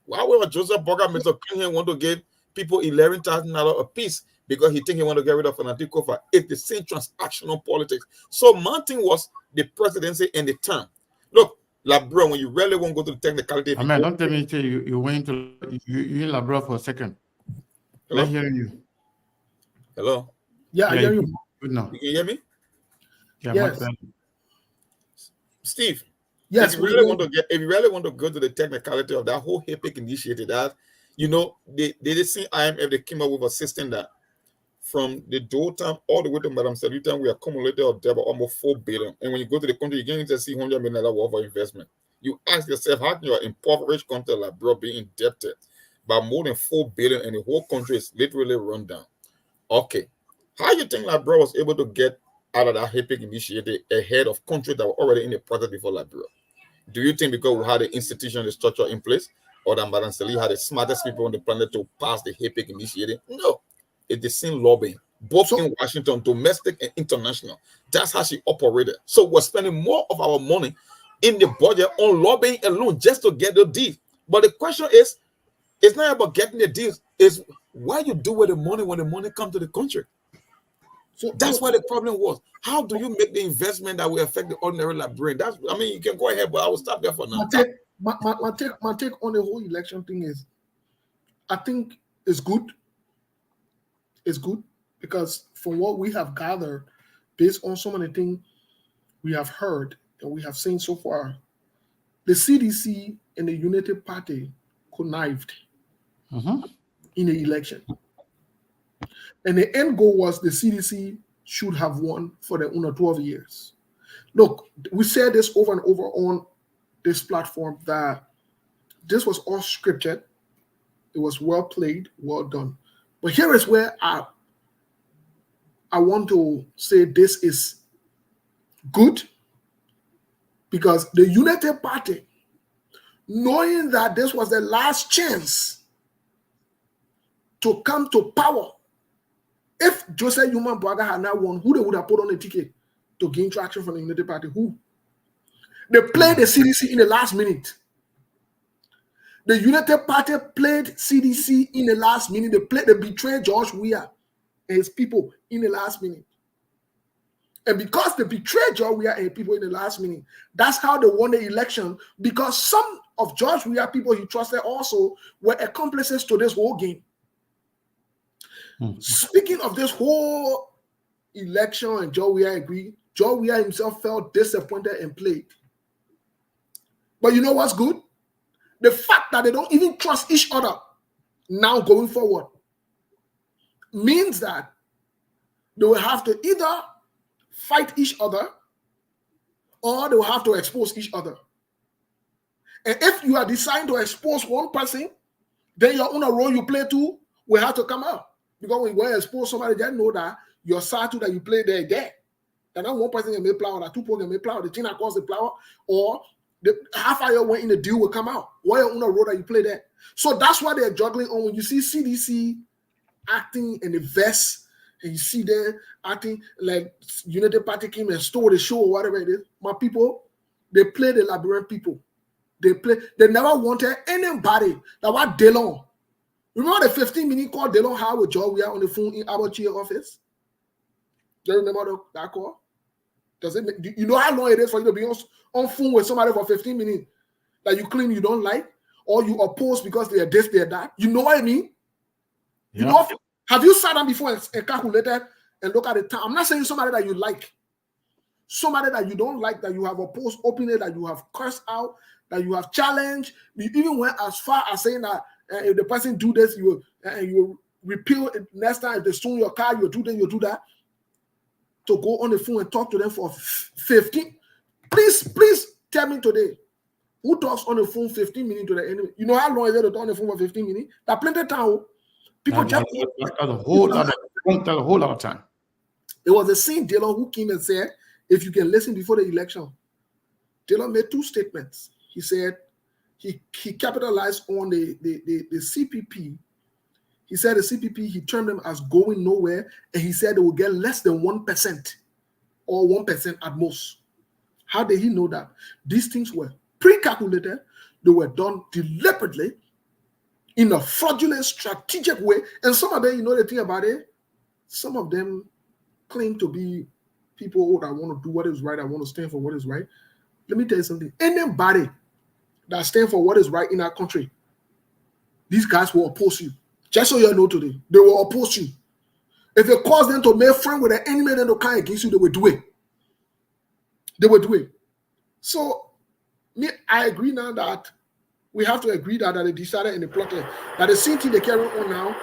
Why would Joseph Boga, Mr. King, want to give people $11,000 a piece because he think he want to get rid of an Kofa? It's the same transactional politics. So my thing was the presidency and the term. Look, Labra, when you really want to go to the technicality, Amen. Don't tell me you went to you in Labra for a second. Hello? Not hearing you. Hello? Yeah, I hear you. Good now. You can hear me? Yeah, Yes. much better. Steve, Yes, if you really want to go to the technicality of that whole HAPEC initiative, that they did see IMF, they came up with a system that from the Joe time all the way to Madam Salih time, we accumulated a debt of almost $4 billion. And when you go to the country, you're going to see $100 million worth of investment. You ask yourself, how can your impoverished country like bro be indebted by more than $4 billion and the whole country is literally run down? Okay, how you think Liberia was able to get out of that HAPEC initiative ahead of countries that were already in the process before Liberia? Do you think because we had the institution, the structure in place, or that Madam Salih had the smartest people on the planet to pass the HAPEC initiative? No, it's the same lobbying, both in Washington, domestic and international. That's how she operated. So we're spending more of our money in the budget on lobbying alone just to get the deal. But the question is, it's not about getting the deals, it's what you do with the money when the money comes to the country. So that's why the problem was. How do you make the investment that will affect the ordinary Liberian? You can go ahead, but I will stop there for now. My take on the whole election thing is, I think it's good. It's good because from what we have gathered, based on so many things we have heard and we have seen so far, the CDC and the United Party connived in the election. And the end goal was the CDC should have won for the 12 years. Look, we said this over and over on this platform that this was all scripted. It was well played, well done. But here is where I want to say this is good, because the United Party, knowing that this was the last chance to come to power, if Joseph Human Braga had not won, who they would have put on the ticket to gain traction from the United Party? Who? They played the CDC in the last minute. The United Party played CDC in the last minute. They betrayed George Weah and his people in the last minute. And because they betrayed George Weah and his people in the last minute, that's how they won the election, because some of George Weah people he trusted also were accomplices to this whole game. Speaking of this whole election and Joe Weah agreed, Joe Weah himself felt disappointed and played. But you know what's good? The fact that they don't even trust each other now going forward means that they will have to either fight each other or they will have to expose each other. And if you are deciding to expose one person, then your own role you play too will have to come out. Because when you go and expose somebody, they know that your side too that you play there. And then one person can make plow, or two people can make plow, the thing across the plow, or the half hour when in the deal will come out. What your own role that you play there. So that's why they're juggling on. When you see CDC acting in the vest, and you see them acting like Unity Party came and stole the show or whatever it is, my people, they play the labyrinth people. They never wanted anybody that was Delon. Remember the 15-minute call Delon had with Joe Weah on the phone in our chair office? Do you remember that call? Do you know how long it is for you to be on phone with somebody for 15 minutes that you claim you don't like or you oppose because they are this, they are that? You know what I mean? Yeah. You know, have you sat down before and calculated and look at the time? I'm not saying somebody that you like. Somebody that you don't like, that you have opposed openly, that you have cursed out, that you have challenged. You even went as far as saying that if the person do this, you will repeal it next time. If they stole your car, you'll do this, you'll do that. To go on the phone and talk to them for 15. Please tell me today, who talks on the phone 15 minutes to the enemy? You know how long is it to talk on the phone for 15 minutes? That plenty of time. People that's a whole lot of time. It was the same Dillon who came and said, if you can listen before the election, Dillon made two statements. He said he capitalized on the CPP. He said the CPP, he termed them as going nowhere, and he said they will get less than 1% or 1% at most. How did he know that? These things were pre-calculated. They were done deliberately in a fraudulent, strategic way. And some of them, you know the thing about it, some of them claim to be people that want to do what is right, I want to stand for what is right. Let me tell you something. Anybody that stands for what is right in our country, these guys will oppose you. Just so you know today, they will oppose you. If it cause them to make friends with the enemy, then to come against you, they will do it. They will do it. So, I agree now that we have to agree that they decided in the plotted that the same thing they carry on now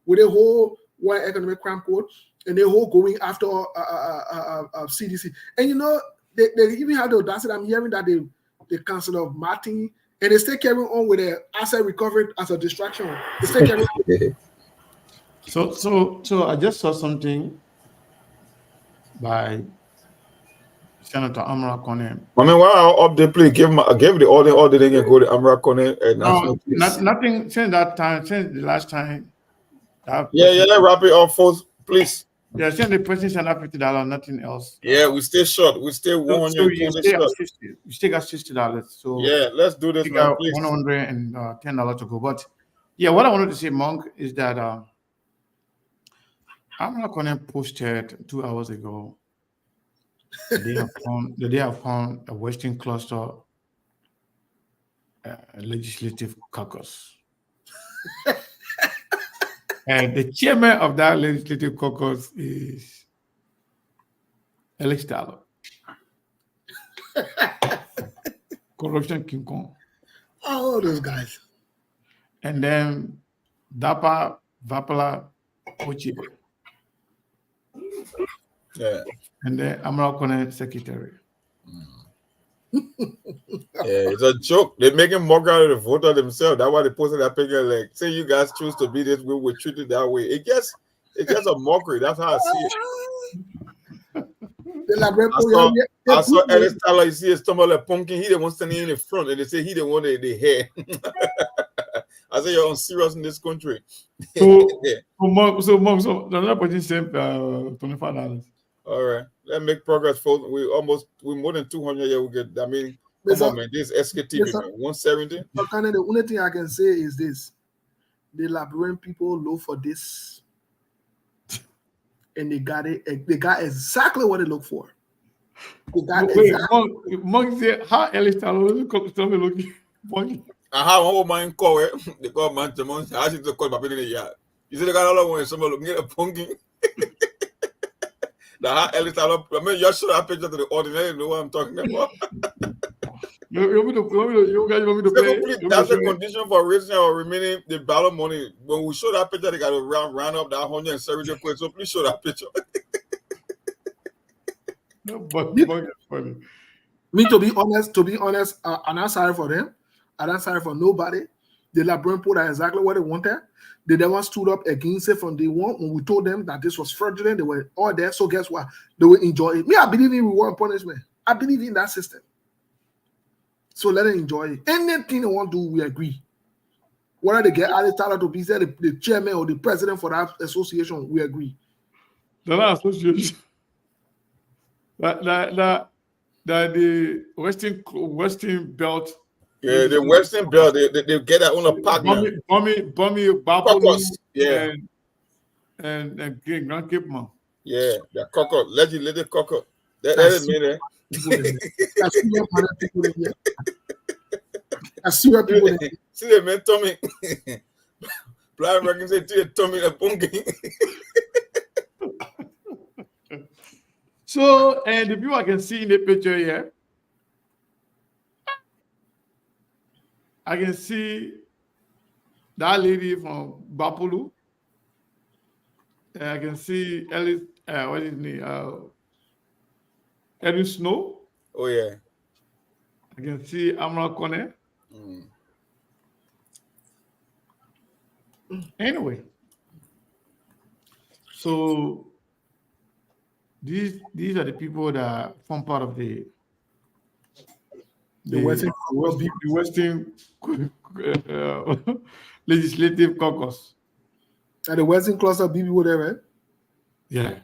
with the whole World Economic Crime Code and the whole going after CDC. And you know, they even had the audacity. I'm hearing that they canceled Martin. And they still carrying on with the asset recovery as a distraction. They still carrying on. So I just saw something by Senator Amra Kone. I mean, while I up the play, give the order they can go to Amra Kone and nothing since that time, since the last time. Wrap it up, folks, please. Yeah, since the person sent up $50, nothing else. Yeah, we stay short. We stay 100. So you still got $60. So yeah, let's do this now, please. $110 to go. But yeah, what I wanted to say, Monk, is that Amra Kone posted 2 hours ago. They have found a Western Cluster legislative caucus. And the chairman of that legislative caucus is Alex Talon. Corruption King Kong. All those guys. And then Dapa Vapala Ochiba. Yeah. And then Amra Kone secretary. Yeah, it's a joke. They're making more out of the voter themselves. That's why they posted that picture. Like, say you guys choose to be this way, we're treated that way. It's just a mockery. That's how I see it. I saw Ellis Tyler. You see his stomach like pumpkin. He the one standing in the front, and they say he the one the hair. I say you're unserious in this country. So another person said $25. All right, let's make progress, folks. We're more than 200 here. We get. I mean, come on, man. This SKTV, man. 170. The only thing I can say is this: the Liberian people look for this, and they got it. They got exactly what they look for. They got exactly. Monk said, "How Ellis Talon looking?" How one man call it? They call man to month. I should call my in the yard. You see the guy all when somebody get a punking. That at least I mean, you show that picture to the audience. You know what I'm talking about. You guys want me to play? Please, that's the condition for raising or remaining the ballot money. When we show that picture, they got to round up that 170 quid. So please show that picture. But funny. Me, to be honest, I'm not sorry for them. I'm not sorry for nobody. The Labrador put out exactly what they wanted. They never stood up against it from day one. When we told them that this was fraudulent, they were all there. So guess what? They will enjoy it. Me, I believe in reward and punishment. I believe in that system. So let them enjoy it. Anything they want to do, we agree. Whether they get Ali Tyler to be the chairman or the president for that association, we agree. The association. That the Western Belt. Yeah, the Western Belt, they get that on a partner. Bummy, Babalu, yeah, and Grand Cape Man. Yeah, the cocker, legislative cocker. That is me there. I see what people there. See the man Tommy. Blind Reckon say to Tommy a bunking. So, and the people I can see in the picture here, I can see that lady from Bapulu. And I can see Ellis, what is his name? Edwin Snow. Oh, yeah. I can see Amra Kone. Anyway, so these are the people that form part of the Western legislative caucus. And the Western cluster BB whatever. Yeah.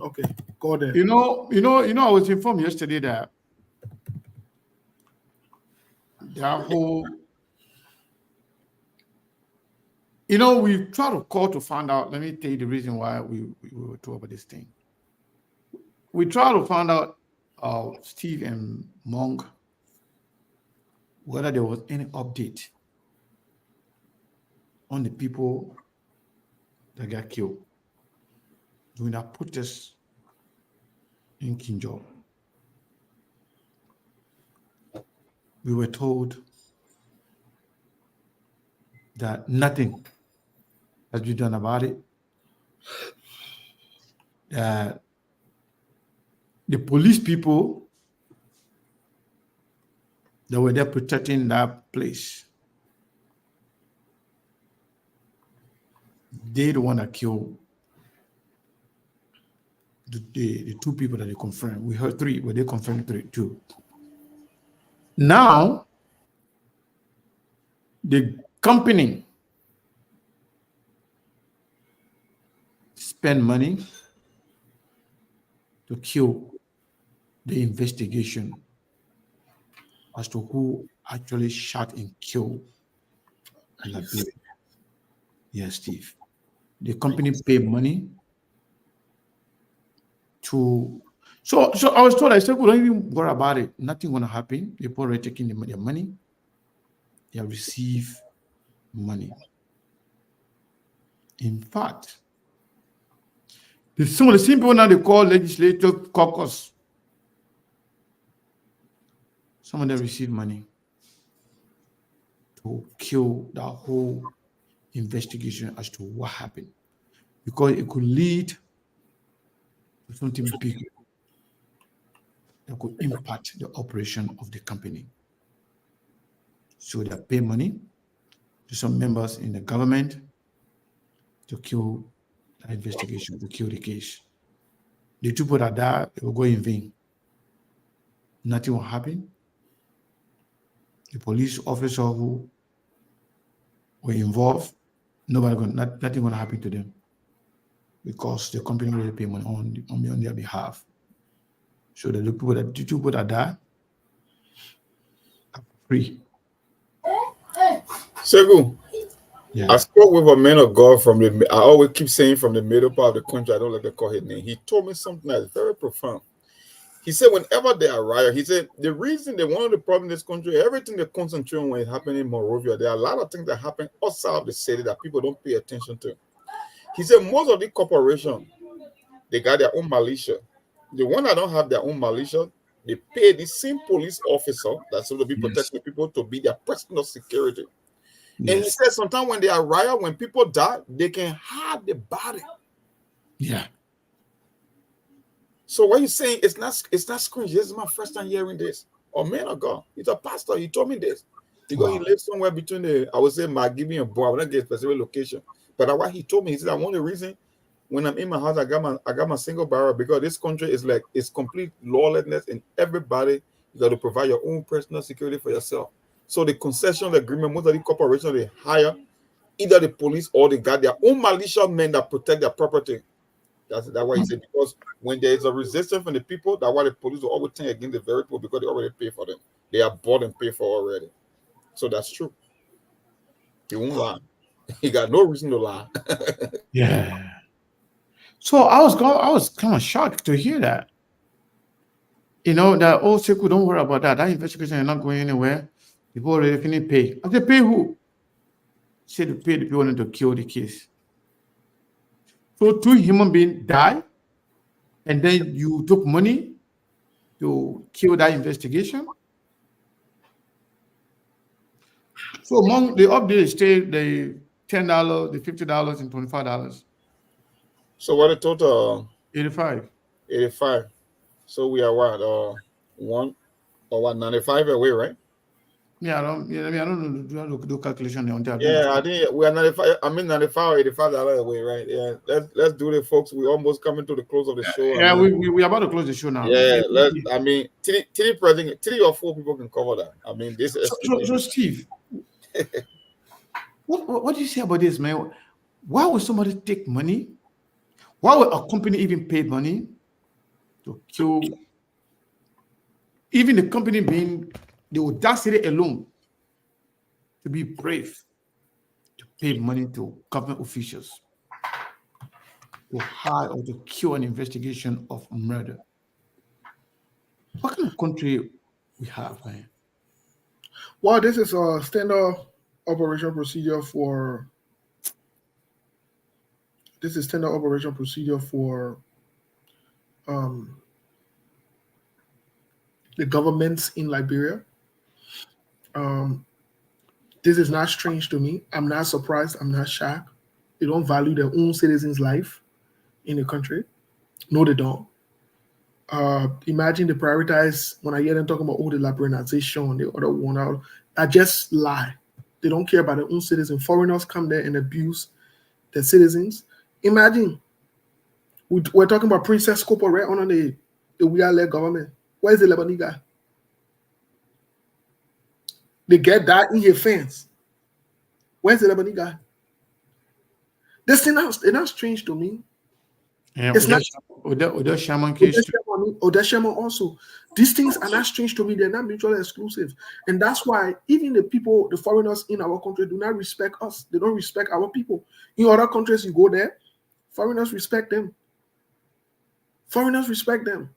Okay. Go there. You know, I was informed yesterday that whole, we tried to call to find out. Let me tell you the reason why we were talking about this thing. We tried to find out Steve and Monk whether there was any update on the people that got killed during that protest in Kinjo. We were told that nothing has been done about it. That the police people that were there protecting that place, they the one that killed the two people that they confirmed. We heard three, but they confirmed two. Now, the company spend money to kill the investigation as to who actually shot and killed Liberia. Yes, Steve. The company paid money to. So I was told, I said, we don't even worry about it. Nothing going to happen. People are taking their money. They have received money. In fact, some of the same people now they call legislative caucus. Some of them receive money to kill that whole investigation as to what happened, because it could lead to something big that could impact the operation of the company. So they pay money to some members in the government to kill the investigation, to kill the case. The two people that died, it will go in vain. Nothing will happen. The police officer who were involved, nothing going to happen to them, because the company will pay money on their behalf. So the two people that died are free. Segu, yeah. I spoke with a man of God I always keep saying from the middle part of the country. I don't like to call his name. He told me something that's very profound. He said, whenever they are riot, he said, one of the problems in this country, everything they concentrate on when it's happening in Monrovia, there are a lot of things that happen outside of the city that people don't pay attention to. He said most of the corporation, they got their own militia. The one that don't have their own militia, they pay the same police officer that's supposed to be protecting the people to be their personal security. And he said sometimes when they are riot, when people die, they can hide the body. Yeah. So what you saying, it's not strange. This is my first time hearing this. Oh man of God, he's a pastor. He told me this. Because he lives somewhere between I would say Margibi and Boa. I will not get a specific location. But what he told me, he said, one of the reason when I'm in my house, I got my single barrel because this country is like it's complete lawlessness and everybody you got to provide your own personal security for yourself. So the concession agreement, most of the corporations they hire either the police or they got their own militia men that protect their property. That's why he said because when there is a resistance from the people, that's why the police will always turn against the very people because they already pay for them. They are bought and paid for already. So that's true. He won't lie. He got no reason to lie. Yeah. So I was kind of shocked to hear that. You know, that old Sekou, don't worry about that. That investigation is not going anywhere. People already finished pay. I said, pay who? Said to pay the people wanted to kill the case. So 2 human beings die, and then you took money to kill that investigation. So among the update stayed the $10, the $50, and $25. So what a total? 85. 85. So we are what? 95 away, right? Yeah, I don't know do calculation on that. Yeah, I think we are 95. I mean 95 or $85 away, right? Yeah. Let's do it, folks. We almost coming to the close of the show. Yeah, we are about to close the show now. Yeah, I mean, three or four people can cover that. I mean, this is so Steve, what do you say about this, man? Why would somebody take money? Why would a company even pay money to kill? Even the company being the audacity alone to be brave to pay money to government officials to hide or to kill an investigation of murder. What kind of country we have, man? Well, this is a standard operation procedure for. This is standard operation procedure for the governments in Liberia. This is not strange to me. I'm not surprised. I'm not shocked. They don't value their own citizens' life in the country. No, they don't. Imagine they prioritize when I hear them talking about the liberalization, the other one out. I just lie. They don't care about their own citizens. Foreigners come there and abuse their citizens. Imagine we're talking about Princess Copper right under the we-are-led government. Where is the Lebanese guy? They get that in your fence. Where's the Lebanese guy? This thing is not strange to me. Yeah, it's not Odell Shaman case. Odell Shaman also. These things are not strange to me. They're not mutually exclusive. And that's why even the people, the foreigners in our country do not respect us. They don't respect our people. In other countries, you go there, foreigners respect them. Foreigners respect them.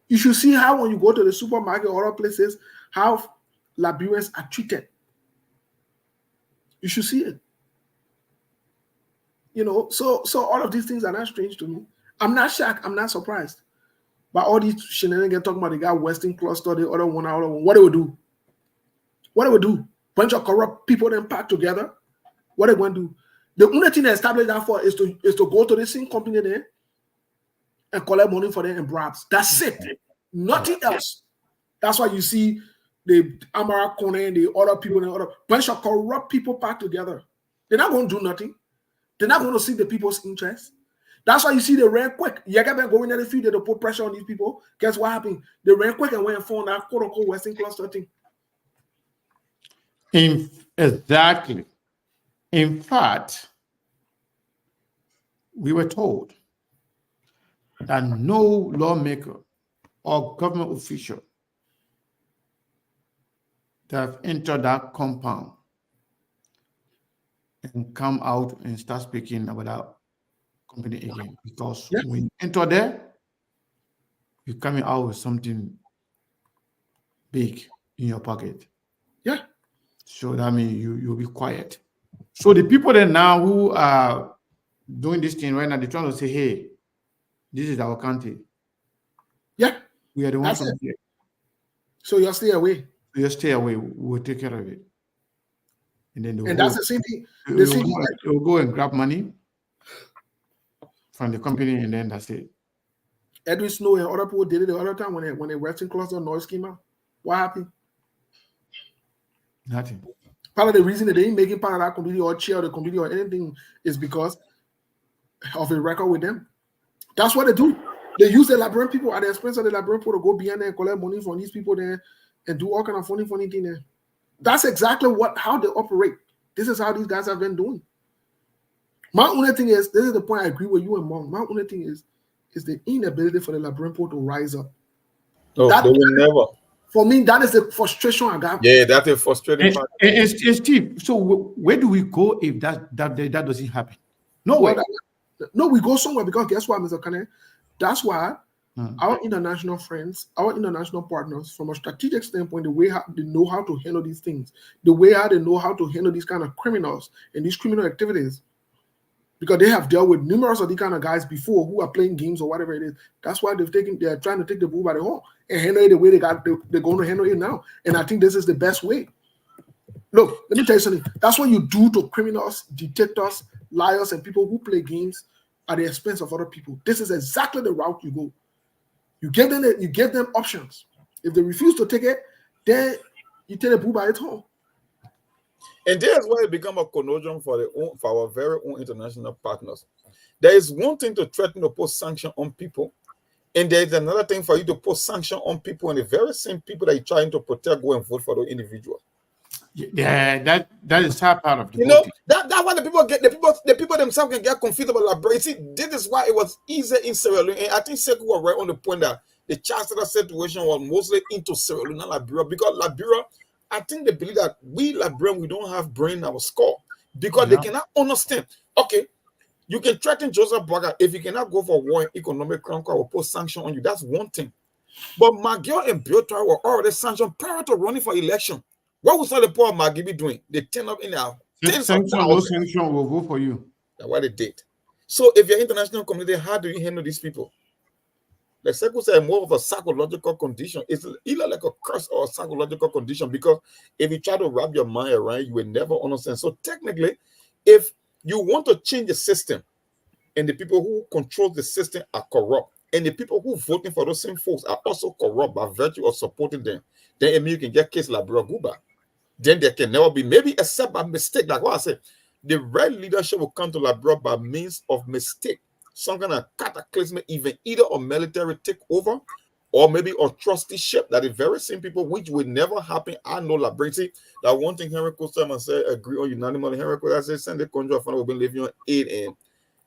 You should see how when you go to the supermarket or other places, how Liberians are treated. You should see it. You know, so all of these things are not strange to me. I'm not shocked. I'm not surprised. But all these shenanigans talking about the guy Western cluster, the other one, what they will do? What they will do? Bunch of corrupt people then packed together. What they going to do? The only thing they established that for is to go to the same company there and collect money for them and bribes. That's it. Nothing else. That's why you see the Amara Kone, the other people, and other bunch of corrupt people packed together. They're not going to do nothing. They're not going to see the people's interest. That's why you see they ran quick. You got to go in there the field to put pressure on these people. Guess what happened? They ran quick and went and found that quote-unquote Western cluster thing. Exactly. In fact, we were told that no lawmaker or government official that have entered that compound and come out and start speaking about that company again. Because when you enter there, you're coming out with something big in your pocket. Yeah. So that means you'll be quiet. So the people there now who are doing this thing right now. They're trying to say, hey, this is our country. Yeah, We are the ones that's from it. here. So you'll stay away. So just stay away. We'll take care of it. And then And that's the same thing. The they'll same go, thing like they'll go and grab money from the company, and then that's it. Edwin Snow and other people did it the other time when they resting cluster noise came out. What happened? Nothing. Part of the reason that they ain't making part of that community or chair of the community or anything is because of a record with them. That's what they do. They use the Liberian people at the expense of the Liberian people to go behind there and collect money from these people there and do all kind of funny thing there. That's exactly how they operate. This is how these guys have been doing. My only thing is, this is the point I agree with you and Mom. My only thing is the inability for the Liberian people to rise up. No, they will never. For me, that is the frustration I got. Yeah, that's a frustrating part. And Steve, so where do we go if that doesn't happen? Nowhere. No, we go somewhere because guess what, Mr. Kane? That's why our international friends, our international partners, from a strategic standpoint, the way how they know how to handle these things, the way how they know how to handle these kind of criminals and these criminal activities, because they have dealt with numerous of these kind of guys before who are playing games or whatever it is. That's why they're trying to take the bull by the horn and handle it the way they're going to handle it now. And I think this is the best way. Look, let me tell you something. That's what you do to criminals, dictators, liars, and people who play games at the expense of other people. This is exactly the route you go. You give them options. If they refuse to take it, then you take the bull by its horn. And that's why it become a conundrum for our very own international partners. There is one thing to threaten to put sanction on people, and there is another thing for you to put sanction on people, and the very same people that you're trying to protect go and vote for those individuals. Yeah, that is part of the voting. That's why the people themselves can get confused about Liberia. See, this is why it was easier in Sierra Leone. And I think Sekou was right on the point that the chancellor situation was mostly into Sierra Leone, not Liberia, because Liberia, I think they believe that we Liberians, we don't have brain in our skull because they cannot understand. Okay, you can threaten Joseph Boakai if you cannot go for war and economic crime or put sanction on you. That's one thing. But Magyar and Biotari were already sanctioned prior to running for election. What was all the poor Magibi doing? They turn up in our tens of thousands. No sanction will vote for you. That's what they did. So if you're international community, how do you handle these people? Like Sekou said, more of a psychological condition. It's either like a curse or a psychological condition, because if you try to wrap your mind around, you will never understand. So technically, if you want to change the system and the people who control the system are corrupt, and the people who voting for those same folks are also corrupt by virtue of supporting them, then it means you can get case like Guba. Then there can never be, maybe except by mistake. Like what I said, the right leadership will come to Liberia by means of mistake. Some kind of cataclysmic event, either a military takeover or maybe a trusteeship that the very same people, which will never happen. I know Liberia. See, that one thing Henry Costa said, agree on unanimously. Henry Costa said, send the country of we've been living on aid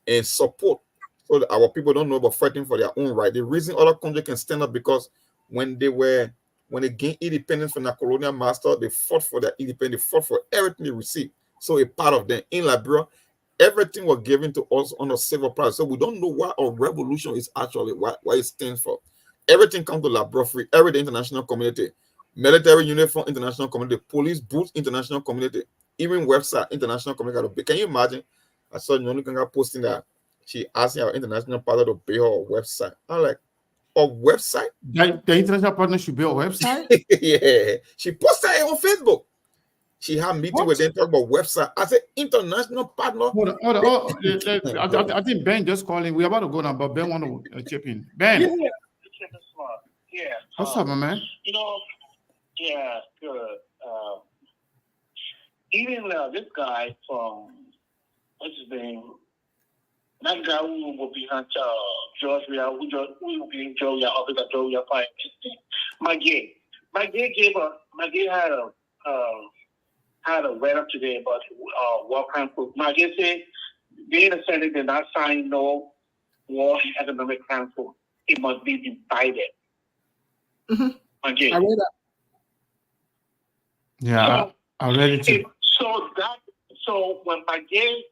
and support, so that our people don't know about fighting for their own right. The reason other countries can stand up, because when they gained independence from the colonial master, they fought for their independence, they fought for everything they received. So a part of them in Liberia, everything was given to us on a civil price. So we don't know what a revolution is actually, what it stands for. Everything comes to Liberia free, every international community, military uniform, international community, police boots, international community, even website, international community. Can you imagine? I saw Nyonika posting that she asking our international partner to pay her a website. I'm like, a website? The international partner should be a website? Yeah. She posted it on Facebook. She had a meeting with them, talk about website. I said, international partner. Hold on. I think Ben just calling. We're about to go now, but Ben want to chip in. Ben. Yeah. What's up, my man? Yeah, good. Even this guy from, what's his name? That guy who will be at Georgia, who will be in Georgia, officer Georgia Fire. Maggie had a write up today about war crime. Maggie said they in the Senate did not sign no war and economic crime code. It must be divided. Maggie. I read that. Yeah, I read it too. So when I read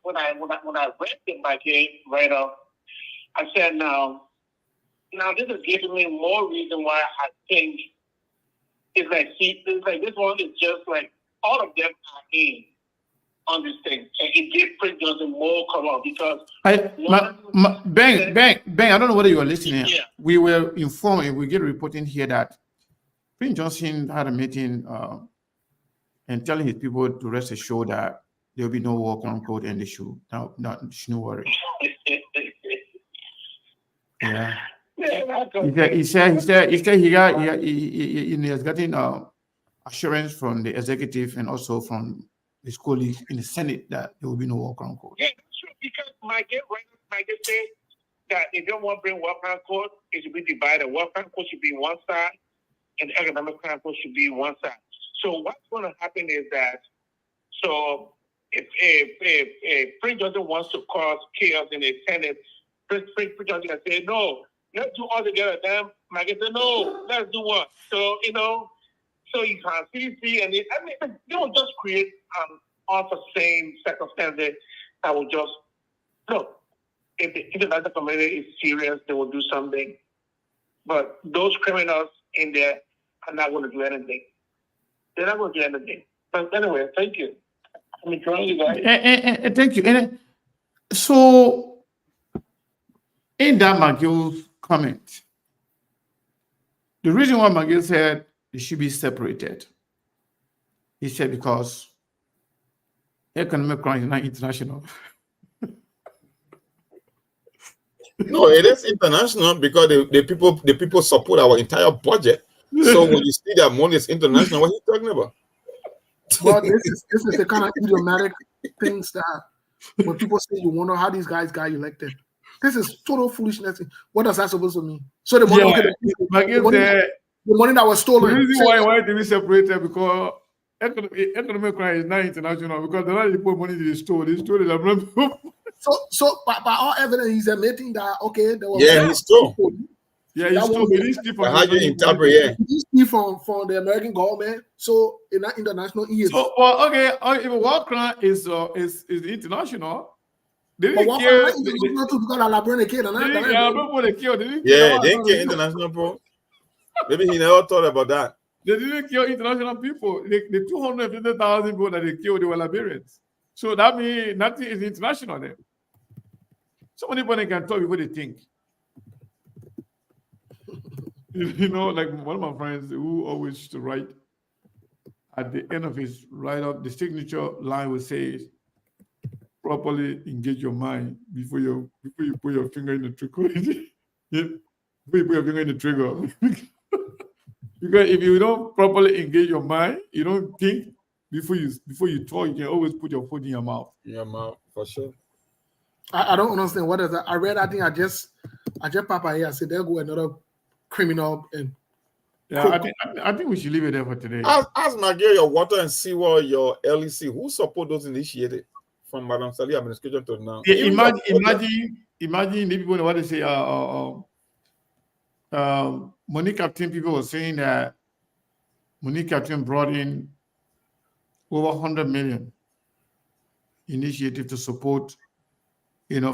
the Maggie write up, I said now this is giving me more reason why I think it's like this one is just like all of them are in on this thing, and it gave Prince Johnson more color because Bang, I don't know whether you are listening. Yeah. We were informed, and we get reporting here that Prince Johnson had a meeting and telling his people to rest assured that there will be no war code and they should no worry. Yeah. He said he has gotten assurance from the executive and also from his colleagues in the Senate that there will be no war code. Yeah, that's true, because my get say that if you want to bring war code, it should be divided. War code should be one side, and the economic crime code should be one side. So what's going to happen is that, so if Prince Johnson wants to cause chaos in the Senate, Prince Johnson can say, no, let's do all together. Then Maggie said, no, let's do one. So, so you can see, and they will just create unforeseen circumstances that will just, look, if the international community is serious, they will do something. But those criminals in there are not going to do anything. They're not going to do anything. But anyway, thank you. I'm enjoying you guys. And thank you. And so, in that McGill's comment, the reason why McGill said it should be separated, he said because economic crime is not international. No, it is international because the people support our entire budget. So when you see that money is international, what are you talking about? Well, this is the kind of idiomatic things that when people say you wonder how these guys got elected. This is total foolishness. What does that supposed to mean? So the money, the money that was stolen. The reason why to be separated because economic crime is not international because they're not put money they stole. They stole it. So by all evidence, he's admitting that there was he stole. Yeah, he stole. He steal from. How do you interpret? Yeah, he steal from the American government. So in that international, he is. So if a war crime is international. They didn't kill. They didn't kill international bro. Maybe he never thought about that. They didn't kill international people. The 250,000 people that they killed, they were Liberians. So that means nothing is international then. So many people can talk before they think. Like one of my friends who always used to write at the end of his write-up, the signature line would say, properly engage your mind before you put your finger in the trigger. Before you put your finger in the trigger. Because if you don't properly engage your mind, you don't think before you talk, you can always put your foot in your mouth. In your mouth, for sure. I don't understand what is that. I read, I think I just pop out here. I said there go another criminal and I think we should leave it there for today. Ask Maggie your water and see what your LEC, who support those initiated from Madam Sali administration to now. Yeah, imagine the people what they say money captain people were saying that money captain brought in over 100 million initiative to support,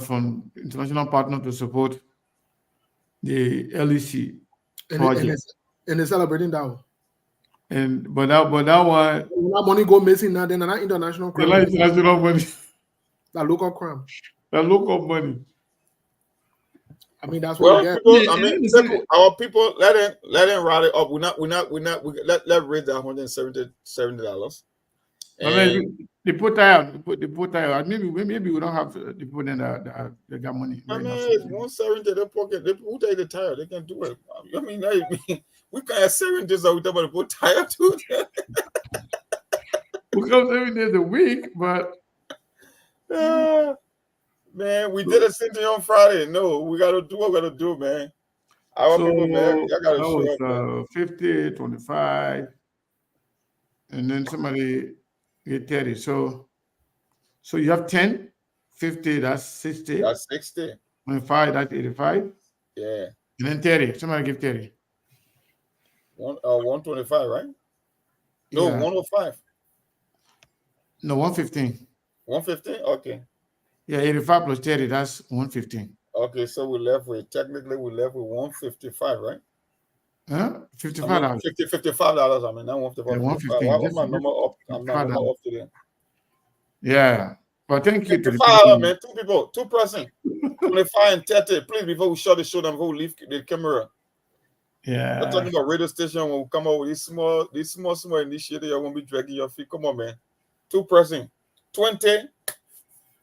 from international partner to support the LEC project. And they're celebrating that one. But that one, when that money go missing now, then not international crime. Not international money. That local crime. That local money. I mean, that's what our people let them rally up. Let raise that $170. I mean, they put tire. Maybe we don't have the people then that got money. I mean, it's 170 in their pocket. Who take the tire? They can do it. I mean, we can't have 7 days that we talk about put tire to it. We come 7 days a week, but man, we did a symphony on Friday. No, we gotta do what we gotta do, man. Our people, man, y'all gotta show up. 50, 25, and then somebody get 30. So you have 10, 50, that's 60. That's 60. 25, that's 85. Yeah. And then 30. Somebody give 30. 125, right? No, Yeah. 105. No, 115. 115? Okay. Yeah, 85 plus 30, that's 115. Okay, so we left with 155, right? Huh? $55. I mean, $55. I mean, not 155. Yeah, 115. Why my number up? I'm not number up today. Yeah. But thank you to the Fire, people. man. Two people, 2%. 25 and 30. Please, before we shut the show, before we leave the camera. We're Yeah. talking about radio station when we come out with this small initiative. You won't be dragging your feet. Come on, man. 2%. 20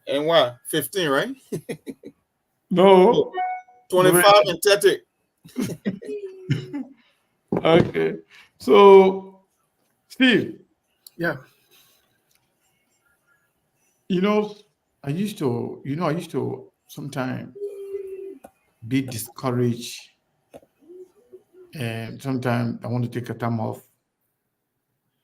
and 1. 15, right? No. 25 and 30. Okay. So, Steve, Yeah. I used to sometimes be discouraged, and sometimes I want to take a time off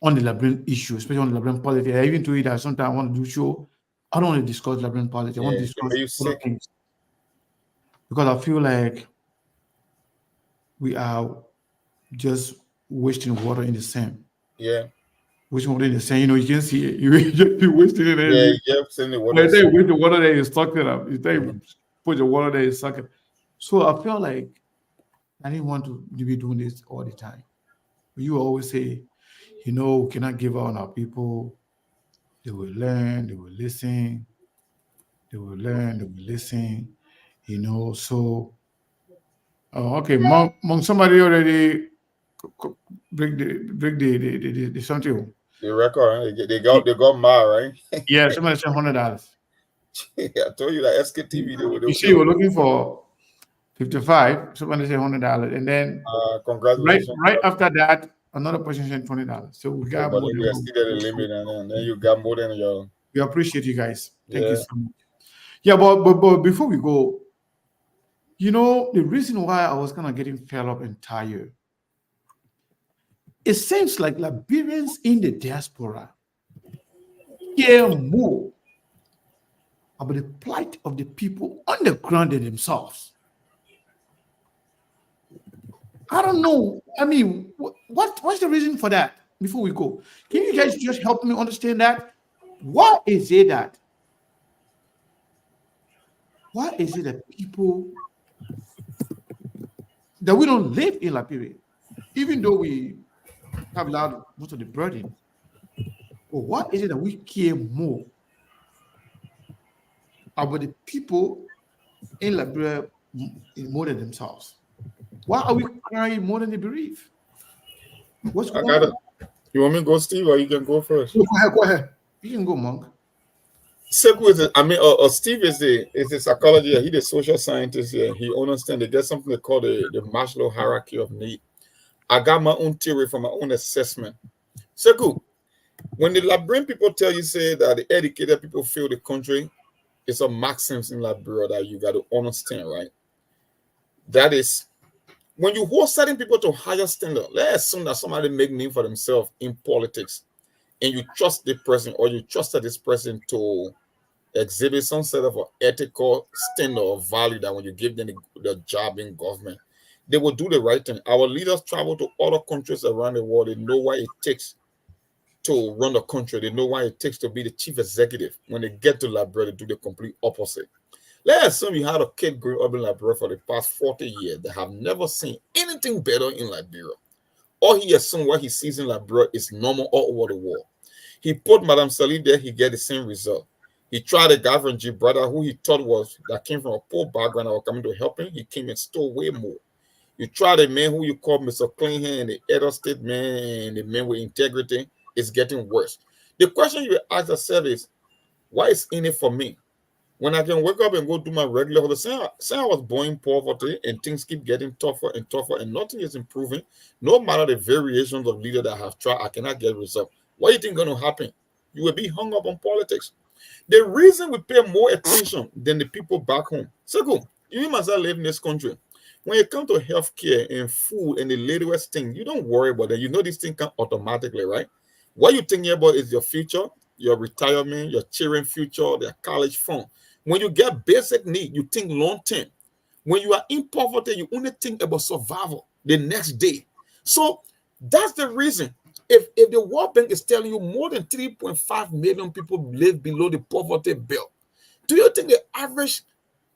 on the Liberian issue, especially on the Liberian politics. I even told you that sometimes I want to do show. I don't want to discuss Liberian politics. I want to discuss you other sick. things because I feel like we are just wasting water in the sand. Yeah. Wasting water in the sand. You can see it. You just be wasting it. Yeah, send the By water. the time you waste the water there, you suck it up. By the time you put the water there, you suck it. So I feel like I didn't want to be doing this all the time. You always say, we cannot give out on our people. They will learn, they will listen, they will learn, they will listen. So okay, Monk, somebody already break the something. The record, huh? They got mad, right? Yeah, somebody said $100. I told you that SKTV You see, we're looking for 55. Somebody said $100, and then congratulations. right after that, another person said $20. So we got But more then than we are still at the limit, and then you got more than your. We appreciate you guys. Thank you Yeah. so much. Yeah, but before we go, the reason why I was kind of getting fed up and tired, it seems like Liberians in the diaspora care more about the plight of the people on the ground than themselves. I don't know. I mean, what's the reason for that? Before we go, can you guys just help me understand that? Why is it that people that we don't live in Liberia, even though we have allowed most of the burden, but what is it that we care more about the people in Liberia more than themselves? Why are we crying more than the bereaved? What's going on? You want me to go, Steve, or you can go first? Go ahead. You can go, Monk. Sekou Steve is the psychologist. He's the social scientist here. He understands there's something they call the Maslow hierarchy of need. I got my own theory from my own assessment. Sekou, when the Liberian people tell you, say that the educated people feel the country, it's a maxim in Liberia that you got to understand, right? That is, when you hold certain people to higher standard, let's assume that somebody make name for themselves in politics, and you trust the person, or you trusted this person to exhibit some sort of an ethical standard or value that when you give them the job in government, they will do the right thing. Our leaders travel to other countries around the world. They know what it takes to run the country. They know what it takes to be the chief executive. When they get to Liberia, they do the complete opposite. Let's assume you had a kid growing up in Liberia for the past 40 years that have never seen anything better in Liberia. Or he assumed what he sees in Liberia is normal all over the world. He put Madame Salih there, he get the same result. He tried a guy from Gibraltar who he thought that came from a poor background that was coming to help him. He came and stole way more. You tried a man who you call Mr. Clean Hand, the elder state man, and the man with integrity. It's getting worse. The question you ask yourself is, why is in it for me? When I can wake up and go do my regular, say I was born in poverty and things keep getting tougher and tougher and nothing is improving. No matter the variations of leader that I have tried, I cannot get results. What do you think is going to happen? You will be hung up on politics. The reason we pay more attention than the people back home. So cool. You must live in this country. When it comes to healthcare and food and the latest thing, you don't worry about that. You know these things come automatically, right? What you're thinking about is your future, your retirement, your children future, their college fund. When you get basic need, you think long term. When you are in poverty, you only think about survival the next day. So that's the reason. If the World Bank is telling you more than 3.5 million people live below the poverty belt, do you think the average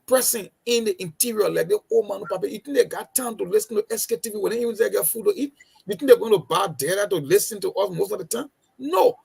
person in the interior, like the old man, papa, you think they got time to listen to SKTV when they even get food to eat? You think they're going to buy data to listen to us most of the time? No.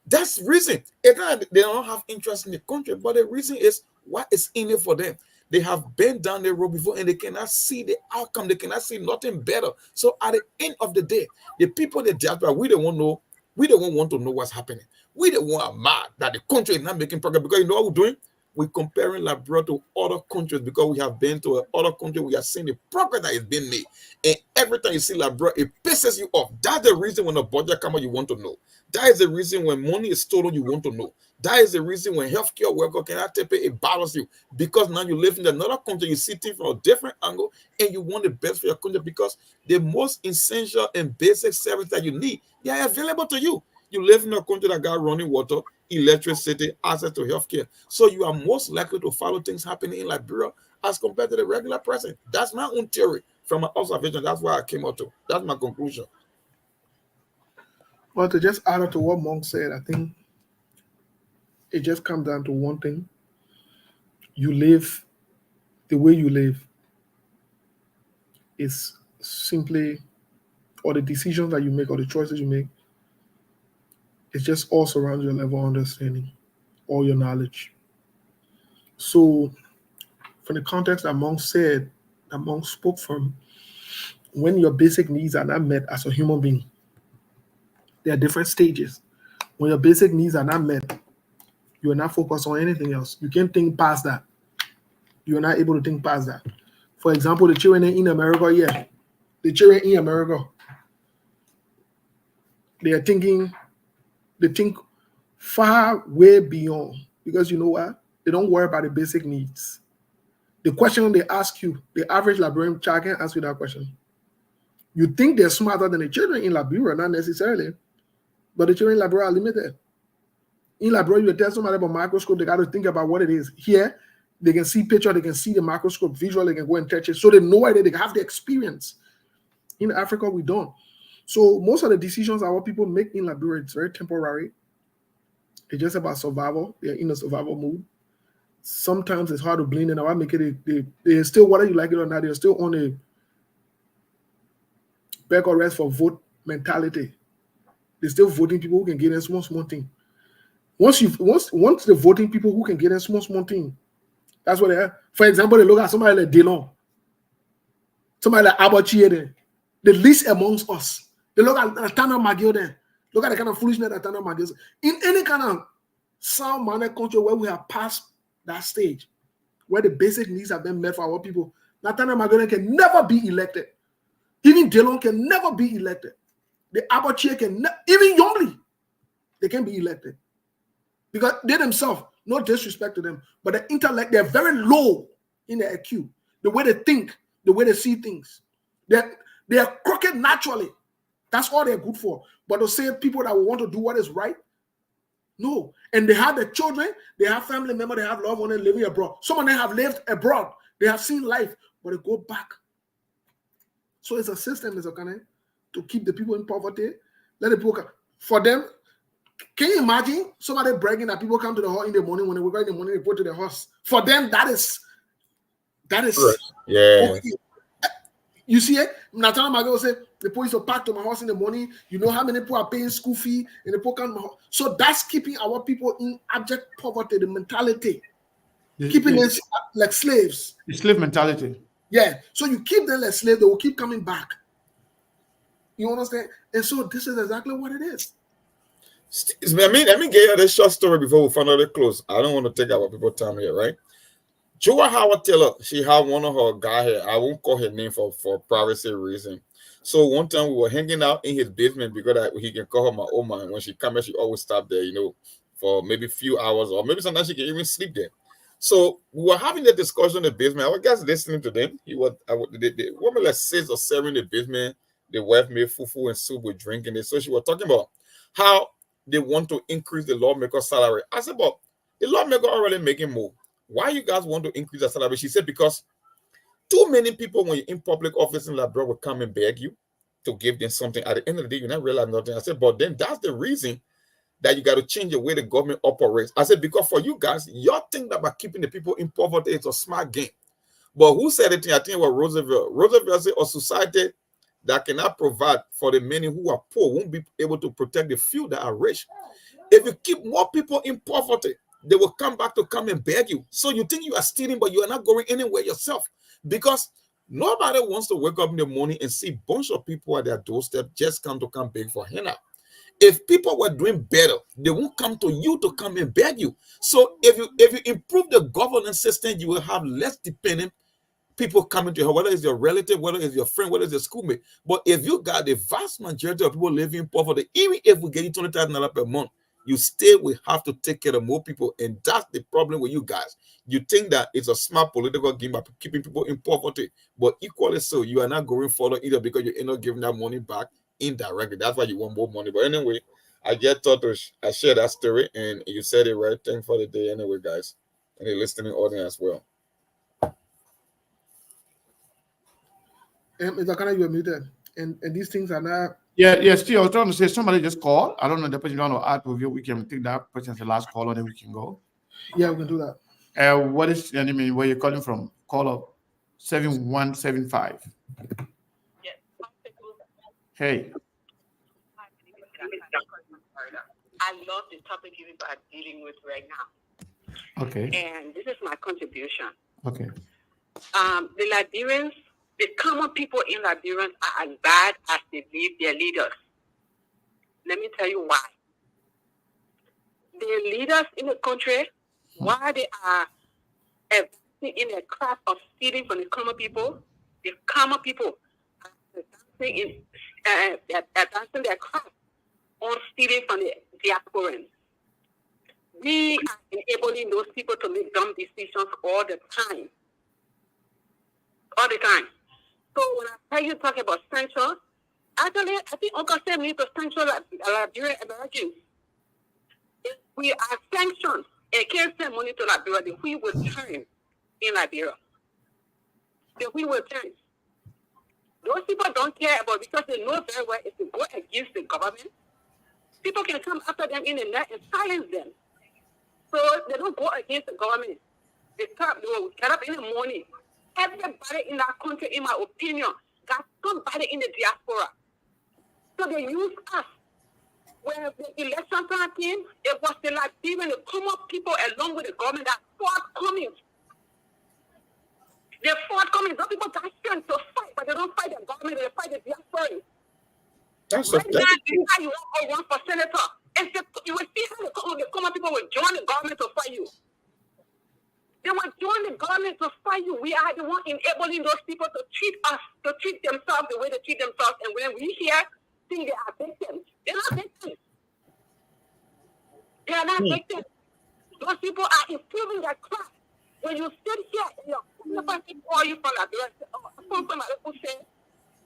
That's the reason. It's not that they don't have interest in the country, but the reason is what is in it for them. They have been down the road before and they cannot see the outcome. They cannot see nothing better. So at the end of the day, the people in the diaspora, we don't want to know what's happening. We don't want mad that the country is not making progress, because you know what we're doing? We're comparing Liberia to other countries because we have been to other countries. We have seen the progress that is being made. And every time you see Liberia, it pisses you off. That's the reason when the budget comes out, you want to know. That is the reason when money is stolen, you want to know. That is the reason when healthcare worker cannot take it, it bothers you. Because now you live in another country, you see things from a different angle, and you want the best for your country, because the most essential and basic service that you need, they are available to you. You live in a country that got running water, electricity, access to healthcare. So you are most likely to follow things happening in Liberia as compared to the regular person. That's my own theory from my observation. That's why I came out to. That's my conclusion. Well, to just add on to what Monk said, I think it just comes down to one thing. You live the way you live is simply, or the decisions that you make or the choices you make, it's just all surrounds your level of understanding, all your knowledge. So, from the context that Monk said, that Monk spoke from, when your basic needs are not met as a human being, there are different stages. When your basic needs are not met, you are not focused on anything else. You can't think past that. You are not able to think past that. For example, the children in America, yeah, the children in America, they think far way beyond, because you know what? They don't worry about the basic needs. The question they ask you, the average Liberian child can answer that question. You think they're smarter than the children in Liberia, not necessarily, but the children in Liberia are limited. In Liberia, you tell somebody about microscope, they got to think about what it is. Here, they can see picture, they can see the microscope visual, they can go and touch it. So they know it, they have the experience. In Africa, we don't. So most of the decisions our people make in Liberia, it's very temporary. It's just about survival. They're in a survival mood. Sometimes it's hard to blend in. I make it. They're still, whether you like it or not, they're still on a back or rest for vote mentality. They're still voting people who can get in small thing. Once the voting people who can get in small thing, that's what they are. For example, they look at somebody like Delon, somebody like Abachi, the least amongst us. They look at Tana Magio then. Look at the kind of foolishness that Tana Magio is. In any kind of sound manner country where we have passed that stage, where the basic needs have been met for our people, Natana Magona can never be elected. Even Delon can never be elected. The Abachi can even Youngly, they can be elected. Because they themselves, no disrespect to them, but the intellect, they're very low in their IQ. The way they think, the way they see things. They are crooked naturally. That's all they're good for. But to say people that will want to do what is right, no. And they have their children, they have family members, they have loved ones living abroad. Some of them have lived abroad. They have seen life, but they go back. So it's a system, Mr. Kane, to keep the people in poverty. Let the people come. For them, can you imagine somebody bragging that people come to the hall in the morning, when they wake up in the morning, they go to the horse? For them, that is yeah. okay. You see it? Natana Mago say the police will pack to my house in the morning. You know how many people are paying school fee and the people come to my house. So that's keeping our people in abject poverty, the mentality. Keeping them like slaves. The slave mentality. Yeah. So you keep them like slaves, they will keep coming back. You understand? And so this is exactly what it is. Let me get you this short story before we finally close. I don't want to take our people's time here, right? Joa Howard Taylor, she had one of her guy here. I won't call her name for privacy reason. So one time we were hanging out in his basement because he can call her my Oma. And when she comes, she always stop there, for maybe a few hours, or maybe sometimes she can even sleep there. So we were having the discussion in the basement. I was just listening to them. The woman like 6 or 7 in the basement. The wife made fufu and soup with drinking it. So she was talking about how they want to increase the lawmaker's salary. I said, but the lawmaker already making more. Why you guys want to increase the salary? She said, because too many people, when you're in public office in Liberia, will come and beg you to give them something. At the end of the day, you're not realizing nothing. I said, but then that's the reason that you got to change the way the government operates. I said, because for you guys, y'all think that by keeping the people in poverty, it's a smart game. But who said it? I think it was Roosevelt. Roosevelt said a society that cannot provide for the many who are poor won't be able to protect the few that are rich. If you keep more people in poverty, they will come back to come and beg you. So you think you are stealing, but you are not going anywhere yourself, because nobody wants to wake up in the morning and see a bunch of people at their doorstep just come beg for henna. If people were doing better, they won't come to you to come and beg you. So if you improve the governance system, you will have less dependent people coming to you, whether it's your relative, whether it's your friend, whether it's your schoolmate. But if you got the vast majority of people living in poverty, even if we get you $20,000 per month, you still will have to take care of more people. And that's the problem with you guys. You think that it's a smart political game by keeping people in poverty, but equally so, you are not going further either, because you end up giving that money back indirectly. That's why you want more money. But anyway, I just thought I share that story, and you said it right. Thanks for the day anyway, guys, and the listening audience as well. Mr. Kana, you are muted. And these things are not. Yeah, still, I was trying to say somebody just called. I don't know the person you want to add with you. We can take that person as the last call, and then we can go. Yeah, we can do that. What is your name? Where you're calling from? Call up 7175. Hey. I love the topic you are dealing with right now. Okay. And this is my contribution. Okay. The Liberians, the common people in Liberia are as bad as they leave their leaders. Let me tell you why. The leaders in the country, why they are in the craft of stealing from the common people are advancing their craft on stealing from the diasporans. We are enabling those people to make dumb decisions all the time. All the time. So when I hear you talking about sanctions, actually, I think Uncle said we need to sanction Liberian Americans. If we are sanctioned and can't send money to Liberia, then we will turn in Liberia. Then we will turn. Those people don't care about, because they know very well if they go against the government, people can come after them in the net and silence them. So they don't go against the government. They will get up in the morning. Everybody in that country, in my opinion, got somebody in the diaspora. So they use us. When the election time came, it was the Liberian, the common people along with the government that fought coming. They fought coming. Those people got sent to fight, but they don't fight the government, they fight the diaspora. Right now, you want to run for senator. You will see how the common people will join the government to fight you. They will join the government to fight you. We are the one enabling those people to treat us, to treat themselves the way they treat themselves. And when we here think they are victims, they're not victims. They are not victims. Those people are improving their craft. When you sit here and you're people call you from Liberia, some who say,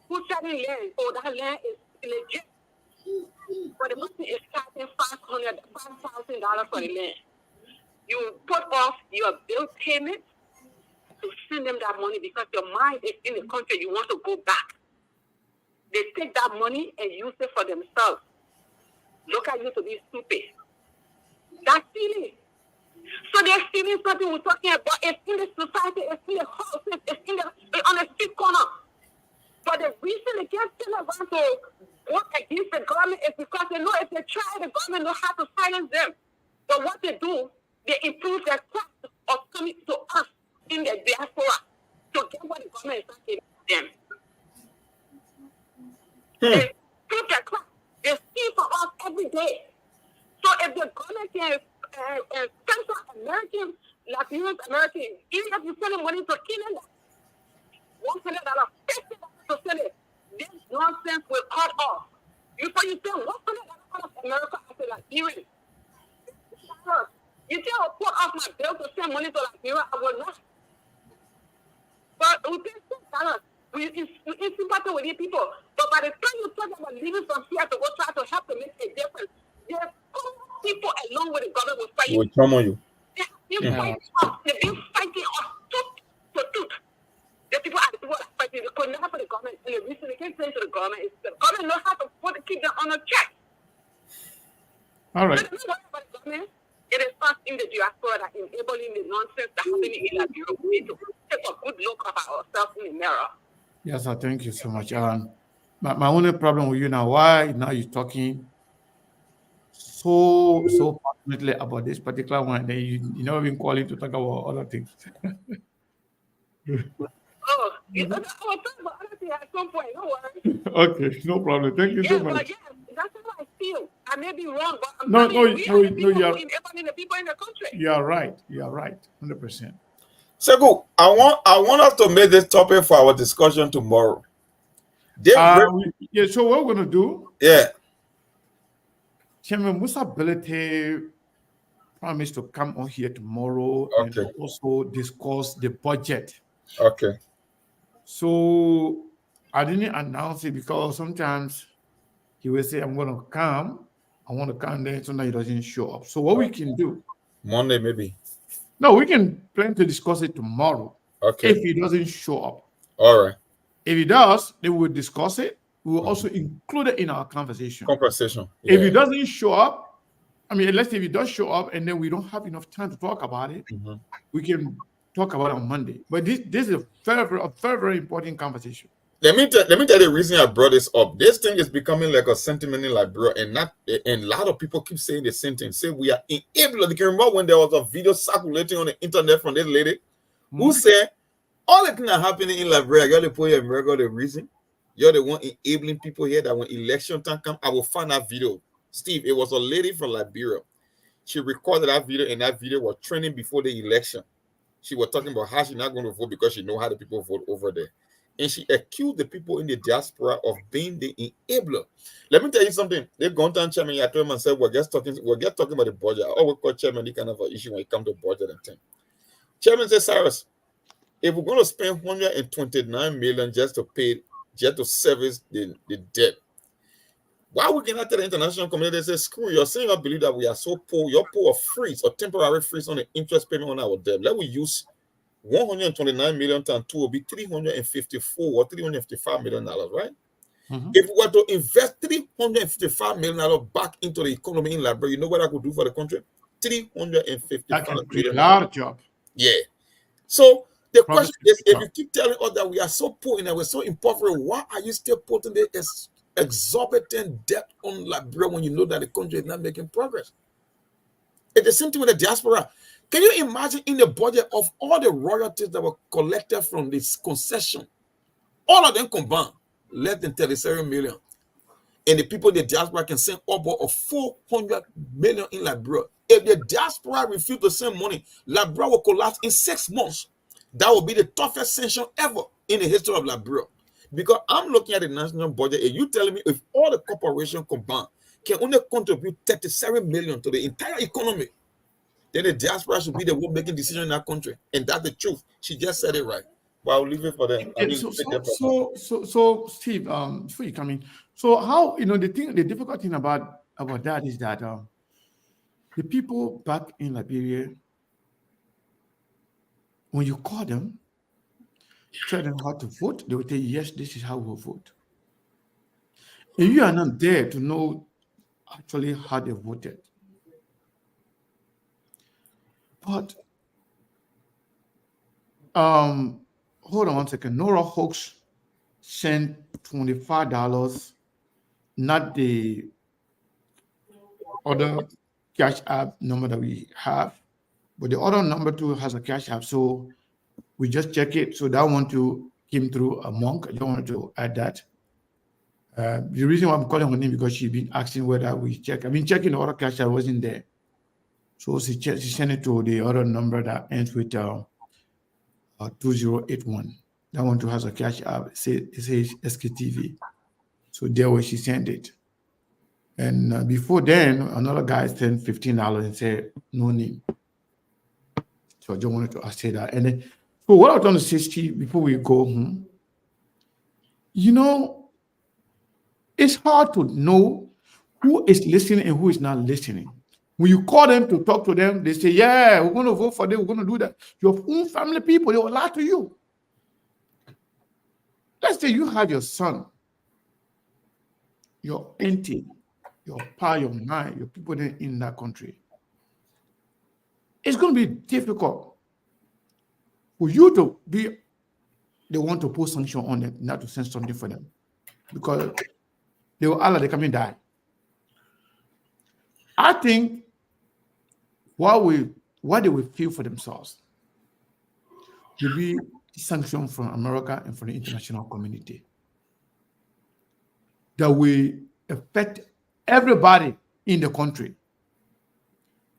who's selling land? Oh, that land is legit. But the person is charging $5,000 for the land. You put off your bill payment to send them that money because your mind is in the country. You want to go back. They take that money and use it for themselves. Look at you to be stupid. That's stealing. So they're stealing something we're talking about. It's in the society, it's in the houses, it's on the street corner. But the reason they can't still around to work against the government is because they know if they try, the government knows how to silence them. But what they do, they improve their craft of coming to us in the diaspora to get what the government is not giving them. They improve their craft. They steal from us every day. So if the government can censor Americans, Latino Americans, even if you send them money to Canada, $100, $50 to send it, this nonsense will cut off. Before you send $100 out of America as a Liberian, you think I'll put off my bill to send money to Liberia? I will not. But we pay $6. We in sympathy with these people. But by the time you talk about leaving from here to go try to help to make a difference, there's people along with the government will fight you. Will come on you. They've been fighting us tooth to tooth. The people are the people that are fighting. They could never for the government. And the reason they can't say to the government is the government knows how to keep them on a check. All right. But don't worry about the government. It is us in the diaspora that enabling the nonsense that's happening in Liberia. We need to take a good look at ourselves in the mirror. Yes, sir. Thank you so much. My only problem with you now, why now you're talking so passionately about this particular one, then you never been calling to talk about other things. Oh, I will talk about other things at some point. No worries. Okay, no problem. Thank you Yeah, so but much. yeah, that's how I feel. I may be wrong, but I'm No, telling no, you, we no, are the no, people you're who enabling the people in the country. you are right. You are right. 100%. Segu, I want us to make this topic for our discussion tomorrow. Yeah, so what we're gonna do, Yeah. Chairman Musa Belete promised to come on here tomorrow and Okay. also discuss the budget. Okay. So I didn't announce it because sometimes he will say, I'm gonna come. I want to come, then sometimes he doesn't show up. So what we can do, Monday maybe. no, we can plan to discuss it tomorrow. Okay. If he doesn't show up. All right. If he does, then we'll discuss it. We will also include it in our conversation. Conversation. If he doesn't show up, I mean, let's say if he does show up and then we don't have enough time to talk about it, we can talk about it on Monday. But this is a very important conversation. Let me tell you the reason I brought this up. This thing is becoming like a sentiment in Liberia, and a lot of people keep saying the same thing. Say we are unable. You can remember when there was a video circulating on the internet from this lady who said all the things that are happening in Liberia, you're the poor America the reason. You're the one enabling people here that when election time comes, I will find that video. Steve, it was a lady from Liberia. She recorded that video, and that video was trending before the election. She was talking about how she's not going to vote because she knows how the people vote over there. And she accused the people in the diaspora of being the enabler. Let me tell you something. They've gone down, Chairman. I told him and said, we're just talking about the budget. I always call Chairman this kind of an issue when it comes to budget and things. Chairman said, Cyrus, if we're going to spend 129 million just to service the debt, why we cannot tell the international community, say, screw you, you're saying I believe that we are so poor, you're poor, freeze or temporary freeze on the interest payment on our debt. Let we use 129 million times 2 will be 354 or 355 million dollars, right? If we were to invest 355 million dollars back into the economy in Liberia, you know what I could do for the country? 355 million. A lot of job. Yeah. So the question is, if you keep telling us that we are so poor and that we're so impoverished, why are you still putting this exorbitant debt on Liberia when you know that the country is not making progress? It's the same thing with the diaspora. Can you imagine in the budget of all the royalties that were collected from this concession, all of them combined, less than 37 million. And the people in the diaspora can send upward of 400 million in Liberia. If the diaspora refuse to send money, Liberia will collapse in 6 months. That will be the toughest sanction ever in the history of Liberia. Because I'm looking at the national budget, and you telling me if all the corporations combined can only contribute 37 million to the entire economy, then the diaspora should be the one making decisions in that country. And that's the truth. She just said it right. But I'll leave it for them. So Steve, before you come in, so how, the difficult thing about that is that the people back in Liberia, when you call them, tell them how to vote, they will tell you, yes, this is how we'll vote. And you are not there to know actually how they voted. But hold on one second. Nora Hawks sent $25, not the other cash app number that we have, but the other number too has a cash app. So we just check it. So that one too came through a monk. I don't want to add that. The reason why I'm calling her name because she's been asking whether we check. I've been checking the other cash app, wasn't there. So she sent it to the other number that ends with 2081. That one too has a cash app. It says SKTV. So there way she sent it. And before then, another guy sent $15 and said no name. So I just wanted to say that. And then, so what I was going to say, Steve, before we go home, it's hard to know who is listening and who is not listening. When you call them to talk to them, they say, yeah, we're going to vote for them, we're going to do that. Your own family people, they will lie to you. Let's say you have your son, your auntie, your pa, your ma, your people in that country. It's going to be difficult for you to be the one to put sanction on them, not to send something for them. Because they will Allah, they come and die. I think what they will feel for themselves will be sanctions from America and from the international community that will affect everybody in the country,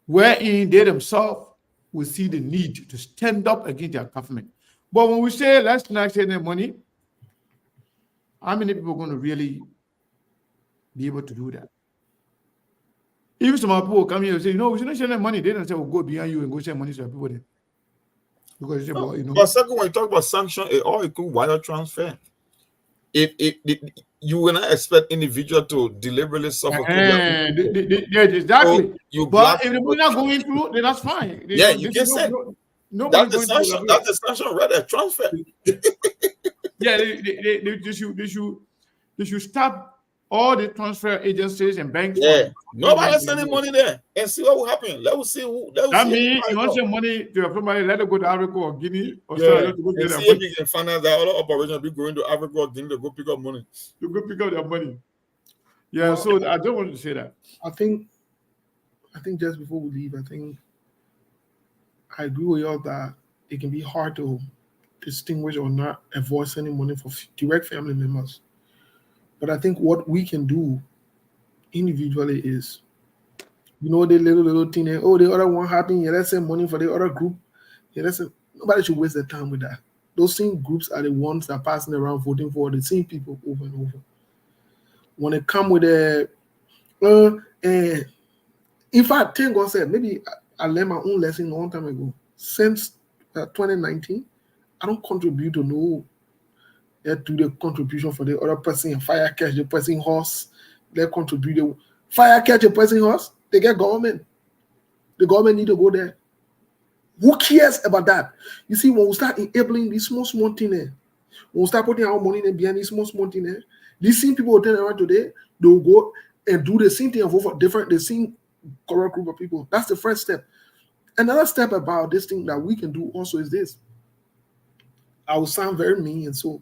wherein they themselves will see the need to stand up against their government. But when we say let's not send them money, how many people are going to really be able to do that? Even some people come here and say, we should not send them money. They don't say, go behind you and go send money to people there. Because they say, well, But second, when you talk about sanction, it all include wire transfer. If you will not expect individual to deliberately suffocate. Exactly. But if the money not going through, then that's fine. You can say nobody that's the sanction. That's the sanction rather transfer. Yeah, they should stop all the transfer agencies and banks. Yeah, nobody sending money there and see what will happen. Let us see who. That means you want to send money to somebody, let them go to Africa or Guinea or Australia to go get their money. If you can find out that all operations be going to Africa or Guinea to go pick up money. To go pick up their money. Yeah, well, so I don't want to say that. I think just before we leave, I agree with y'all that it can be hard to distinguish or not avoid sending money for direct family members. But I think what we can do individually is, the little thing, the other one happened, let's send money for the other group. Nobody should waste their time with that. Those same groups are the ones that are passing around voting for the same people over and over. When it come with in fact, thank God said, maybe I learned my own lesson a long time ago. Since 2019, I don't contribute to do the contribution for the other person and fire catch the person horse. They contribute. Fire catch a person horse, they get government. The government need to go there. Who cares about that? You see, when we start enabling these small things, when we start putting our money in behind these small things, these same people will turn around today, they will go and do the same thing and vote for the same correct group of people. That's the first step. Another step about this thing that we can do also is this. I will sound very mean, and so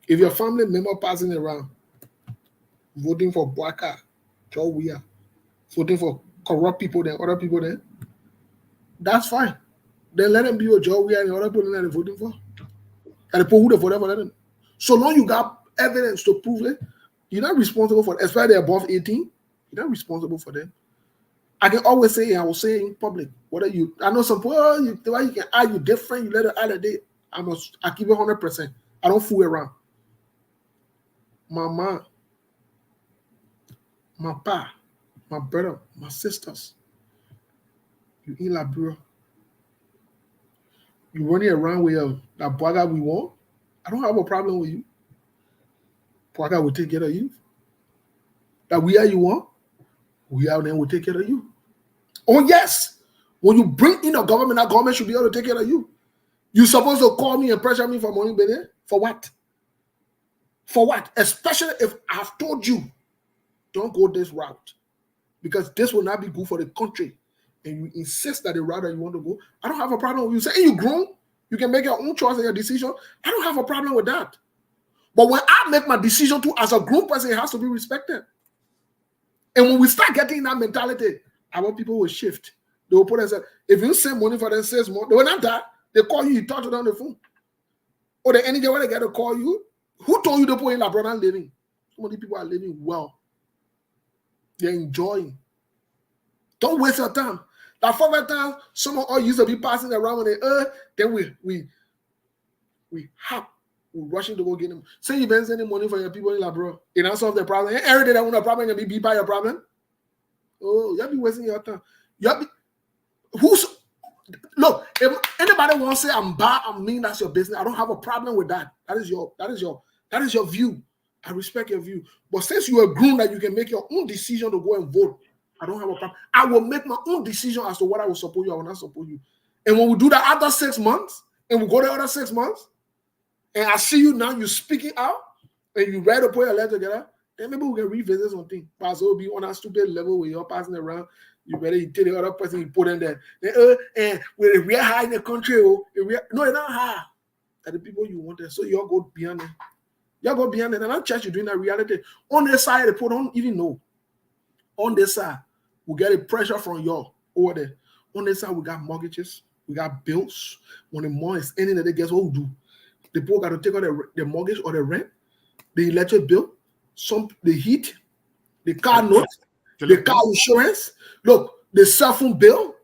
if your family member passing around voting for Bwaka, Joe Wea, voting for corrupt people than other people then, that's fine. Then let them be your Joe Wea and the other people that they're voting for. And the people who they voted for them. So long you got evidence to prove it, you're not responsible for it, especially above 18, you're not responsible for them. I can always say, I will say in public, I know some people, you can argue different, you let it out of date. I keep it 100%. I don't fool around. My mom, my pa, my brother, my sisters, you in Liberia, you running around with that Bwaga we want, I don't have a problem with you. Bwaga will take care of you. That we are you want, we are then will take care of you. Oh yes, when you bring in a government, that government should be able to take care of you. You're supposed to call me and pressure me for money, baby. For what? For what? Especially if I've told you, don't go this route. Because this will not be good for the country. And you insist that the route that you want to go, I don't have a problem with you. Say you grown, you can make your own choice and your decision. I don't have a problem with that. But when I make my decision too, as a grown person, it has to be respected. And when we start getting that mentality, our people will shift. They will put and say, if you send money for them 6 months, they will not die. They call you talk to them on the phone. Or the any day when they get to call you, who told you to put in La brother living? Some of the people are living well. They're enjoying. Don't waste your time. That former time, some of us used to be passing around when they then we rushing to go get them. Say you've been sending money for your people in La bro. It don't solve the problem. Every day that want a problem can be beat by your problem. Oh, you'll be wasting your time. Look, if anybody wants to say I'm bad, I mean that's your business. I don't have a problem with that. That is your view. I respect your view. But since you are grown that you can make your own decision to go and vote, I don't have a problem. I will make my own decision as to what I will support you, I will not support you. And when we do that after 6 months, and we go the other 6 months, and I see you now, you speaking out, and you ready to put your legs together, then maybe we can revisit something. But so be on a stupid level where you're passing around, you better tell the other person you put in there. And we're high in the country. No, it's not high. That the people you wanted. So you all go beyond it. You all go beyond it. And that church, you're doing that reality. On their side, they don't even know. On this side, we get a pressure from y'all over there. On this side, we got mortgages, we got bills. When the month is ending, they guess what we do? The people got to take out the mortgage or the rent, the electric bill, the heat, the car note, the car insurance. Look, the cell phone bill.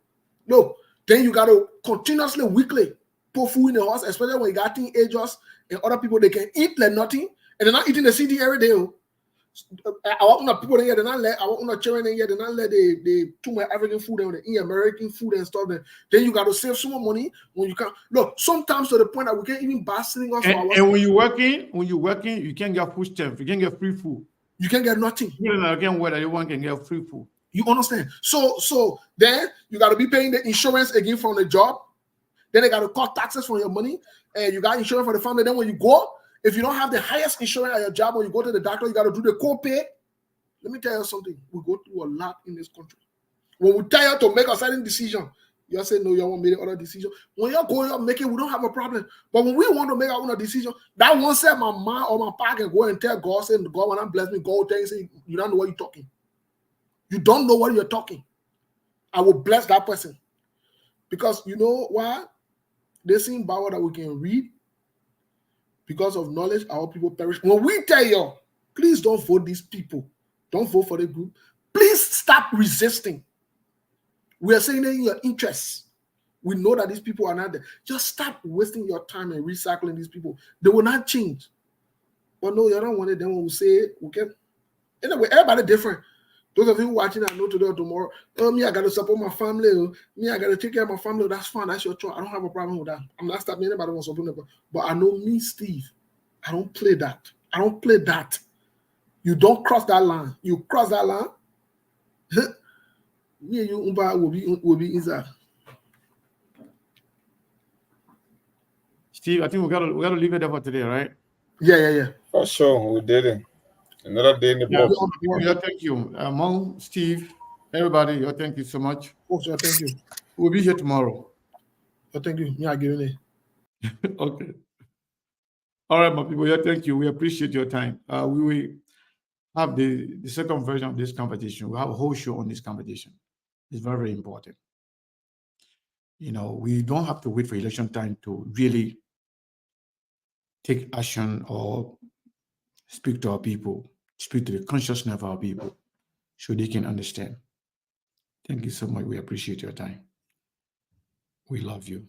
Look, then you got to continuously, weekly, put food in the house, especially when you got teenagers and other people, they can eat like nothing, and they're not eating the CD every day. I want to people in here, they're not let, I want to children in here, they're not let they too much African food and eat American food and stuff. Then you got to save some more money when you can. Look, sometimes to the point that we can't even buy sitting off. And when you're working, you can't get food stamps, you can't get free food. You can't get nothing. Again, whether anyone can get free food. You understand? So then you got to be paying the insurance again from the job. Then they got to cut taxes from your money, and you got insurance for the family. Then when you go, if you don't have the highest insurance at your job, when you go to the doctor, you got to do the co-pay. Let me tell you something. We go through a lot in this country. When we tell you to make a certain decision, you say no, you won't make the other decision. When you're going, you're making, we don't have a problem. But when we want to make our own decision, that one said my mom or my pa can go and tell God, say, God, when I bless me, God will tell you, say, you don't know what you're talking. You don't know what you're talking. I will bless that person. Because you know why? They same Bible that we can read. Because of knowledge, our people perish. When we tell you, please don't vote these people. Don't vote for the group. Please stop resisting. We are saying in your interests. We know that these people are not there. Just stop wasting your time and recycling these people. They will not change. But no, you don't want it. Then when we say it, we can. Anyway, everybody different. Those of you watching, I know today or tomorrow, me, I got to support my family. Me, I got to take care of my family. That's fine. That's your choice. I don't have a problem with that. I'm not stopping anybody from supporting them. But I know me, Steve, I don't play that. I don't play that. You don't cross that line. You cross that line, me and you will be inside. Steve, I think we gotta leave it there for today, right? Yeah. For sure, we did it. Another day in the book. Yeah, thank you. Mom, Steve, everybody, thank you so much. Oh, sir, thank you. We'll be here tomorrow. Oh, thank you. Yeah, give it. Okay. All right, my people. Yeah, thank you. We appreciate your time. We will have the second version of this conversation. We'll have a whole show on this conversation. It's very, very important. You know, we don't have to wait for election time to really take action or speak to our people, speak to the consciousness of our people so they can understand. Thank you so much. We appreciate your time. We love you.